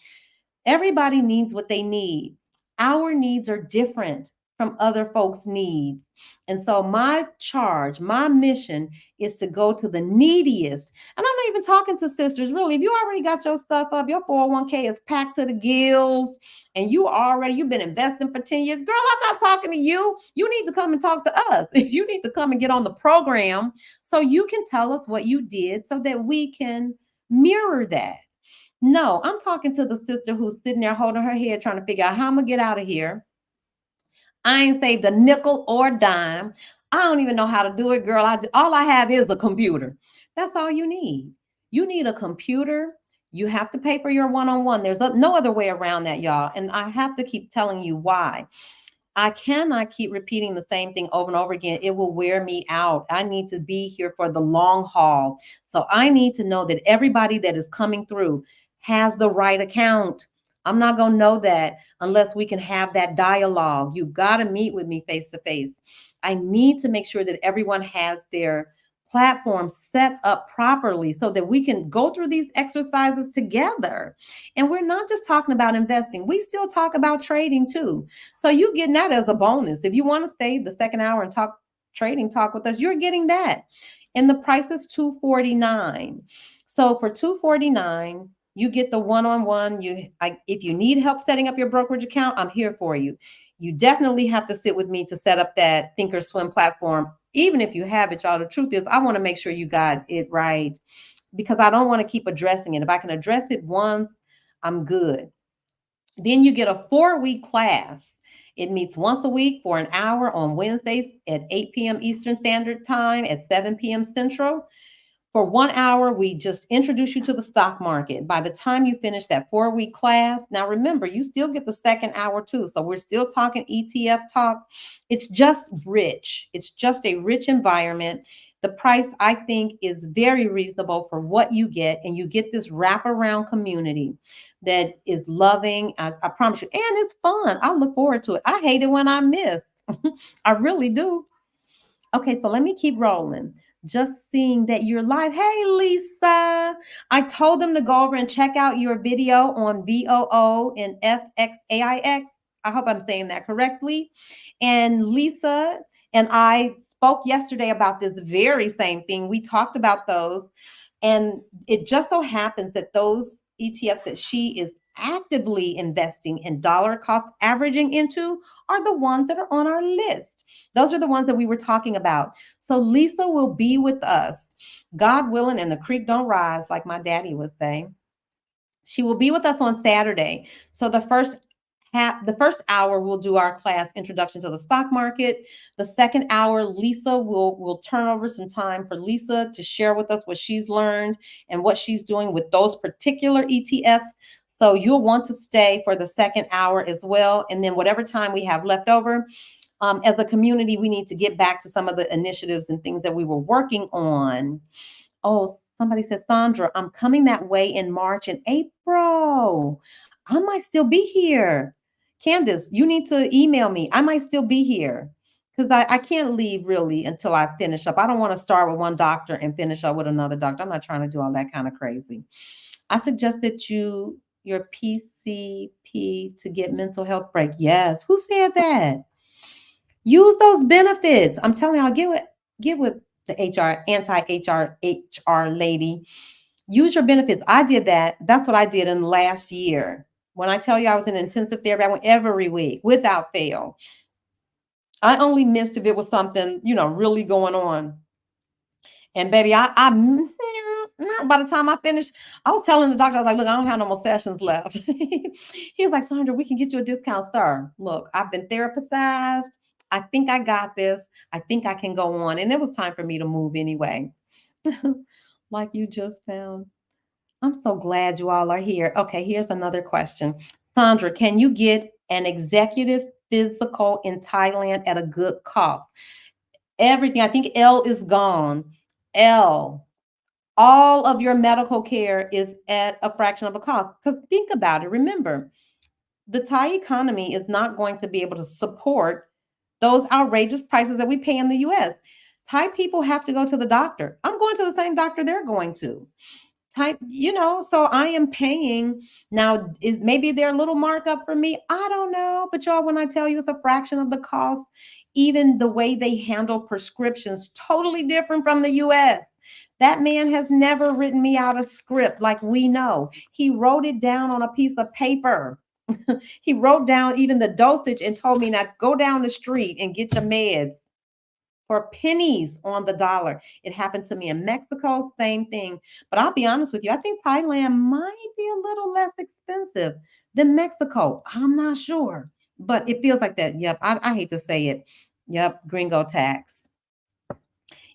everybody needs what they need. Our needs are different from other folks' needs. And so my charge, my mission is to go to the neediest. And I'm not even talking to sisters, really. If you already got your stuff up, your 401k is packed to the gills, and you've been investing for 10 years, girl, I'm not talking to you. You need to come and talk to us. You need to come and get on the program so you can tell us what you did so that we can mirror that. No, I'm talking to the sister who's sitting there holding her head, trying to figure out how I'm gonna get out of here. I ain't saved a nickel or a dime. I don't even know how to do it, girl. All I have is a computer. That's all you need. You need a computer. You have to pay for your one-on-one. There's no other way around that, y'all. And I have to keep telling you why. I cannot keep repeating the same thing over and over again. It will wear me out. I need to be here for the long haul. So I need to know that everybody that is coming through has the right account. I'm not going to know that unless we can have that dialogue. You got to meet with me face to face. I need to make sure that everyone has their platform set up properly so that we can go through these exercises together. And we're not just talking about investing. We still talk about trading too. So you getting that as a bonus. If you want to stay the second hour and talk with us, you're getting that. And the price is $249. So for $249, You get the one-on-one. If you need help setting up your brokerage account, I'm here for you. You definitely have to sit with me to set up that Thinkorswim platform. Even if you have it, y'all, the truth is I want to make sure you got it right, because I don't want to keep addressing it. If I can address it once, I'm good. Then you get a 4-week class. It meets once a week for an hour on Wednesdays at 8 p.m. Eastern Standard Time, at 7 p.m. Central. For 1 hour, we just introduce you to the stock market. By the time you finish that 4-week class, now remember, you still get the second hour too. So we're still talking ETF talk. It's just rich. It's just a rich environment. The price, I think, is very reasonable for what you get. And you get this wraparound community that is loving. I promise you. And it's fun. I look forward to it. I hate it when I miss. I really do. Okay, so let me keep rolling. Just seeing that you're live. Hey, Lisa. I told them to go over and check out your video on VOO and FXAIX. I hope I'm saying that correctly. And Lisa and I spoke yesterday about this very same thing. We talked about those. And it just so happens that those ETFs that she is actively investing in dollar cost averaging into are the ones that are on our list. Those are the ones that we were talking about. So Lisa will be with us, God willing, and the creek don't rise, like my daddy would say. She will be with us on Saturday. So the first hour, we'll do our class introduction to the stock market. The second hour, Lisa will turn over some time for Lisa to share with us what she's learned and what she's doing with those particular ETFs. So you'll want to stay for the second hour as well. And then whatever time we have left over, as a community, we need to get back to some of the initiatives and things that we were working on. Oh, somebody said, Sandra, I'm coming that way in March and April. I might still be here. Candace, you need to email me. I might still be here because I can't leave really until I finish up. I don't want to start with one doctor and finish up with another doctor. I'm not trying to do all that kind of crazy. I suggest that your PCP to get mental health break. Yes. Who said that? Use those benefits. I'm telling y'all, get with the HR, anti-HR lady. Use your benefits. I did that. That's what I did in the last year. When I tell you I was in intensive therapy, I went every week without fail. I only missed if it was something, really going on. And baby, by the time I finished, I was telling the doctor, I was like, look, I don't have no more sessions left. He was like, Sandra, we can get you a discount, sir. Look, I've been therapized. I think I got this. I think I can go on. And it was time for me to move anyway. Like you just found. I'm so glad you all are here. Okay, here's another question. Sandra, can you get an executive physical in Thailand at a good cost? Everything, I think L is gone. L, all of your medical care is at a fraction of a cost. Because think about it. Remember, the Thai economy is not going to be able to support those outrageous prices that we pay in the US. Thai people have to go to the doctor. I'm going to the same doctor they're going to. So I am paying now. Is maybe there a little markup for me? I don't know. But y'all, when I tell you it's a fraction of the cost, even the way they handle prescriptions, totally different from the US. That man has never written me out a script like we know. He wrote it down on a piece of paper. He wrote down even the dosage and told me, now go down the street and get your meds for pennies on the dollar. It happened to me in Mexico, same thing. But I'll be honest with you, I think Thailand might be a little less expensive than Mexico. I'm not sure, but it feels like that. Yep, I hate to say it. Yep, Gringo Tax.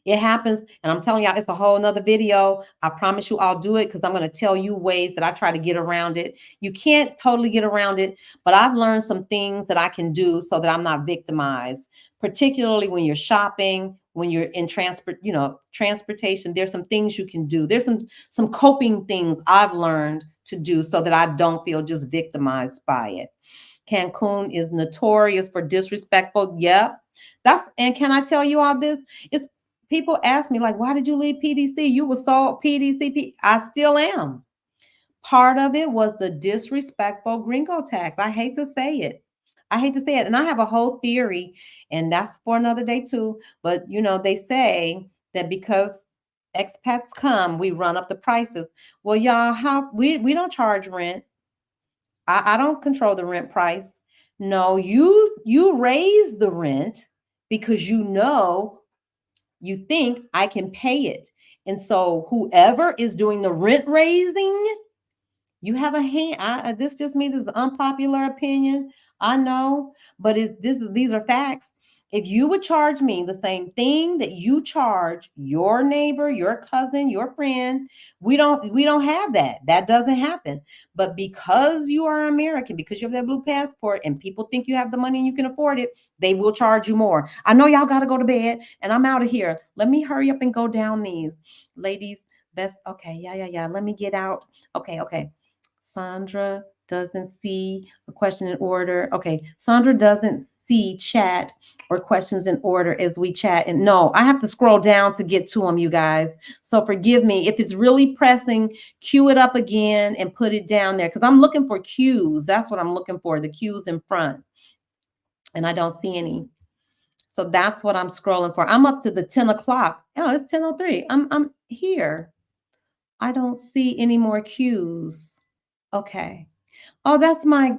It happens, and I'm telling y'all, it's a whole nother video. I promise you I'll do it because I'm going to tell you ways that I try to get around it. You can't totally get around it, but I've learned some things that I can do so that I'm not victimized, particularly when you're shopping, when you're in transportation. There's some things you can do. There's some coping things I've learned to do so that I don't feel just victimized by it. Cancun is notorious for disrespectful. Yep. And can I tell you all this? It's people ask me, like, why did you leave PDC? You were so PDC. I still am. Part of it was the disrespectful Gringo tax. I hate to say it. And I have a whole theory, and that's for another day too. But they say that because expats come, we run up the prices. Well, y'all, how we don't charge rent. I don't control the rent price. No, you raise the rent because you think I can pay it. And so whoever is doing the rent raising, you have a hand. This just means it's an unpopular opinion. I know, but these are facts. If you would charge me the same thing that you charge your neighbor, your cousin, your friend, we don't have that. That doesn't happen. But because you are American, because you have that blue passport, and people think you have the money and you can afford it, they will charge you more. I know y'all got to go to bed, and I'm out of here. Let me hurry up and go down these, ladies. Best. Okay, yeah. Let me get out. Okay. Sandra doesn't see a question in order. Okay, Sandra doesn't see chat or questions in order as we chat. And no, I have to scroll down to get to them, you guys. So forgive me. If it's really pressing, cue it up again and put it down there because I'm looking for cues. That's what I'm looking for, the cues in front. And I don't see any. So that's what I'm scrolling for. I'm up to the 10 o'clock. Oh, it's 10:03. I'm here. I don't see any more cues. Okay. Oh, that's my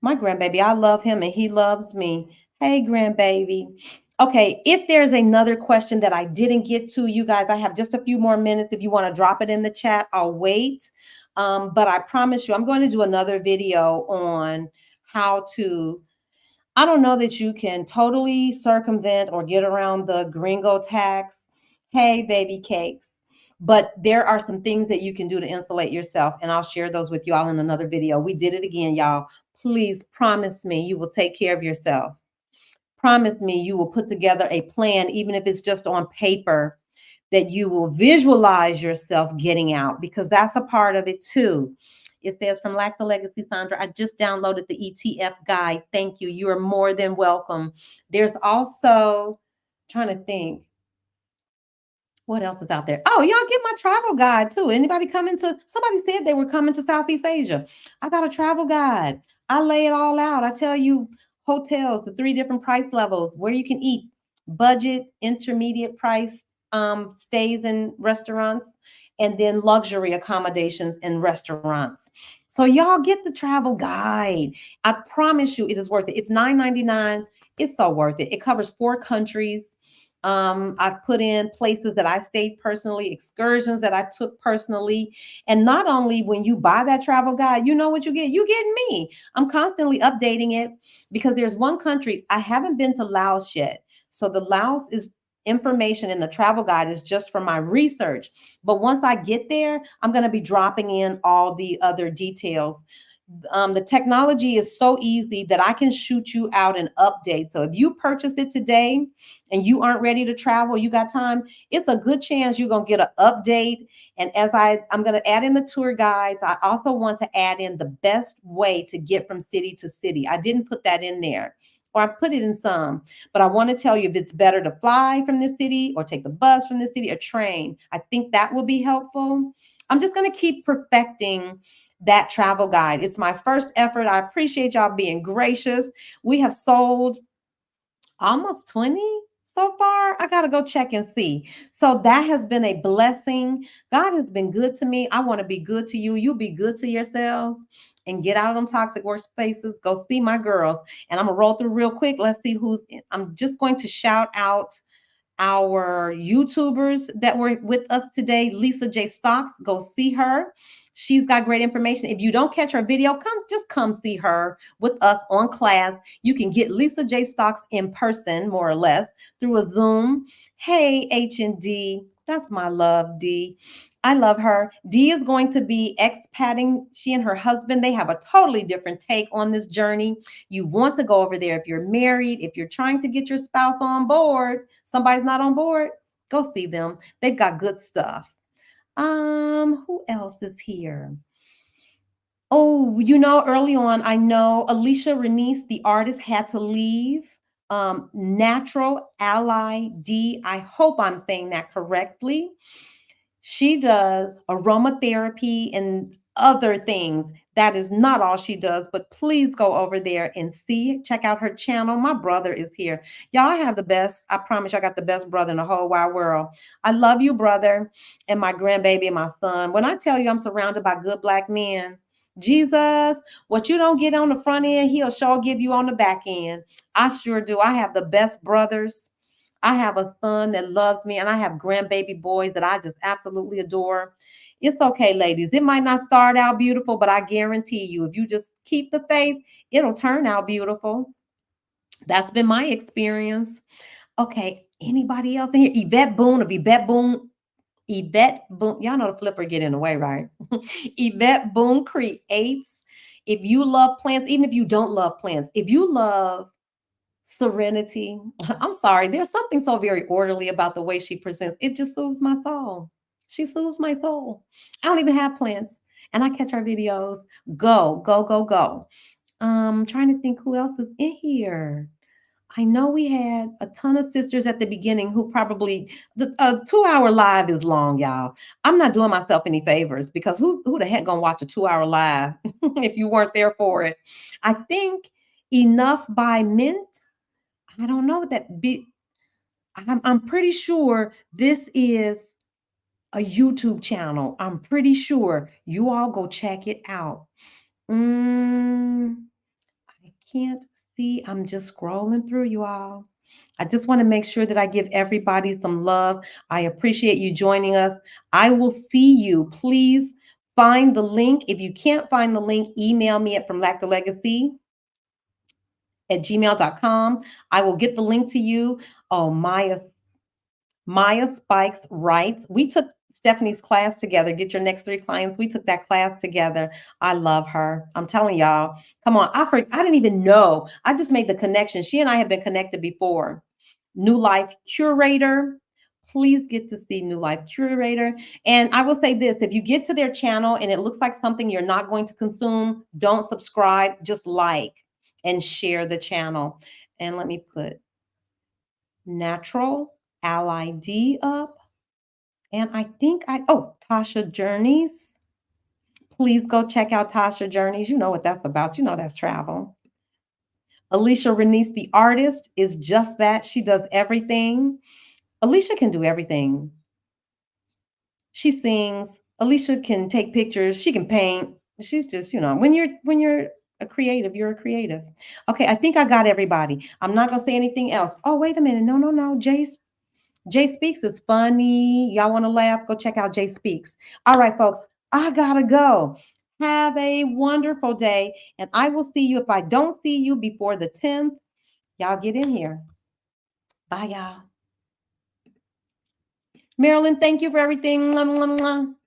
grandbaby. I love him and he loves me. Hey, grandbaby. Okay, if there's another question that I didn't get to, you guys, I have just a few more minutes. If you want to drop it in the chat, I'll wait. But I promise you, I'm going to do another video on how to. I don't know that you can totally circumvent or get around the Gringo tax. Hey, baby cakes. But there are some things that you can do to insulate yourself, and I'll share those with you all in another video. We did it again, y'all. Please promise me you will take care of yourself. Promise me you will put together a plan, even if it's just on paper, that you will visualize yourself getting out, because that's a part of it too. It says from Lack to Legacy, Sandra, I just downloaded the ETF guide. Thank you. You are more than welcome. There's also, trying to think, what else is out there? Oh, y'all get my travel guide too. Anybody coming to, somebody said they were coming to Southeast Asia. I got a travel guide. I lay it all out. I tell you hotels, the 3 different price levels, where you can eat, budget, intermediate price stays in restaurants, and then luxury accommodations in restaurants. So y'all get the travel guide. I promise you it is worth it. It's $9.99. It's so worth it. It covers 4 countries. I've put in places that I stayed personally, excursions that I took personally. And not only when you buy that travel guide, you know what you get? You get me. I'm constantly updating it because there's one country, I haven't been to Laos yet. So the Laos is information in the travel guide is just for my research. But once I get there, I'm going to be dropping in all the other details. The technology is so easy that I can shoot you out an update. So if you purchase it today and you aren't ready to travel, you got time, it's a good chance you're going to get an update. And as I'm going to add in the tour guides, I also want to add in the best way to get from city to city. I didn't put that in there, or I put it in some, but I want to tell you if it's better to fly from the city or take the bus from the city or train. I think that will be helpful. I'm just going to keep perfecting that travel guide. It's my first effort. I appreciate y'all being gracious. We have sold almost 20 so far. I got to go check and see. So that has been a blessing. God has been good to me. I want to be good to you. You be good to yourselves and get out of them toxic workspaces. Go see my girls. And I'm going to roll through real quick. Let's see who's in. I'm just going to shout out our YouTubers that were with us today. Lisa J. Stocks, go see her. She's got great information. If you don't catch her video, come see her with us on class. You can get Lisa J. Stocks in person, more or less, through a Zoom. Hey, H&D, that's my love, D. I love her. Dee is going to be expatting. She and her husband, they have a totally different take on this journey. You want to go over there if you're married, if you're trying to get your spouse on board, somebody's not on board, go see them. They've got good stuff. Who else is here? Oh, early on, I know Alicia Renice, the artist, had to leave. Natural Ally D, I hope I'm saying that correctly. She does aromatherapy and other things. That is not all she does, but please go over there and check out her channel. My brother is here. Y'all, I have the best. I promise you, I got the best brother in the whole wide world. I love you, brother, and my grandbaby and my son. When I tell you I'm surrounded by good black men, Jesus, what you don't get on the front end, he'll sure give you on the back end. I sure do. I have the best brothers. I have a son that loves me, and I have grandbaby boys that I just absolutely adore. It's okay, ladies. It might not start out beautiful, but I guarantee you, if you just keep the faith, it'll turn out beautiful. That's been my experience. Okay, anybody else in here? Yvette Boone. Y'all know the flipper get in the way, right? Yvette Boone creates. If you love plants, even if you don't love plants, if you love serenity. I'm sorry, there's something so very orderly about the way she presents. It just soothes my soul. She soothes my soul. I don't even have plants, and I catch her videos. Go, go, go, go. Trying to think who else is in here. I know we had a ton of sisters at the beginning who probably the 2 hour live is long, y'all. I'm not doing myself any favors because who the heck gonna watch a 2 hour live if you weren't there for it? I think enough by Mint. I don't know what that be. I'm pretty sure this is a YouTube channel. I'm pretty sure you all go check it out. I can't see. I'm just scrolling through you all. I just want to make sure that I give everybody some love. I appreciate you joining us. I will see you. Please find the link. If you can't find the link, email me at fromlack2legacy@gmail.com. I will get the link to you. Oh, Maya Spikes writes, we took Stephanie's class together. Get your next 3 clients. We took that class together. I love her. I'm telling y'all. Come on. I didn't even know. I just made the connection. She and I have been connected before. New Life Curator. Please get to see New Life Curator. And I will say this, if you get to their channel and it looks like something you're not going to consume, don't subscribe, just like and share the channel. And let me put Natural LID up. And I think Tasha Journeys. Please go check out Tasha Journeys. You know what that's about. You know that's travel. Alicia Renice, the artist, is just that. She does everything. Alicia can do everything. She sings. Alicia can take pictures. She can paint. She's just, when you're a creative, you're a creative. Okay, I think I got everybody. I'm not gonna say anything else. Oh, wait a minute. No. Jay Speaks is funny. Y'all want to laugh? Go check out Jay Speaks. All right, folks, I gotta go. Have a wonderful day, and I will see you. If I don't see you before the 10th, y'all get in here. Bye, y'all. Marilyn, thank you for everything. Mwah, mwah, mwah.